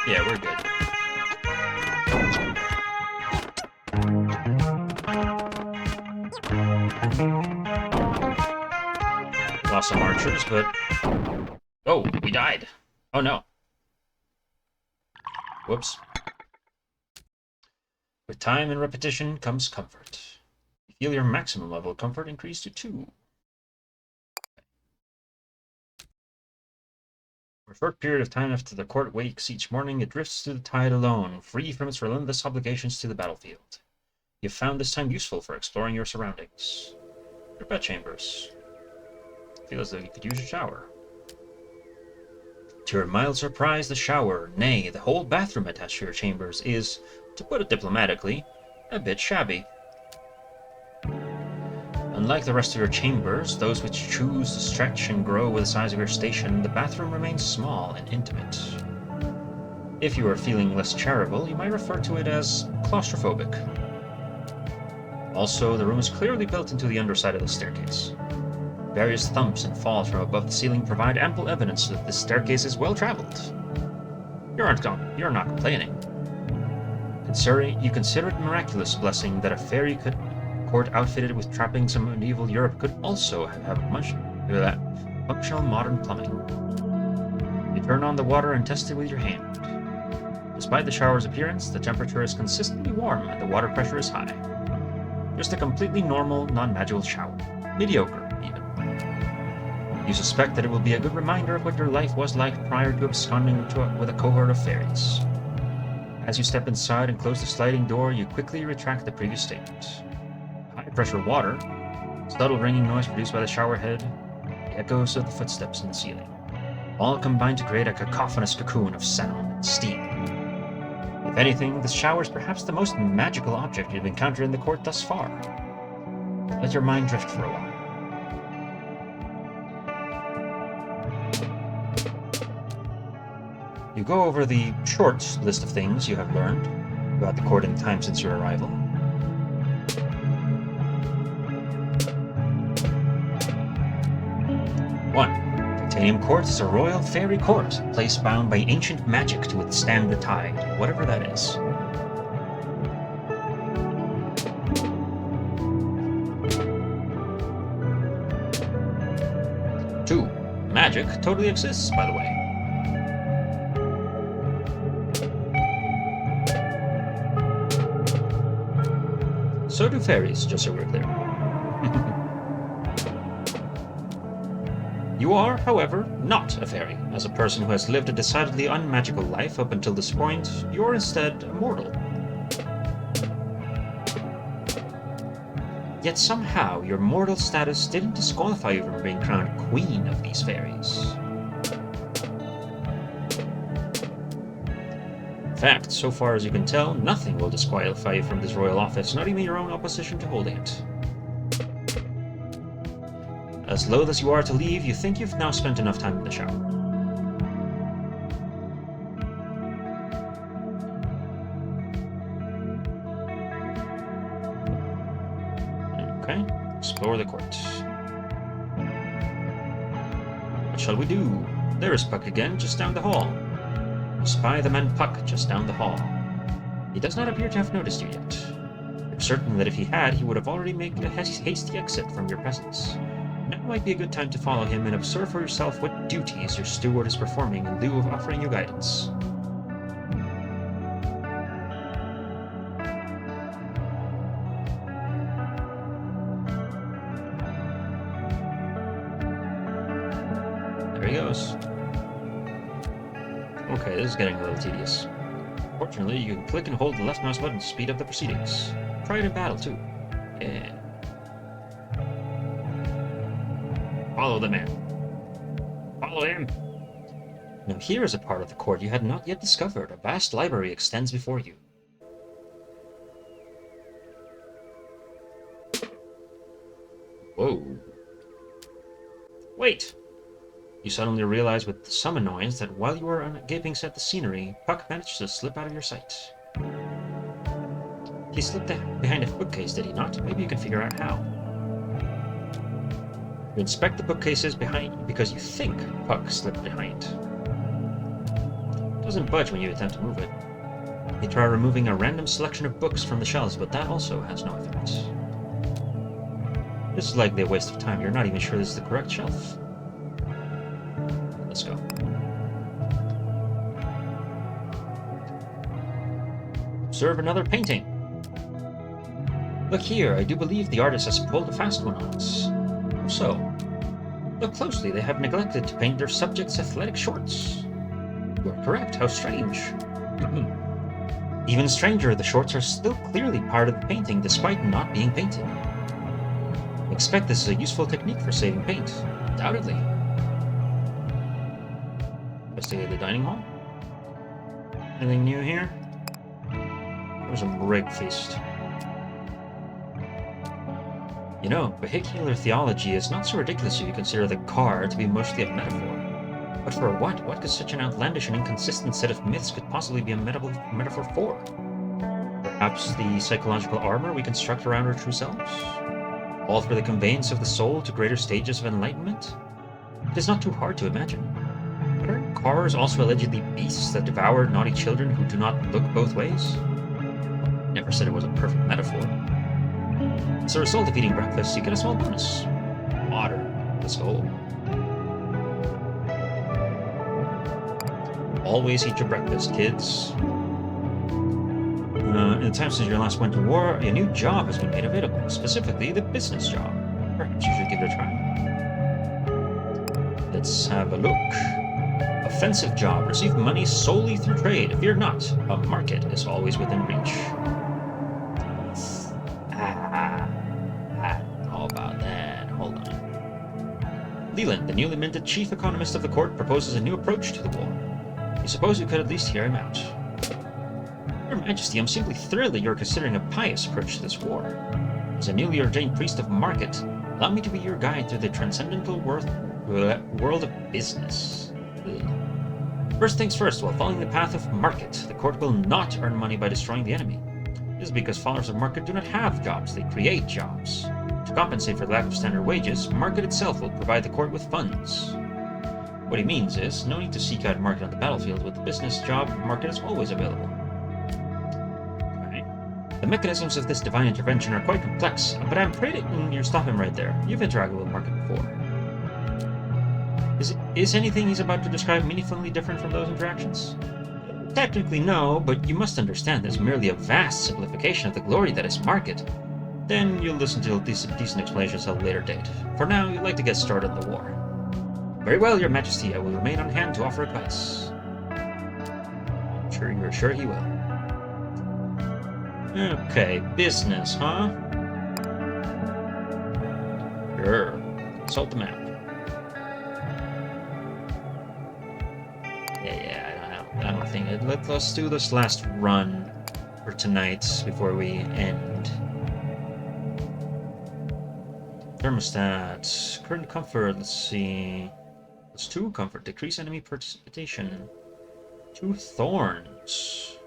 Yeah, we're good. Lost some archers, but... Oh, we died. Oh no. Whoops. With time and repetition comes comfort. You feel your maximum level of comfort increase to 2. For a short period of time after the court wakes each morning, it drifts through the tide alone, free from its relentless obligations to the battlefield. You have found this time useful for exploring your surroundings. Your bed chambers. Feel as though you could use a shower. To your mild surprise, the shower, nay, the whole bathroom attached to your chambers is, to put it diplomatically, a bit shabby. Unlike the rest of your chambers, those which choose to stretch and grow with the size of your station, the bathroom remains small and intimate. If you are feeling less charitable, you might refer to it as claustrophobic. Also, the room is clearly built into the underside of the staircase. Various thumps and falls from above the ceiling provide ample evidence that this staircase is well traveled. You're not complaining. You consider it miraculous blessing that a fairy court outfitted with trappings of medieval Europe could also have much functional modern plumbing. You turn on the water and test it with your hand. Despite the shower's appearance, the temperature is consistently warm and the water pressure is high. Just a completely normal, non-magical shower. Mediocre, even. You suspect that it will be a good reminder of what your life was like prior to absconding with a cohort of fairies. As you step inside and close the sliding door, you quickly retract the previous statement. High-pressure water, subtle ringing noise produced by the shower head, the echoes of the footsteps in the ceiling, all combine to create a cacophonous cocoon of sound and steam. If anything, this shower is perhaps the most magical object you've encountered in the court thus far. Let your mind drift for a while. You go over the short list of things you have learned about the court in the time since your arrival. 1. Titanium Court is a royal fairy court, a place bound by ancient magic to withstand the tide, whatever that is. 2. Magic totally exists, by the way. 3. So do fairies, just so we're clear. You are, however, not a fairy. As a person who has lived a decidedly unmagical life up until this point, you are instead a mortal. Yet somehow, your mortal status didn't disqualify you from being crowned queen of these fairies. In fact, so far as you can tell, nothing will disqualify you from this royal office, not even your own opposition to holding it. As loath as you are to leave, you think you've now spent enough time in the shower. Okay, explore the court. What shall we do? There is Puck again, just down the hall. You spy the man Puck just down the hall. He does not appear to have noticed you yet. You're certain that if he had, he would have already made a hasty exit from your presence. Now might be a good time to follow him and observe for yourself what duties your steward is performing in lieu of offering you guidance. There he goes. Okay, this is getting a little tedious. Fortunately, you can click and hold the left mouse button to speed up the proceedings. Try it in battle, too. Yeah. Follow the man. Follow him! Now here is a part of the court you had not yet discovered. A vast library extends before you. Whoa. Wait! You suddenly realize with some annoyance that while you were gaping at the scenery, Puck managed to slip out of your sight. He slipped behind a bookcase, did he not? Maybe you can figure out how. You inspect the bookcases behind you because you think Puck slipped behind. It doesn't budge when you attempt to move it. You try removing a random selection of books from the shelves, but that also has no effect. This is likely a waste of time. You're not even sure this is the correct shelf. Let's go. Observe another painting. Look here, I do believe the artist has pulled a fast one on us. So, look closely, they have neglected to paint their subjects' athletic shorts. You are correct, how strange. Even stranger, the shorts are still clearly part of the painting despite not being painted. I expect this is a useful technique for saving paint. Undoubtedly. Investigate the dining hall. Anything new here? There's a break feast. You know, vehicular theology is not so ridiculous if you consider the car to be mostly a metaphor. But for what? What could such an outlandish and inconsistent set of myths could possibly be a metaphor for? Perhaps the psychological armor we construct around our true selves? All for the conveyance of the soul to greater stages of enlightenment? It is not too hard to imagine. But aren't cars also allegedly beasts that devour naughty children who do not look both ways? Never said it was a perfect metaphor. As a result of eating breakfast, you get a small bonus. Water. Let's go. always eat your breakfast, kids. In the time since your last went to war, a new job has been made available, specifically the business job. Perhaps you should give it a try. Let's have a look. Offensive job. Receive money solely through trade. Fear not. A market is always within reach. I don't know about that. Hold on. Leland, the newly minted chief economist of the court, proposes a new approach to the war. You suppose you could at least hear him out? Your Majesty, I'm simply thrilled that you're considering a pious approach to this war. As a newly ordained priest of market, allow me to be your guide through the transcendental world of business. First things first, while following the path of market, the court will not earn money by destroying the enemy. This is because followers of market do not have jobs, they create jobs. To compensate for the lack of standard wages, market itself will provide the court with funds. What he means is, no need to seek out market on the battlefield. With the business job, market is always available. The mechanisms of this divine intervention are quite complex, but I'm afraid you're stopping right there. You've interacted with market before. Is anything he's about to describe meaningfully different from those interactions? Technically no, but you must understand this is merely a vast simplification of the glory that is market. Then you'll listen to decent explanations at a later date. For now, you'd like to get started on the war. Very well, Your Majesty, I will remain on hand to offer advice. You're sure he will. Okay, business, huh? Sure. Consult the map. I don't think it. Let's do this last run for tonight before we end. Thermostat. Current comfort, let's see. Plus 2 comfort. Decrease enemy participation. 2 thorns.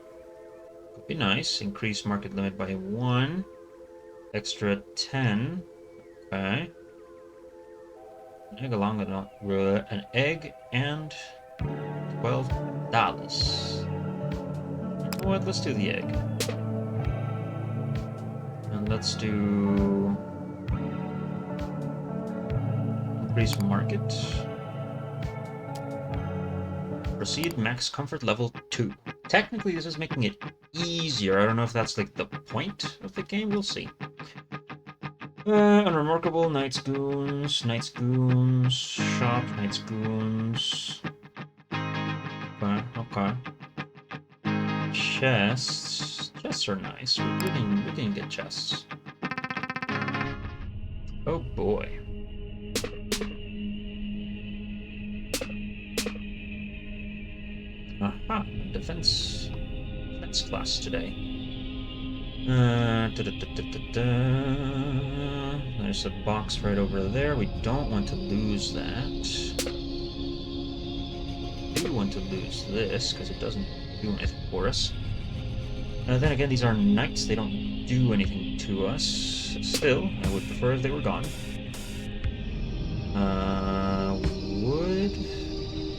Could be nice. Increase market limit by 1. Extra 10. Okay. An egg along an egg and $12. You know what? Let's do the egg. And let's do increase market. Proceed max comfort level 2. Technically, this is making it easier. I don't know if that's like the point of the game. We'll see. Unremarkable, Knight's Goons, Shop, Knight's Goons. Okay. Chests. Chests are nice. We can get chests. Oh boy. Aha, defense class today. There's a box right over there. We don't want to lose that. We do want to lose this because it doesn't do anything for us. Then again, these are knights. They don't do anything to us. Still, I would prefer if they were gone. Wood.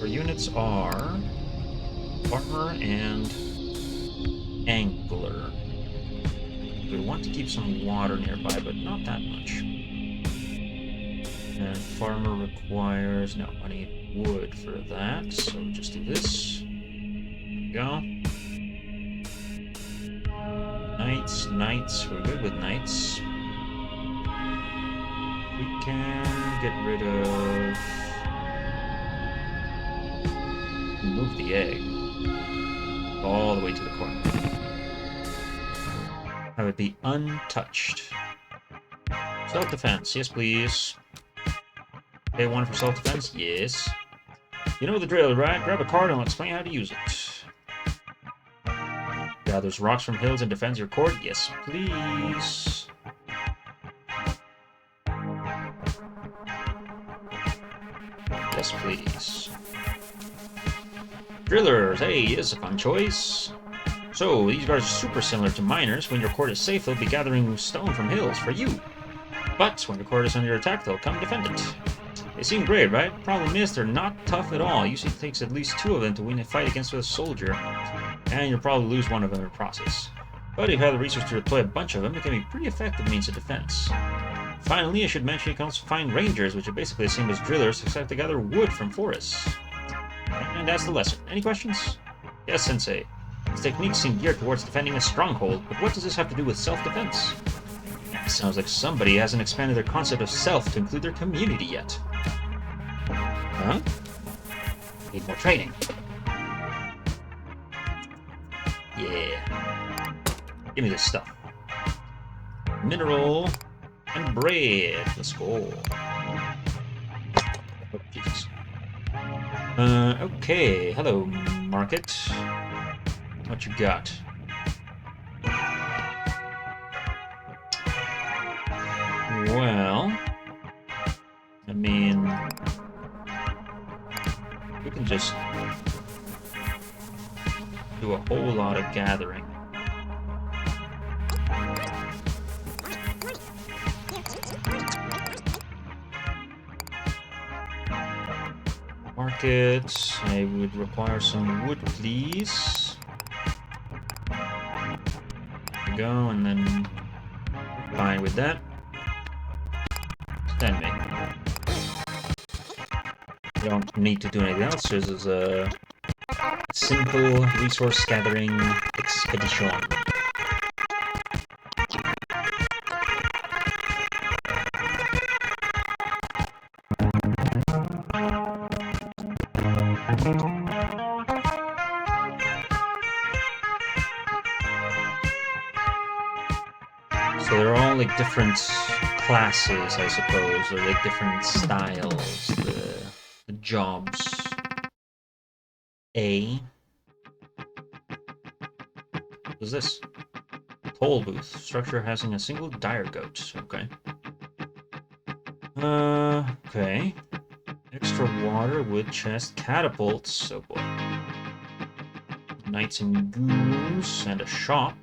Our units are farmer and angler. We want to keep some water nearby, but not that much. And farmer requires... no, I need wood for that, so we'll just do this. There we go. Knights, we're good with knights. We can get rid of... move the egg all the way to the corner. That would be untouched. Self-defense, yes please. Okay, 1 for self-defense, yes. You know the drill, right? Grab a card and I'll explain how to use it. Gathers rocks from hills and defends your court, yes please. Yes please. Drillers, hey, this is a fun choice. So, these guys are super similar to miners. When your court is safe, they'll be gathering stone from hills for you. But when your court is under attack, they'll come defend it. They seem great, right? Problem is, they're not tough at all. It usually takes at least 2 of them to win a fight against a soldier. And you'll probably lose 1 of them in the process. But if you have the resources to deploy a bunch of them, it can be a pretty effective means of defense. Finally, I should mention you can also find rangers, which are basically the same as drillers, except they gather wood from forests. And that's the lesson. Any questions? Yes, Sensei. This technique seemed geared towards defending a stronghold, but what does this have to do with self-defense? Sounds like somebody hasn't expanded their concept of self to include their community yet. Huh? Need more training. Yeah. Give me this stuff. Mineral and bread. Let's go. Oh, Jesus. Okay. Hello, market. What you got? Well, I mean, we can just do a whole lot of gathering. Market, I would require some wood, please. There we go, and then fine with that. Send me. You don't need to do anything else. This is a simple resource gathering expedition. So they're all like different classes, I suppose, or like different styles, the jobs. A. What is this? Toll booth. Structure having a single dire goat. Okay. Okay. Extra water, wood chest, catapults. Oh boy. Knights and goons, and a shop.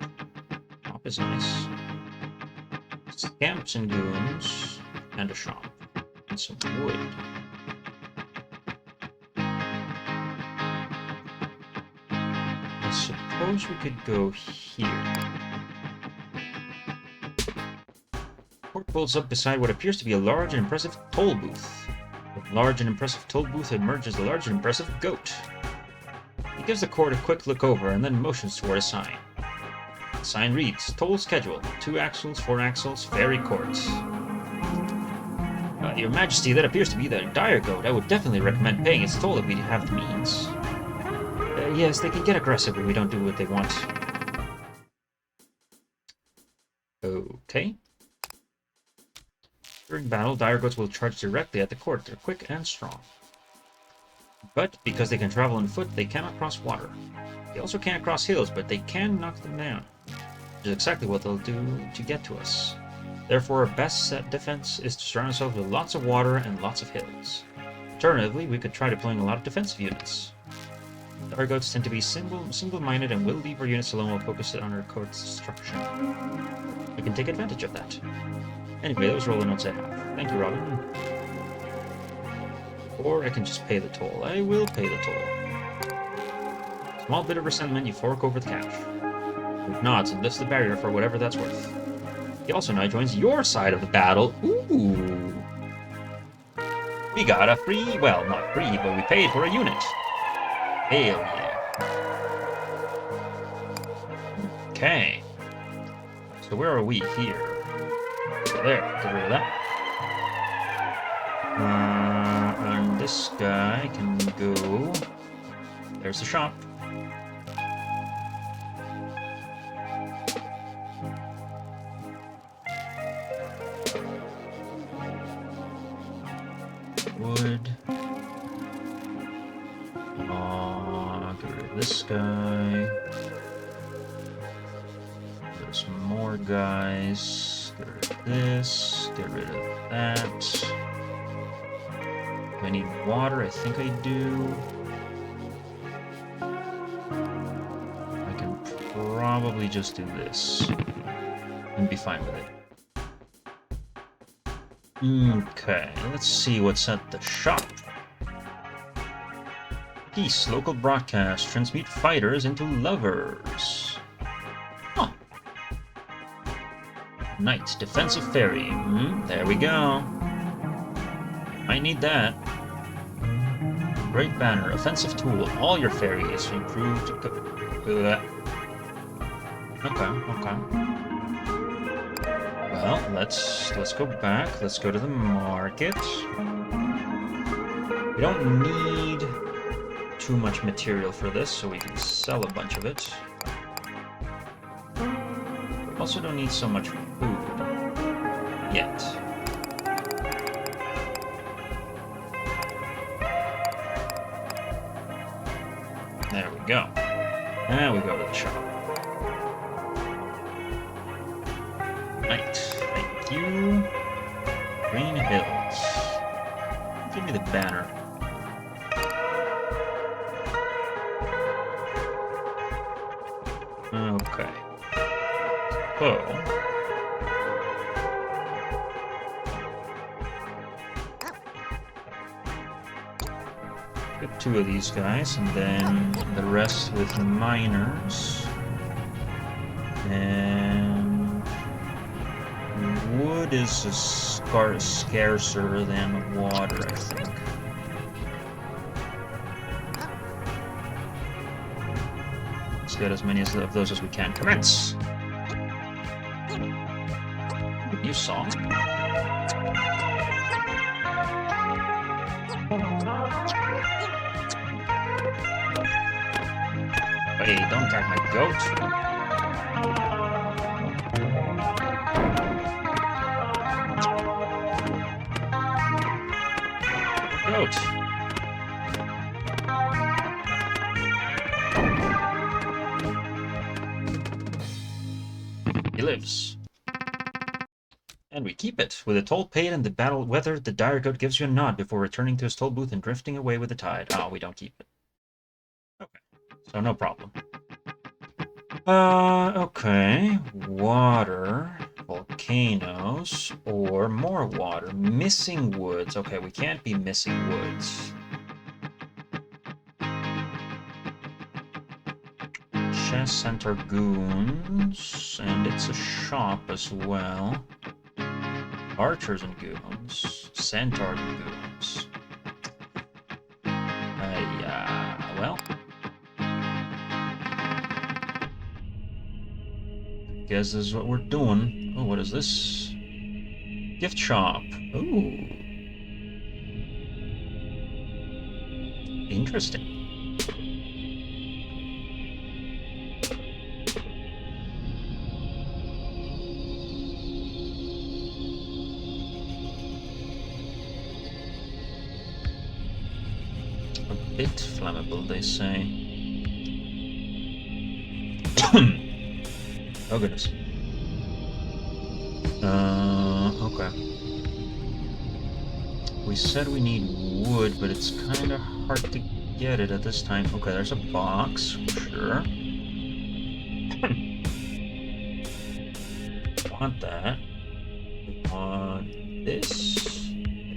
Shop is nice. Scamps and goons, and a shop. And some wood. I suppose we could go here. Port pulls up beside what appears to be a large and impressive toll booth. With large and impressive toll booth emerges a large and impressive goat. He gives the court a quick look over and then motions toward a sign. The sign reads, Toll Schedule, 2 axles, 4 axles, Ferry Court. Your Majesty, that appears to be the dire goat. I would definitely recommend paying its toll if we have the means. Yes, they can get aggressive when we don't do what they want. Okay. During battle, dire goats will charge directly at the court. They're quick and strong. But because they can travel on foot, they cannot cross water. They also can't cross hills, but they can knock them down. Which is exactly what they'll do to get to us. Therefore, our best set defense is to surround ourselves with lots of water and lots of hills. Alternatively, we could try deploying a lot of defensive units. Dire goats tend to be single-minded and will leave our units alone while focused on our court's destruction. We can take advantage of that. Anyway, those are all the notes I have. Thank you, Robin. Or I can just pay the toll. I will pay the toll. Small bit of resentment, you fork over the cash. Luke nods and lifts the barrier for whatever that's worth. He also now joins your side of the battle. Ooh! We got a free, well, not free, but we paid for a unit. Hell yeah. Okay. So where are we here? There, get rid of that. And this guy can go... There's the shop. Wood. Get rid of this guy. There's more guys. Get rid of this. Get rid of that. Do I need water? I think I do. I can probably just do this and be fine with it. Okay, let's see what's at the shop. Peace, local broadcast, transmute fighters into lovers. Huh. Knight, defensive ferry. There we go. I need that. Great banner. Offensive tool. All your fairies improved. Okay, okay. Well, let's go back. Let's go to the market. We don't need too much material for this, so we can sell a bunch of it. We also don't need so much food yet. There we go. Now we go to the shop. Right. Thank you. Green Hills. Give me the banner. Okay. So... get 2 of these guys, and then the rest with miners. And... wood is scarcer than water, I think. Let's get as many of those as we can. Commence! You saw. Hey, don't attack my goat. Goat. He lives. And we keep it. With a toll paid and the battle weathered, the dire goat gives you a nod before returning to his toll booth and drifting away with the tide. Oh, we don't keep it. Okay. So no problem. Okay. Water, volcanoes, or more water. Missing woods. Okay, we can't be missing woods. Chest Centaur Goons, and it's a shop as well. Archers and Goons. Centaurs and Goons. Well... guess this is what we're doing. Oh, what is this? Gift shop. Ooh. Interesting. A bit flammable, they say. Oh goodness. Okay. We said we need wood, but it's kind of hard to get it at this time. Okay, there's a box, sure. Want that. We want this.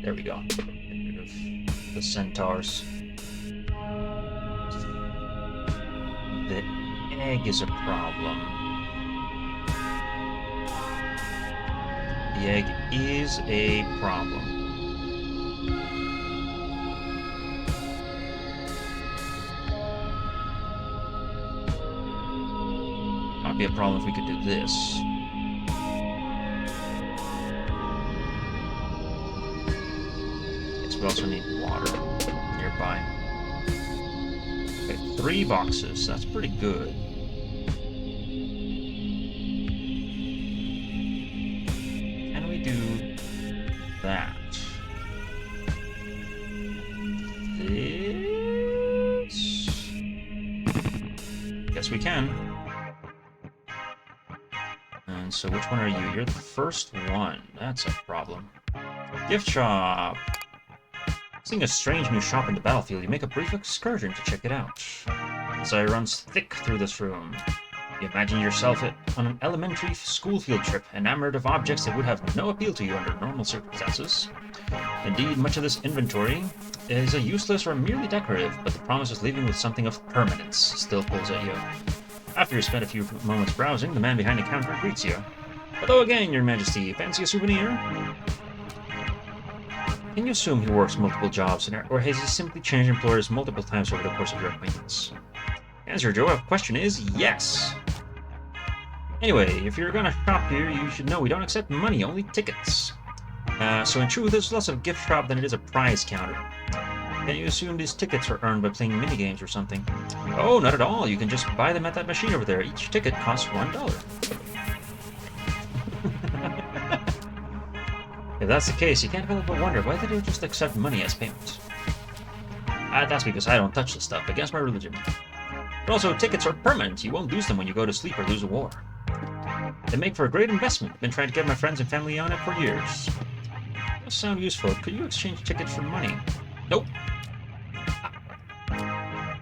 There we go. Get rid of the centaurs. The egg is a problem. The egg is a problem. Not be a problem if we could do this. Yes, we also need water nearby. Okay, 3 boxes. That's pretty good. That. This. Yes, we can. And so, which one are you? You're the first one. That's a problem. Gift shop. Seeing a strange new shop in the battlefield, you make a brief excursion to check it out. Desire runs thick through this room. You imagine yourself on an elementary school field trip, enamored of objects that would have no appeal to you under normal circumstances. Indeed, much of this inventory is a useless or merely decorative, but the promise of leaving with something of permanence still pulls at you. After you spend a few moments browsing, the man behind the counter greets you. Hello again, your majesty. Fancy a souvenir? Can you assume he works multiple jobs, or has he simply changed employers multiple times over the course of your acquaintance? The answer, Joe, the question is yes. Anyway, if you're gonna shop here, you should know we don't accept money, only tickets. So in truth, there's less of a gift shop than it is a prize counter. Can you assume these tickets are earned by playing minigames or something? Oh, not at all. You can just buy them at that machine over there. Each ticket costs $1. If that's the case, you can't help but wonder why they don't just accept money as payment. That's because I don't touch this stuff, against my religion. But also, tickets are permanent. You won't lose them when you go to sleep or lose a war. They make for a great investment. I've been trying to get my friends and family on it for years. Those sound useful. Could you exchange tickets for money? Nope.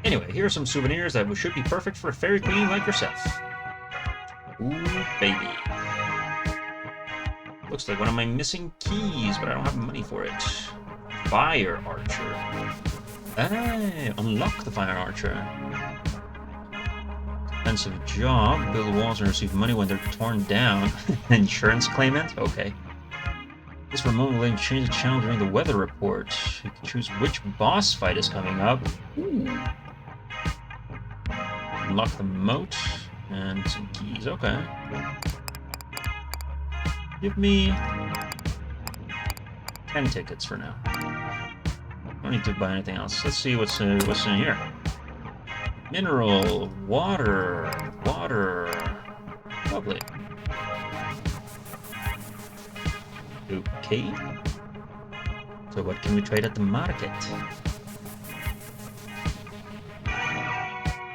Anyway, here are some souvenirs that should be perfect for a fairy queen like yourself. Ooh, baby. Looks like one of my missing keys, but I don't have money for it. Fire Archer. Hey, unlock the Fire Archer. Expensive job. Build walls and receive money when they're torn down. Insurance claimant? Okay. This remote will change the channel during the weather report. You can choose which boss fight is coming up. Ooh. Unlock the moat. And some keys. Okay. Give me 10 tickets for now. Don't need to buy anything else. Let's see what's in here. Mineral, water. Lovely. Okay. So what can we trade at the market?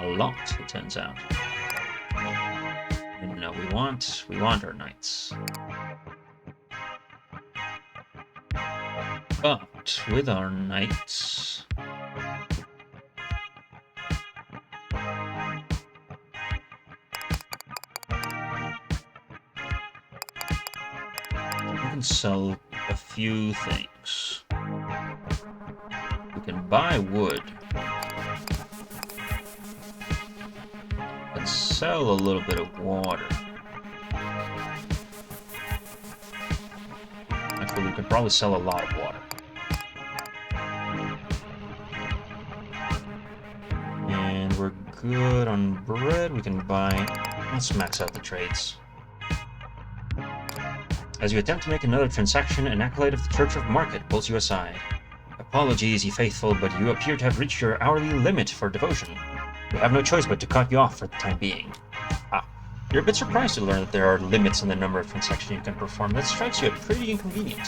A lot, it turns out. And no, we want our knights. But with our knights, we can sell a few things. We can buy wood and sell a little bit of water. Actually, we could probably sell a lot of water. And we're good on bread. We can buy... Let's max out the trades. As you attempt to make another transaction, an acolyte of the Church of Market pulls you aside. Apologies, ye faithful, but you appear to have reached your hourly limit for devotion. We have no choice but to cut you off for the time being. You're a bit surprised to learn that there are limits on the number of transactions you can perform. That strikes you as pretty inconvenient.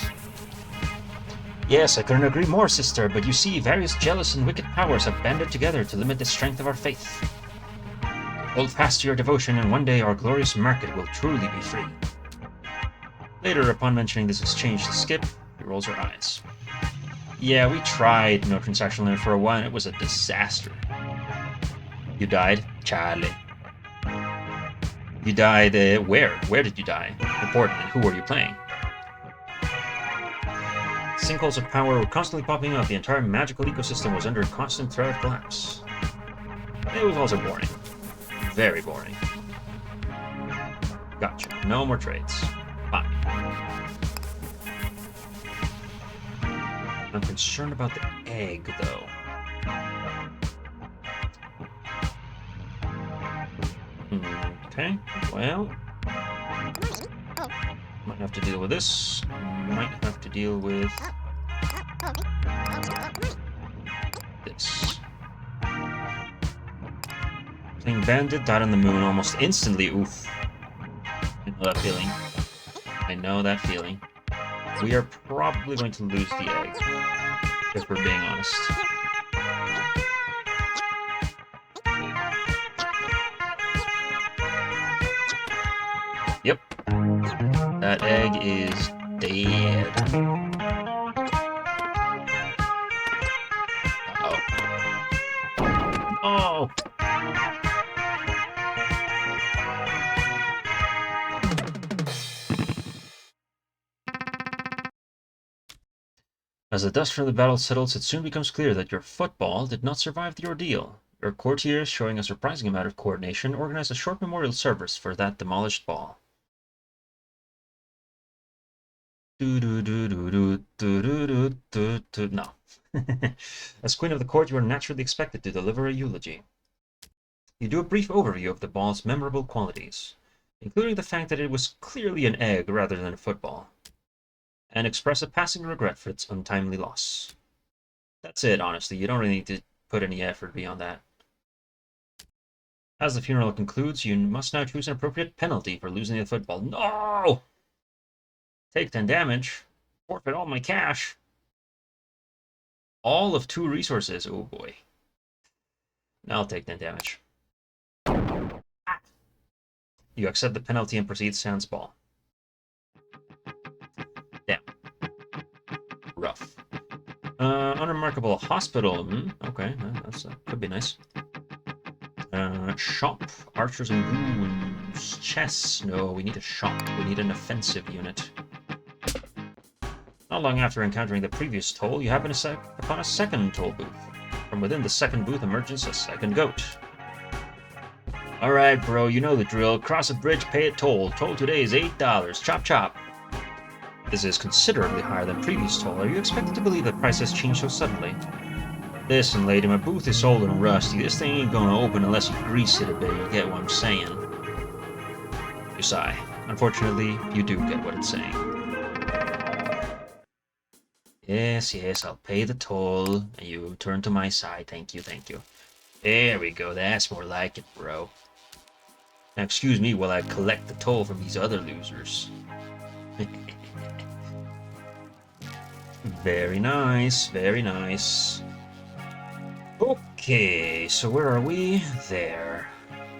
Yes, I couldn't agree more, sister, but you see, various jealous and wicked powers have banded together to limit the strength of our faith. Hold fast to your devotion, and one day our glorious market will truly be free. Later, upon mentioning this exchange to Skip, he rolls her eyes. Yeah, we tried no transaction limit for a while, and it was a disaster. You died? Charlie. You died, where? Where did you die? Important, and who were you playing? Sinkholes of power were constantly popping up. The entire magical ecosystem was under constant threat of collapse. It was also boring. Very boring. Gotcha. No more trades. Fine. I'm concerned about the egg, though. Okay, well... Might have to deal with this. Might have to deal with... this. Playing Bandit, died on the moon almost instantly. Oof. I know that feeling. I know that feeling. We are probably going to lose the egg, if we're being honest. Yep. That egg is dead. Uh-oh. Oh! As the dust from the battle settles, it soon becomes clear that your football did not survive the ordeal. Your courtiers, showing a surprising amount of coordination, organized a short memorial service for that demolished ball. No. As Queen of the Court, you are naturally expected to deliver a eulogy. You do a brief overview of the ball's memorable qualities, including the fact that it was clearly an egg rather than a football, and express a passing regret for its untimely loss. That's it, honestly. You don't really need to put any effort beyond that. As the funeral concludes, you must now choose an appropriate penalty for losing the football. No! Take 10 damage. Forfeit all my cash. All of 2 resources. Oh boy. Now I'll take 10 damage. You accept the penalty and proceed sans ball. Damn. Rough. Unremarkable hospital. Okay, that's could be nice. Shop. Archers and goons. Chess. No, we need a shop. We need an offensive unit. Not long after encountering the previous toll, you happen upon a second toll booth. From within the second booth emerges a second goat. Alright, bro, you know the drill. Cross a bridge, pay a toll. Toll today is $8. Chop chop. This is considerably higher than previous toll. Are you expected to believe that price has changed so suddenly? Listen, lady, my booth is old and rusty. This thing ain't gonna open unless you grease it a bit, you get what I'm saying. You sigh. Unfortunately, you do get what it's saying. Yes, yes, I'll pay the toll, and you turn to my side. Thank you, thank you. There we go, that's more like it, bro. Now excuse me while I collect the toll from these other losers. Very nice, very nice. Okay, so where are we? There.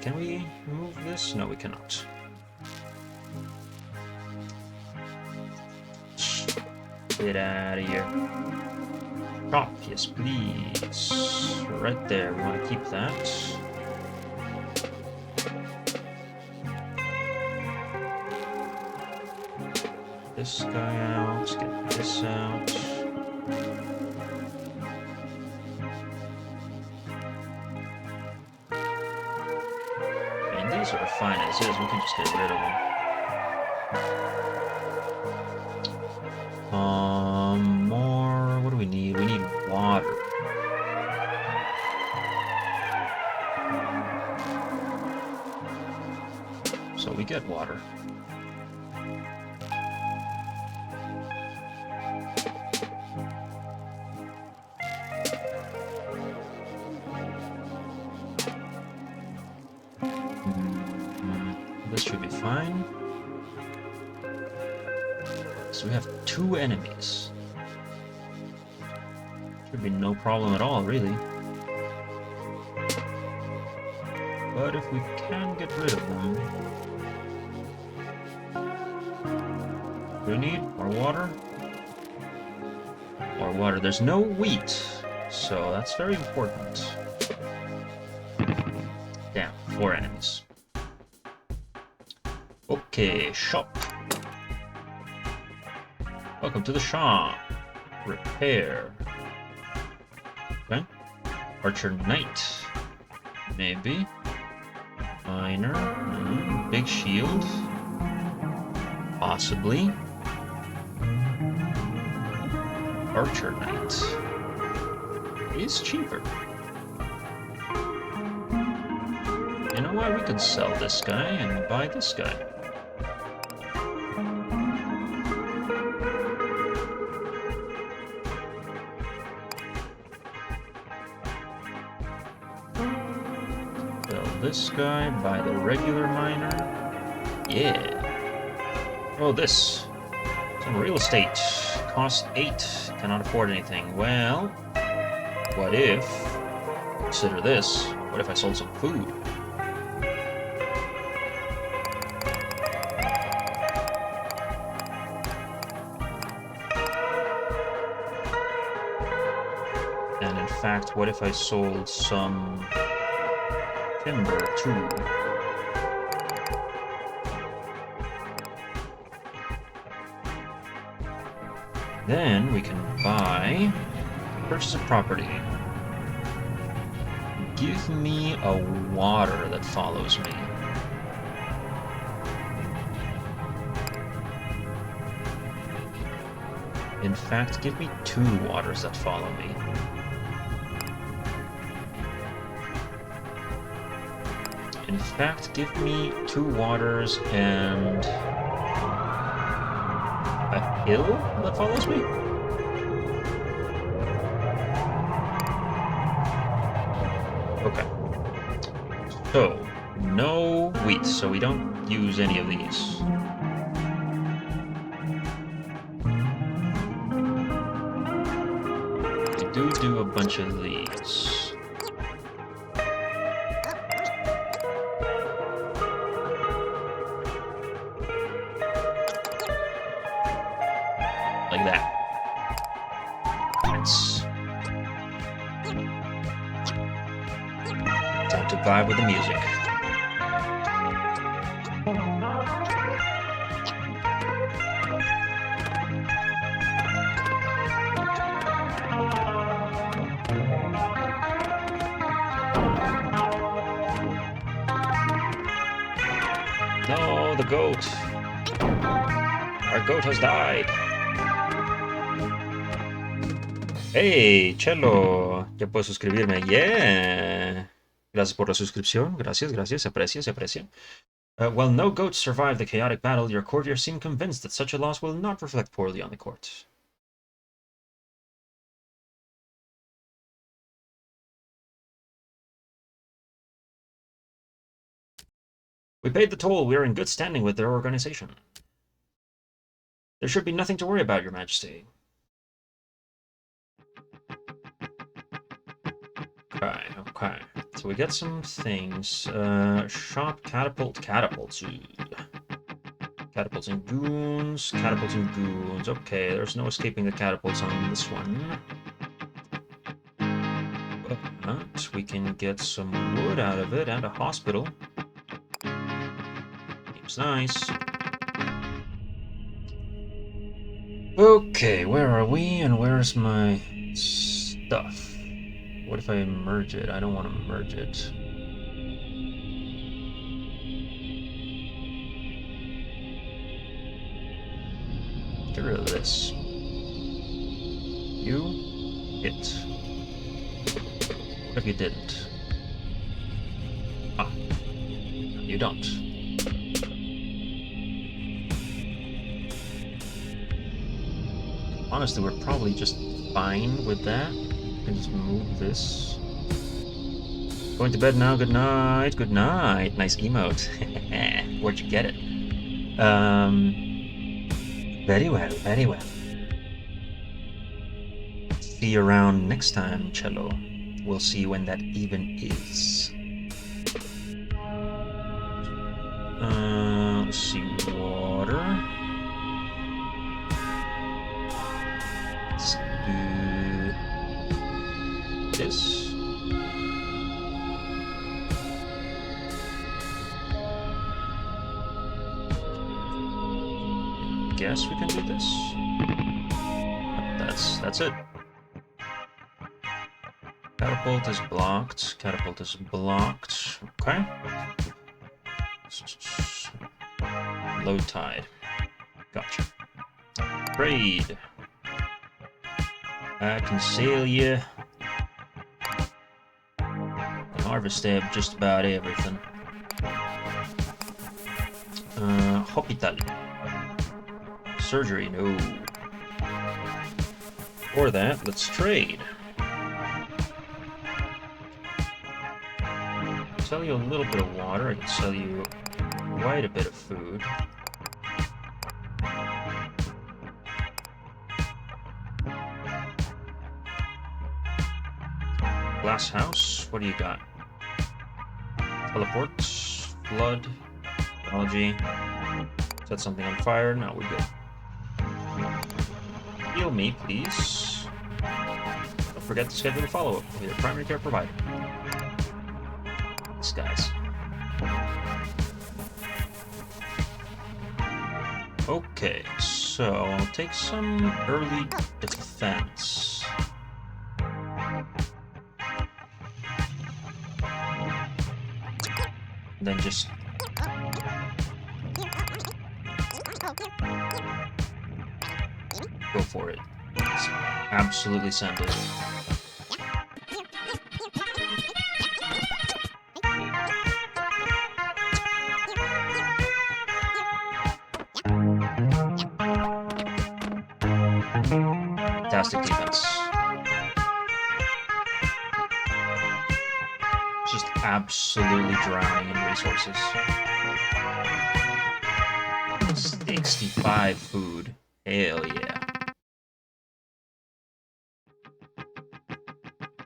Can we move this? No, we cannot. Get out of here. Shop, yes please. Right there, we want to keep that. This guy out, get this out. These are fine as is, we can just get rid of them. More, what do we need? We need water. So we get water. This should be fine. So we have 2 enemies. Should be no problem at all, really. But if we can get rid of them... Do we need more water? More water. There's no wheat, so that's very important. Damn, 4 enemies. Okay, shop. Welcome to the shop. Repair. Okay. Archer Knight. Maybe. Miner. Big shield. Possibly. Archer Knight. Is cheaper. You know what? We could sell this guy and buy this guy. This guy, buy the regular miner. Yeah. Oh, this. Some real estate. Cost 8. Cannot afford anything. Well, what if... Consider this. What if I sold some food? And in fact, what if I sold some... timber too. Then we can buy, purchase a property. Give me a water that follows me. In fact, give me 2 waters that follow me. In fact, give me 2 waters and a hill that follows me? Okay. So, no wheat, so we don't use any of these. We do a bunch of these. Like that. Nice. Time to vibe with the music. No, the goat. Our goat has died. Hey, Chelo, ya puedo suscribirme. Yeah. Gracias por la suscripción. Gracias, gracias. Se aprecia, se aprecia. While no goats survived the chaotic battle, your courtiers seem convinced that such a loss will not reflect poorly on the court. We paid the toll. We are in good standing with their organization. There should be nothing to worry about, Your Majesty. Okay. So we get some things. Shop, catapults, dude. Catapults and goons, Okay, there's no escaping the catapults on this one. But we can get some wood out of it and a hospital. Seems nice. Okay, where are we and where's my stuff? What if I merge it? I don't want to merge it. Get rid of this. You hit. What if you didn't? Ah, you don't. Honestly, we're probably just fine with that. I can just move this. Going to bed now. Good night. Good night. Nice emote. Where'd you get it? Very well. Very well. See you around next time, Cello. We'll see when that even is. Let's see. Water. Let's do this. Guess we can do this. That's it. Catapult is blocked. Catapult is blocked. Okay. Low tide. Gotcha. Trade. I can sail you. Can harvest just about everything. Hospital. Surgery, no. For that, let's trade. I'll sell you a little bit of water. I can sell you quite a bit of food. Glass house, what do you got? Teleport, flood, technology. Set something on fire. No, we're good. Heal me, please. Don't forget to schedule a follow-up with your primary care provider. These guys. Okay, so I'll take some early defense. And then just go for it. Just absolutely send it. Fantastic defense. Just absolutely drowning in resources. 65 food. Hell yeah.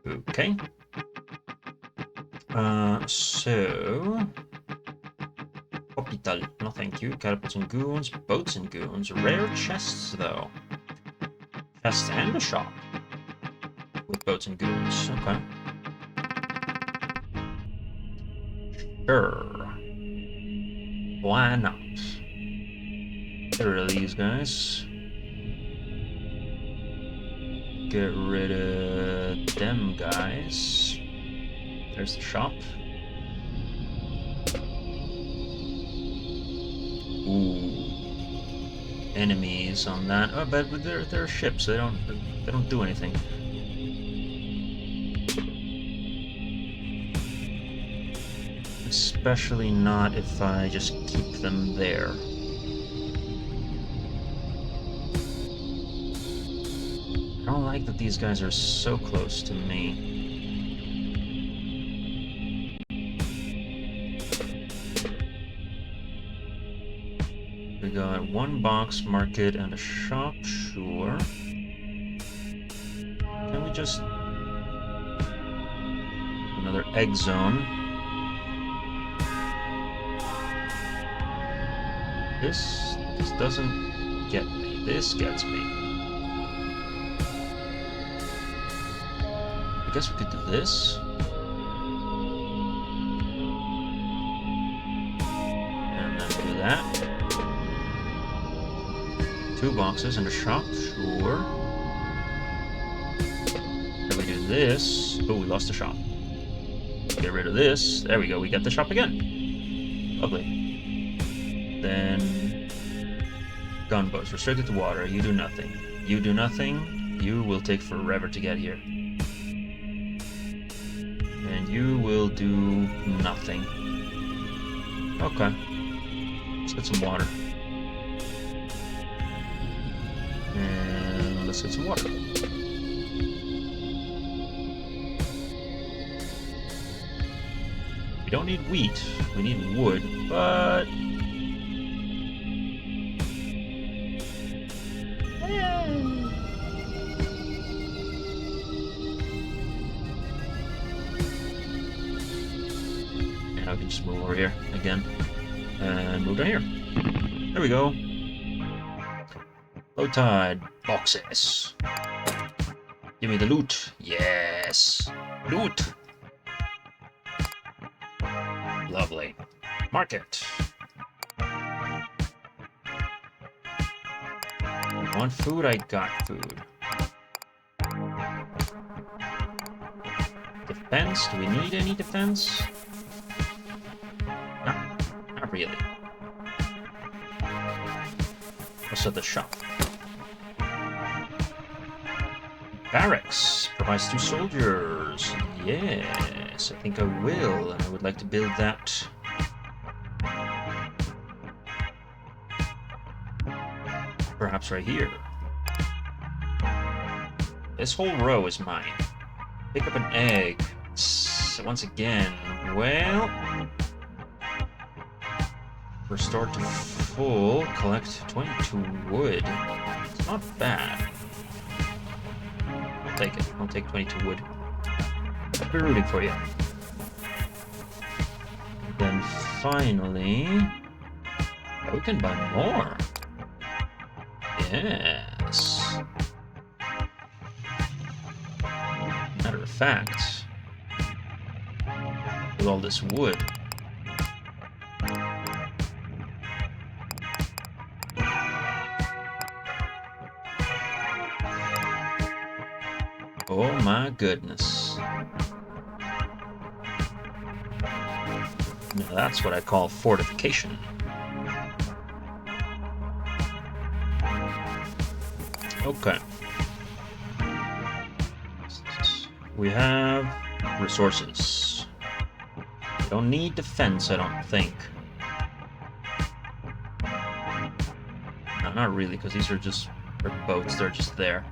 Okay. So... Hospital. No thank you. Catapults and goons. Boats and goons. Rare chests, though. Chests and a shop. With boats and goons. Okay. Sure. Why not? Get rid of these guys. Get rid of them guys. There's the shop. Ooh. Enemies on that. Oh, but they're ships. They don't do anything. Especially not if I just keep them there. I don't like that these guys are so close to me. We got one box market and a shop, sure. Can we just... Another egg zone. This doesn't get me. This gets me. I guess we could do this. And then do that. 2 boxes and a shop, sure. Then we do this. Oh, we lost the shop. Get rid of this. There we go, we got the shop again. Lovely. Then gunboats restricted to water. You do nothing. You do nothing. You will take forever to get here. And you will do nothing. Okay. Let's get some water. And let's get some water. We don't need wheat. We need wood, but... I can just move over here again and move down here. There we go. Low tide boxes. Give me the loot. Yes, loot. Lovely. Market. You want food? I got food. Defense? Do we need any defense? Not really. Also the shop. Barracks provides 2 soldiers. Yes, I think I will, and I would like to build that. Perhaps right here. This whole row is mine. Pick up an egg. Once again, well... Restore to full. Collect 22 wood. It's not bad. I'll take it. I'll take 22 wood. I'll be rooting for you. Then finally... Oh, we can buy more. Yes. Matter of fact, with all this wood, oh my goodness. Now that's what I call fortification. Okay. We have resources. We don't need defense, I don't think. No, not really, because these are just boats, they're just there.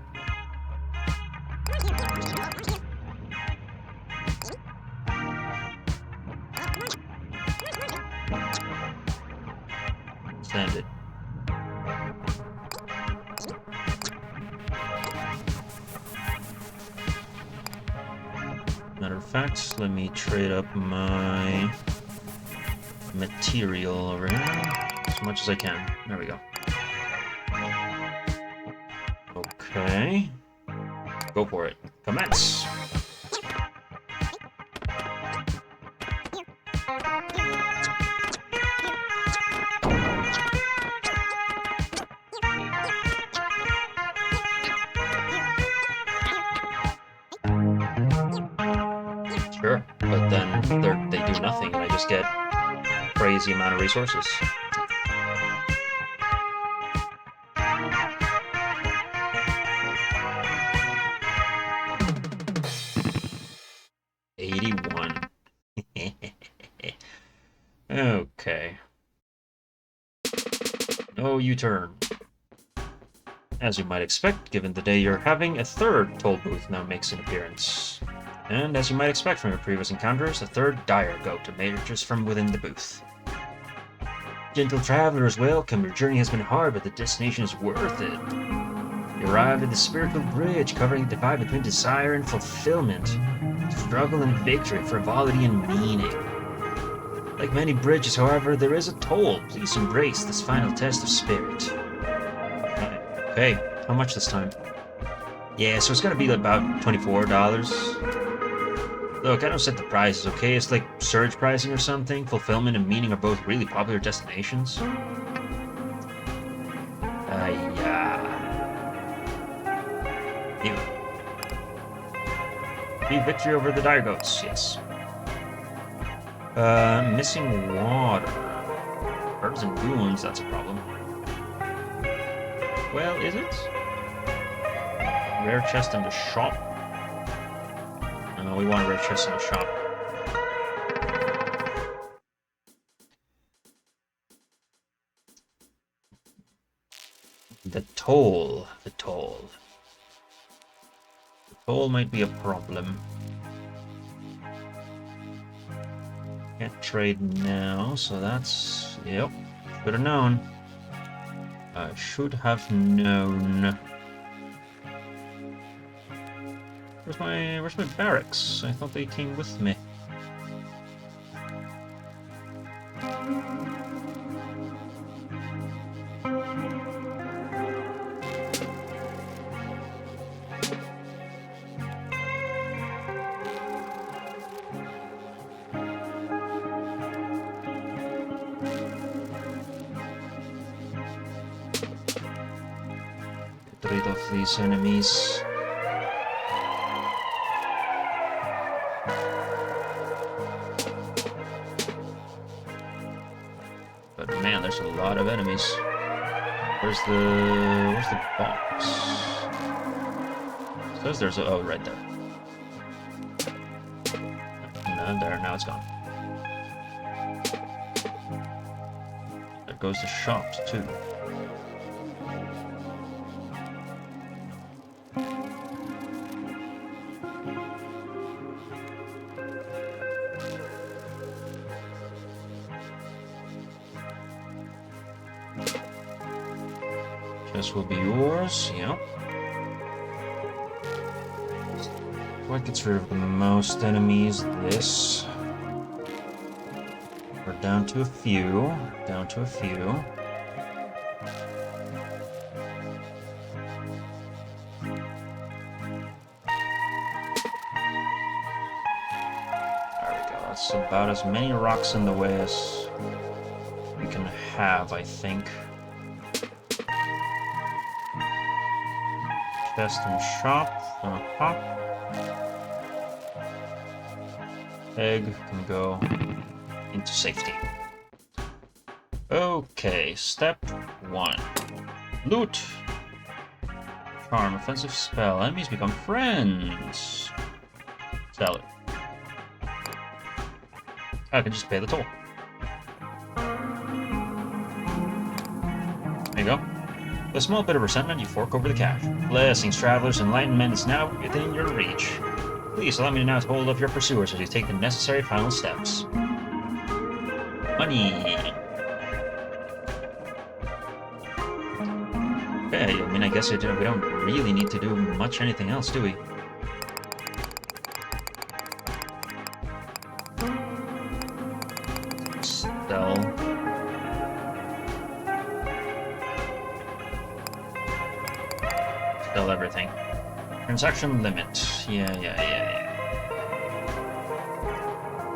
Send it. Matter of fact, let me trade up my material over here as much as I can. There we go. Okay. Go for it. Commence! Sure, but then they do nothing and I just get a crazy amount of resources. Okay. No U-turn. As you might expect, given the day you're having, a third toll booth now makes an appearance. And as you might expect from your previous encounters, a third dire goat emerges from within the booth. Gentle travelers, welcome. Your journey has been hard, but the destination is worth it. You arrived at the spiritual bridge, covering the divide between desire and fulfillment, struggle and victory, frivolity and meaning. Like many bridges, however, there is a toll. Please embrace this final test of spirit. Okay, how much this time? Yeah, so it's gonna be about $24. Look, I don't set the prices, okay? It's like surge pricing or something. Fulfillment and meaning are both really popular destinations. Yeah. Be victory over the dire goats, yes. Missing water. Herbs and ruins, that's a problem. Well, is it? Rare chest in the shop. No, we want a rare chest in the shop. The toll. The toll. The toll might be a problem. Can't trade now, so that's... Yep. Should have known. I should have known. Where's my barracks? I thought they came with me. Get rid of these enemies. But man, there's a lot of enemies. Where's the box? It says there's a... Oh, right there. No, there, now it's gone. There goes the shops, too. This will be yours, yep. What gets rid of the most enemies? This. We're down to a few. Down to a few. There we go. That's about as many rocks in the way as we can have, I think. Chest and shop. Hop. Egg can go into safety. Okay, step 1. Loot. Charm, offensive spell. Enemies become friends. Sell it. I can just pay the toll. There you go. With a small bit of resentment, you fork over the cash. Blessings, travelers. Enlightenment is now within your reach. Please allow me to now hold up your pursuers as you take the necessary final steps. Money. Okay, I mean, I guess we don't really need to do much anything else, do we? Sell. Sell everything. Transaction limit. Yeah.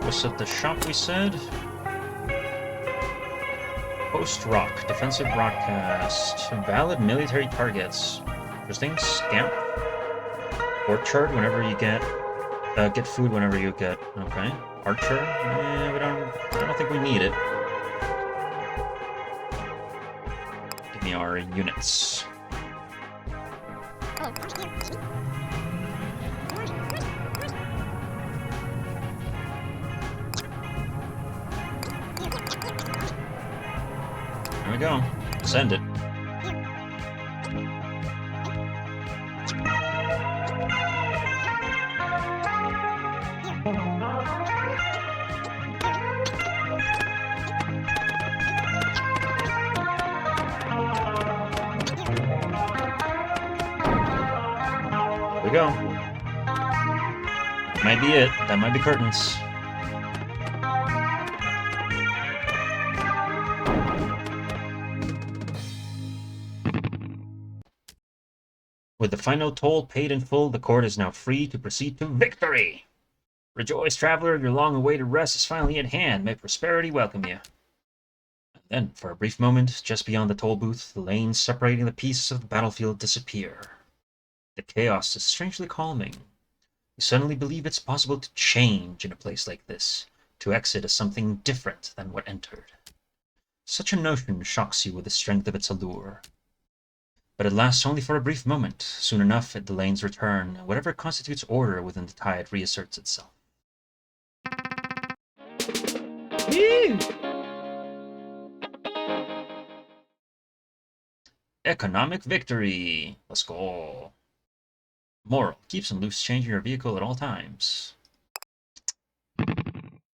What's at the shop we said? Post rock. Defensive broadcast. Valid military targets. Interesting. Scamp. Orchard whenever you get food whenever you get. Okay. Archer. I don't think we need it. Give me our units. There we go. Send it. There we go. That might be it. That might be curtains. With the final toll paid in full, the court is now free to proceed to victory! Rejoice, traveler, your long-awaited rest is finally at hand. May prosperity welcome you. And then, for a brief moment, just beyond the toll booth, the lanes separating the pieces of the battlefield disappear. The chaos is strangely calming. You suddenly believe it's possible to change in a place like this, to exit as something different than what entered. Such a notion shocks you with the strength of its allure. But it lasts only for a brief moment. Soon enough, the lanes return, and whatever constitutes order within the tide reasserts itself. Woo! Economic victory! Let's go. Moral. Keep some loose change in your vehicle at all times.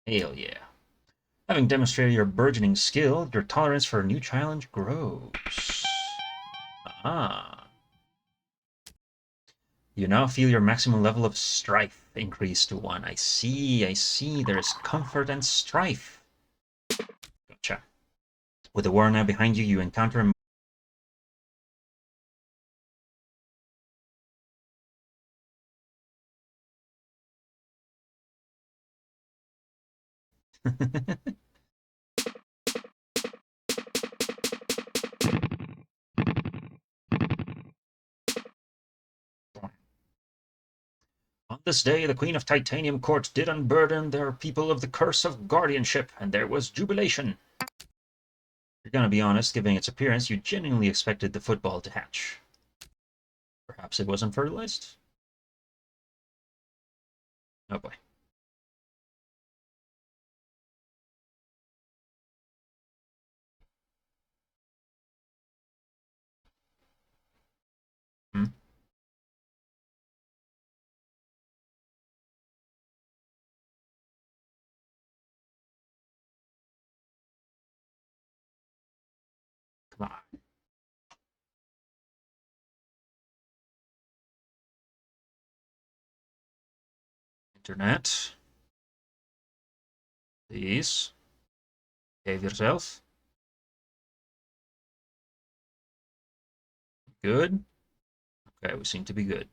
Hell yeah. Having demonstrated your burgeoning skill, your tolerance for a new challenge grows. Ah. You now feel your maximum level of strife increase to 1. I see. There is comfort and strife. Gotcha. With the war now behind you, you encounter On this day, the Queen of Titanium Court did unburden their people of the curse of guardianship, and there was jubilation. You're gonna be honest, given its appearance, you genuinely expected the football to hatch. Perhaps it wasn't fertilized? Oh boy. Hmm? Come on. Internet. Please. Behave yourself. Good. Okay, we seem to be good.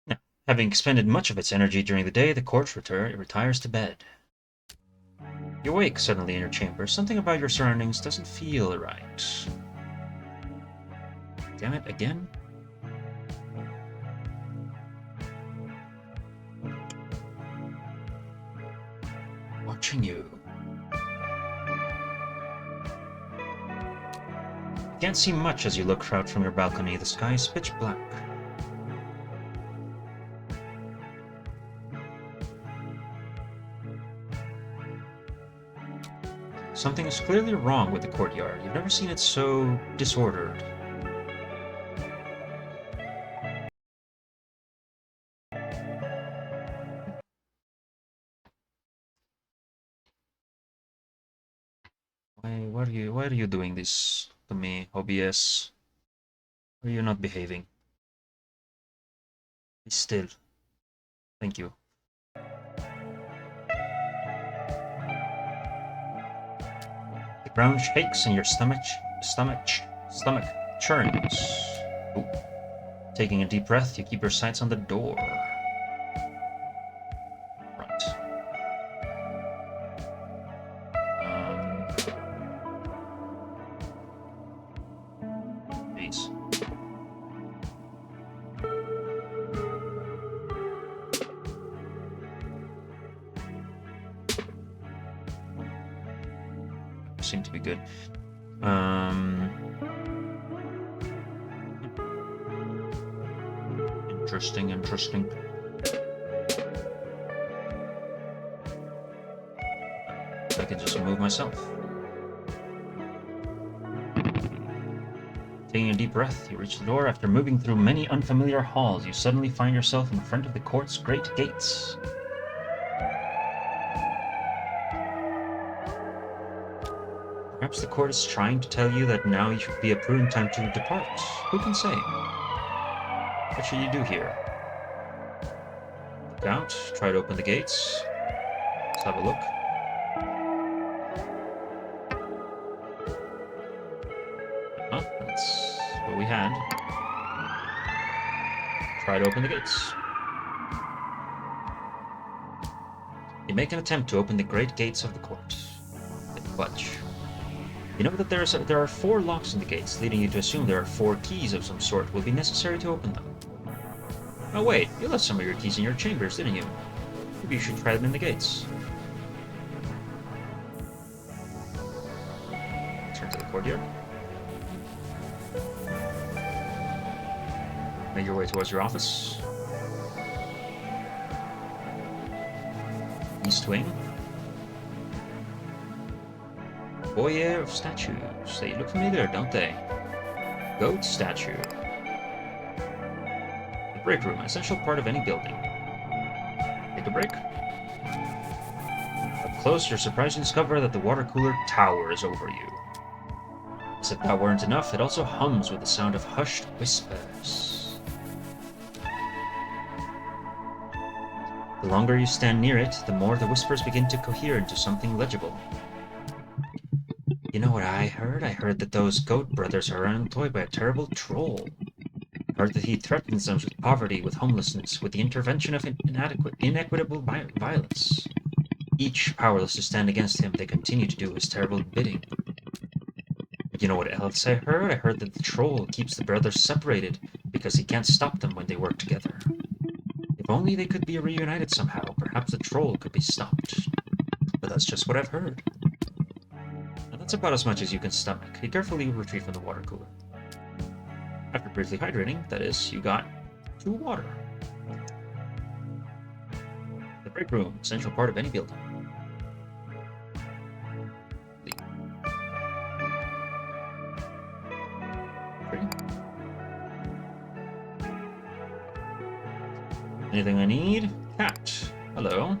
Now, having expended much of its energy during the day, the court retires to bed. You wake suddenly in your chamber. Something about your surroundings doesn't feel right. Damn it, again? Watching you. You can't see much as you look out from your balcony. The sky is pitch black. Something is clearly wrong with the courtyard. You've never seen it so disordered. Why are you doing this to me, OBS? Why are you not behaving? Be still. Thank you. The ground shakes and your stomach churns. Ooh. Taking a deep breath, you keep your sights on the door. Right. Jeez. Seem to be good. Interesting. I can just move myself. Taking a deep breath, you reach the door. After moving through many unfamiliar halls, you suddenly find yourself in front of the court's great gates. Perhaps the court is trying to tell you that now should be a prudent time to depart. Who can say? What should you do here? Look out, try to open the gates. Let's have a look. That's what we had. Try to open the gates. You make an attempt to open the great gates of the court. They budge. You know that there are 4 locks in the gates, leading you to assume there are 4 keys of some sort will be necessary to open them. Oh wait, you left some of your keys in your chambers, didn't you? Maybe you should try them in the gates. Turn to the courtyard. Make your way towards your office. East wing. Foyer of statues. They look familiar, don't they? Goat statue. The break room, an essential part of any building. Take a break. Up close, you're surprised to discover that the water cooler towers over you. As if that weren't enough, it also hums with the sound of hushed whispers. The longer you stand near it, the more the whispers begin to cohere into something legible. You know what I heard? I heard that those goat brothers are unemployed by a terrible troll. I heard that he threatens them with poverty, with homelessness, with the intervention of inequitable violence. Each powerless to stand against him, they continue to do his terrible bidding. But you know what else I heard? I heard that the troll keeps the brothers separated because he can't stop them when they work together. If only they could be reunited somehow, perhaps the troll could be stopped. But that's just what I've heard. And that's about as much as you can stomach. You carefully retreat from the water cooler. After briefly hydrating, that is, you got 2 water. The break room, essential part of any building. Anything I need? Cat. Hello.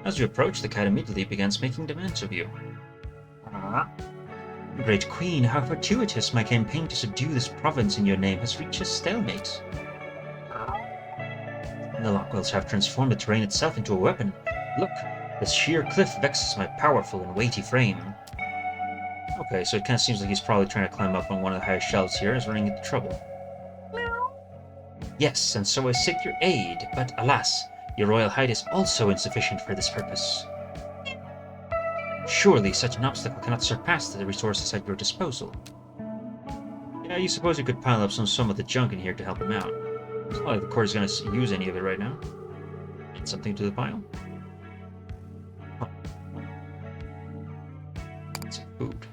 As you approach, the cat immediately begins making demands of you. Great Queen, how fortuitous! My campaign to subdue this province in your name has reached a stalemate. The Lockwells have transformed the terrain itself into a weapon. Look, this sheer cliff vexes my powerful and weighty frame. Okay, so it kind of seems like he's probably trying to climb up on one of the highest shelves here, is running into trouble. Yes, and so I seek your aid, but alas, your royal height is also insufficient for this purpose. Surely such an obstacle cannot surpass the resources at your disposal. Yeah, you suppose you could pile up some of the junk in here to help him out. It's not like the court is going to use any of it right now. Add something to the pile. Huh. That's food.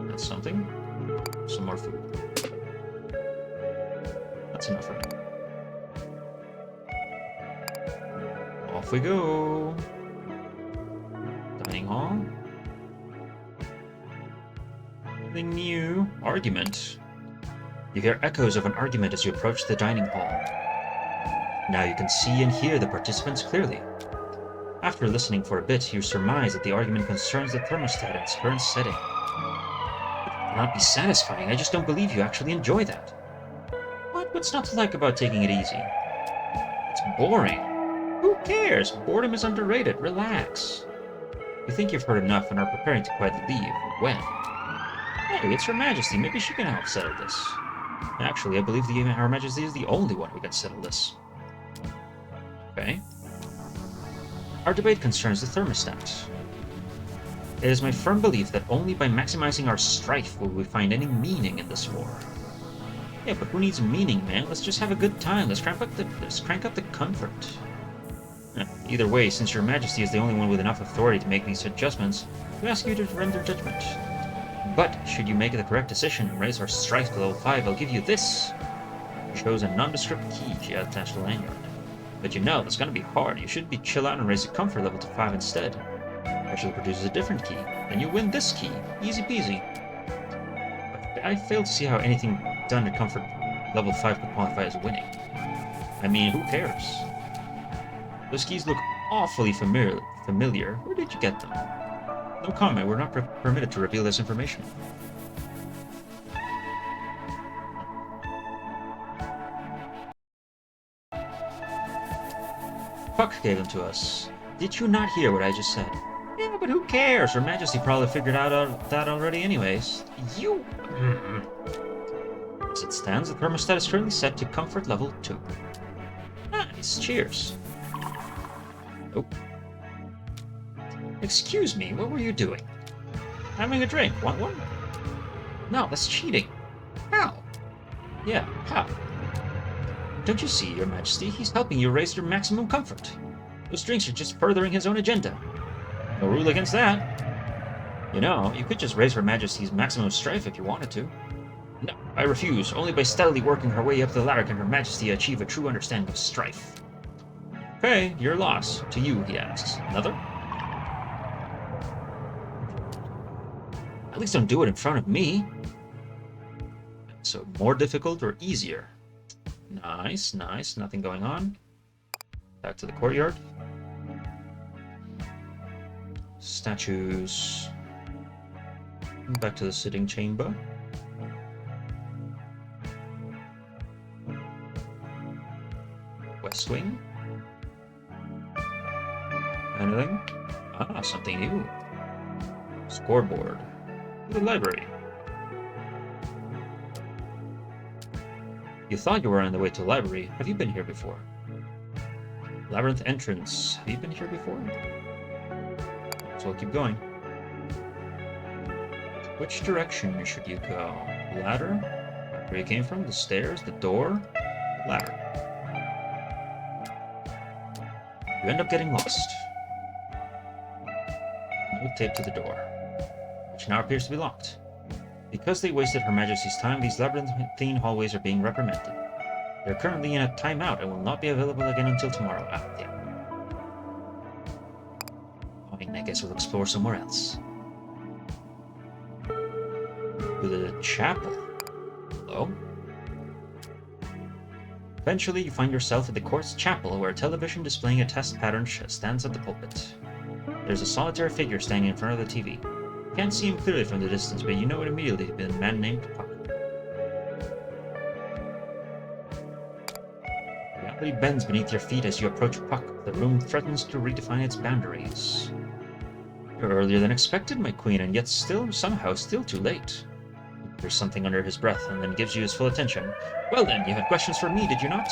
That's something. Some more food. That's enough for me. Off we go. Dining hall. Nothing new. Argument. You hear echoes of an argument as you approach the dining hall. Now you can see and hear the participants clearly. After listening for a bit, you surmise that the argument concerns the thermostat in its current setting. It cannot be satisfying. I just don't believe you actually enjoy that. What's not to like about taking it easy? It's boring. Who cares? Boredom is underrated. Relax. You think you've heard enough and are preparing to quietly leave. When? Hey, it's Her Majesty. Maybe she can help settle this. Actually, I believe Her Majesty is the only one who can settle this. Okay. Our debate concerns the thermostat. It is my firm belief that only by maximizing our strife will we find any meaning in this war. Yeah, but who needs meaning, man? Let's just have a good time. Let's crank up the comfort. Either way, since Your Majesty is the only one with enough authority to make these adjustments, we ask you to render judgment. But, should you make the correct decision and raise our strife to level 5, I'll give you this. She shows a nondescript key she had attached to the lanyard. But you know, that's gonna be hard. You should chill out and raise the comfort level to 5 instead. Actually produces a different key. Then you win this key. Easy peasy. I fail to see how anything done at comfort level 5 could qualify as winning. I mean, who cares? Those keys look awfully familiar. Where did you get them? No comment. We're not permitted to reveal this information. Puck gave them to us. Did you not hear what I just said? Yeah, but who cares? Her Majesty probably figured out that already anyways. You... As it stands, the thermostat is currently set to comfort level 2. Nice. Cheers. Oh. Excuse me, what were you doing? Having a drink. Want one? No, that's cheating. How? Yeah, how? Don't you see, Your Majesty? He's helping you raise your maximum comfort. Those drinks are just furthering his own agenda. No rule against that. You know, you could just raise Her Majesty's maximum strife if you wanted to. No, I refuse. Only by steadily working her way up the ladder can Her Majesty achieve a true understanding of strife. Okay, your loss. To you, he asks. Another? At least don't do it in front of me. So, more difficult or easier? Nice, nice. Nothing going on. Back to the courtyard. Statues. Back to the sitting chamber. West Wing. Anything? Ah, something new. Scoreboard. The library. You thought you were on the way to the library. Have you been here before? Labyrinth entrance. Have you been here before? So we'll keep going. Which direction should you go? Ladder? Where you came from? The stairs? The door? Ladder. You end up getting lost. No tape to the door, which now appears to be locked. Because they wasted Her Majesty's time, these labyrinthine hallways are being reprimanded. They're currently in a timeout and will not be available again until tomorrow. Yeah. Fine, I guess we'll explore somewhere else. To the chapel. Hello? Eventually, you find yourself at the court's chapel, where a television displaying a test pattern stands at the pulpit. There's a solitary figure standing in front of the TV. You can't see him clearly from the distance, but you know it immediately to be a man named Puck. Reality bends beneath your feet as you approach Puck. The room threatens to redefine its boundaries. You're earlier than expected, my queen, and yet somehow still too late. There's something under his breath, and then gives you his full attention. Well then, you had questions for me, did you not?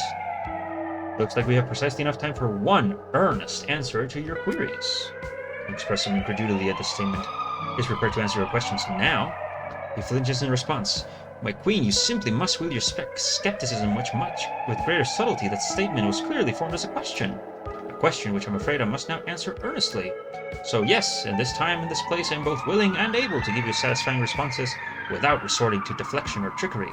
Looks like we have precisely enough time for one earnest answer to your queries. You express some incredulity at this statement. He's prepared to answer your questions now. He flinches in response. My queen, you simply must wield your skepticism much with greater subtlety. That statement was clearly formed as a question. A question which I'm afraid I must now answer earnestly. So yes, in this time and this place I am both willing and able to give you satisfying responses without resorting to deflection or trickery.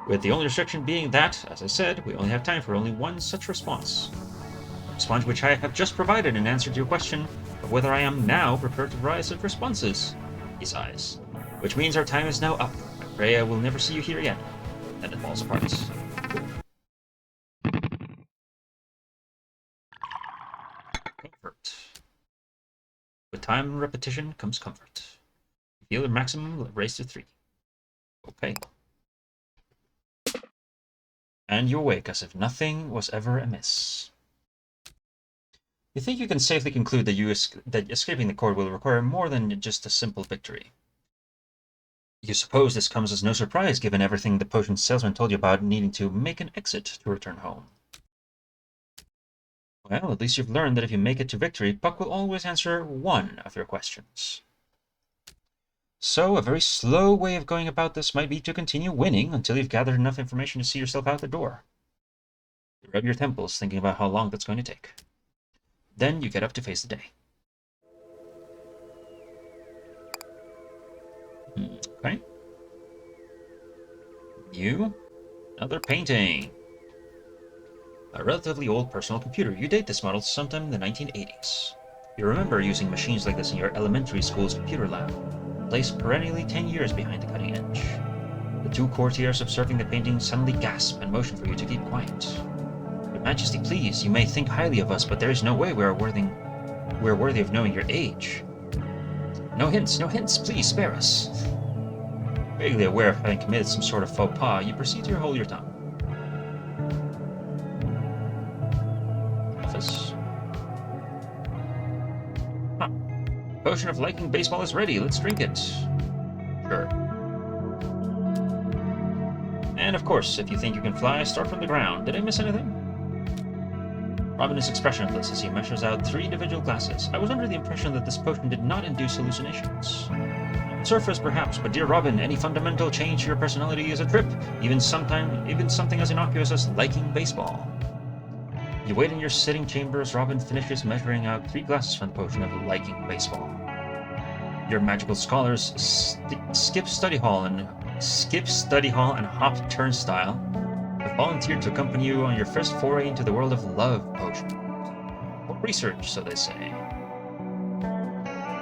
With the only restriction being that, as I said, we only have time for only one such response. sponge which I have just provided in answer to your question of whether I am now prepared to provide such responses. He sighs. Which means our time is now up. I pray I will never see you here again. Then it falls apart. Comfort. With time and repetition comes comfort. You feel the maximum raised to 3. Okay. And you awake as if nothing was ever amiss. You think you can safely conclude that escaping the court will require more than just a simple victory. You suppose this comes as no surprise given everything the potion salesman told you about needing to make an exit to return home. Well, at least you've learned that if you make it to victory, Puck will always answer one of your questions. So, a very slow way of going about this might be to continue winning until you've gathered enough information to see yourself out the door. You rub your temples, thinking about how long that's going to take. Then you get up to face the day. Okay. You. Another painting. A relatively old personal computer. You date this model sometime in the 1980s. You remember using machines like this in your elementary school's computer lab, placed perennially 10 years behind the cutting edge. The 2 courtiers observing the painting suddenly gasp and motion for you to keep quiet. Your Majesty, please, you may think highly of us, but there is no way we are worthy of knowing your age. No hints, please spare us. Vaguely aware of having committed some sort of faux pas, you proceed to hold your tongue. Office. Huh. Potion of liking baseball is ready. Let's drink it. Sure. And of course, if you think you can fly, start from the ground. Did I miss anything? Robin is expressionless as he measures out 3 individual glasses. I was under the impression that this potion did not induce hallucinations. Surface, perhaps, but dear Robin, any fundamental change to your personality is a trip, even something as innocuous as liking baseball. You wait in your sitting chamber as Robin finishes measuring out 3 glasses from the potion of liking baseball. Your magical scholars skip study hall and hop turnstile have volunteered to accompany you on your first foray into the world of love potions. Or research, so they say.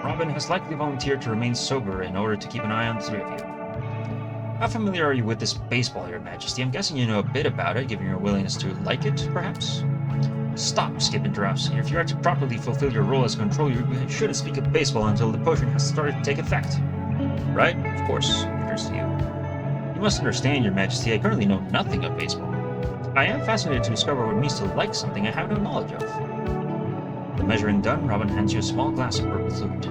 Robin has likely volunteered to remain sober in order to keep an eye on the 3 of you. How familiar are you with this baseball, Your Majesty? I'm guessing you know a bit about it, given your willingness to like it, perhaps? Stop, Skip interrupts. If you are to properly fulfill your role as a controller, you shouldn't speak of baseball until the potion has started to take effect. Right? Of course, he turns to you. You must understand, Your Majesty, I currently know nothing of baseball. I am fascinated to discover what it means to like something I have no knowledge of. The measuring done, Robin hands you a small glass of purple fluid.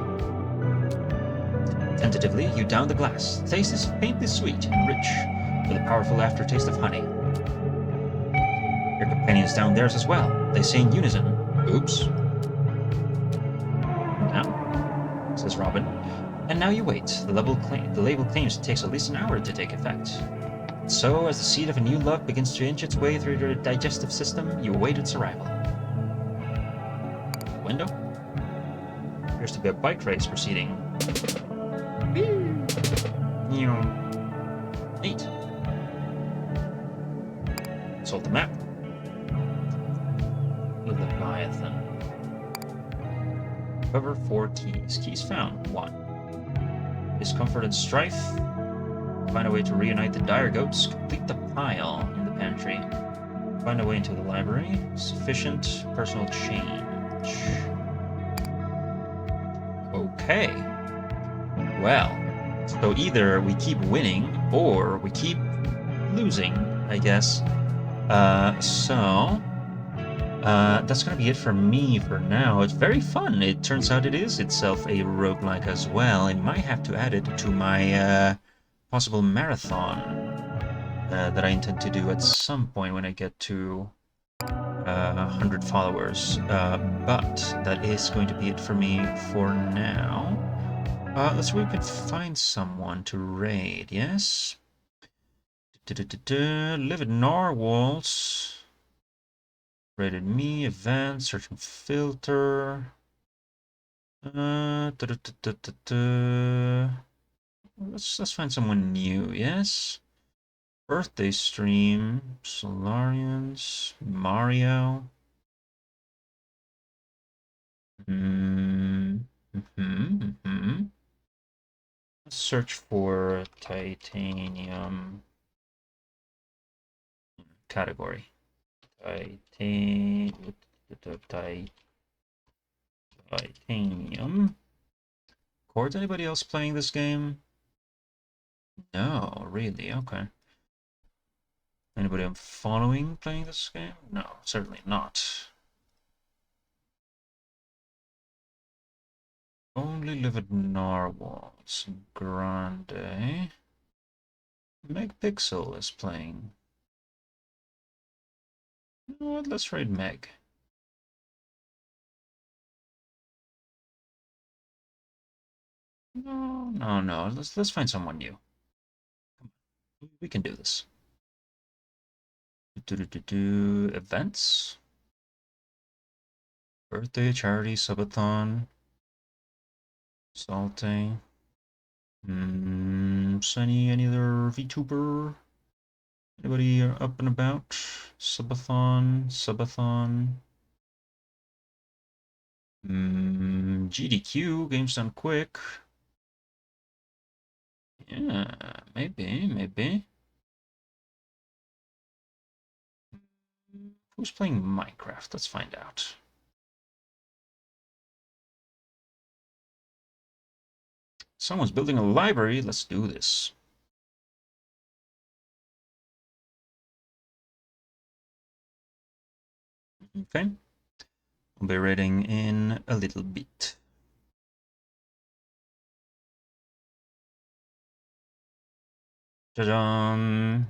Tentatively, you down the glass. The taste is faintly sweet and rich, with a powerful aftertaste of honey. Your companions down theirs as well. They say in unison, "Oops." Now, says Robin, and now you wait. The label claims it takes at least an hour to take effect. So, as the seed of a new love begins to inch its way through your digestive system, you await its arrival. Window? Appears to be a bike race proceeding. Neat. Consult the map. Leviathan. Cover 4 keys. Keys found. 1. Discomfort and strife. Find a way to reunite the dire goats. Complete the pile in the pantry. Find a way into the library. Sufficient personal change. Okay. Well, so either we keep winning or we keep losing, I guess. That's going to be it for me for now. It's very fun. It turns out it is itself a roguelike as well. I might have to add it to my possible marathon that I intend to do at some point when I get to 100 followers. But that is going to be it for me for now. Let's see if we can find someone to raid, yes? Livid Narwhals. Rated me, event, search and filter. Let's find someone new, yes? Birthday stream, Solarians, Mario. Let's search for titanium category. Titanium. Chords, anybody else playing this game? No, really, okay. Anybody I'm following playing this game? No, certainly not. Only live at Narwhals. Grande. Megpixel is playing. You know what? Let's raid Meg. No, no, no. Let's find someone new. We can do this. Events. Birthday, charity, subathon. Salting. Sunny, any other VTuber? Anybody up and about? Subathon, subathon. GDQ, games done quick. Yeah, maybe. Who's playing Minecraft? Let's find out. Someone's building a library. Let's do this. Okay. We'll be raiding in a little bit. Ta-da!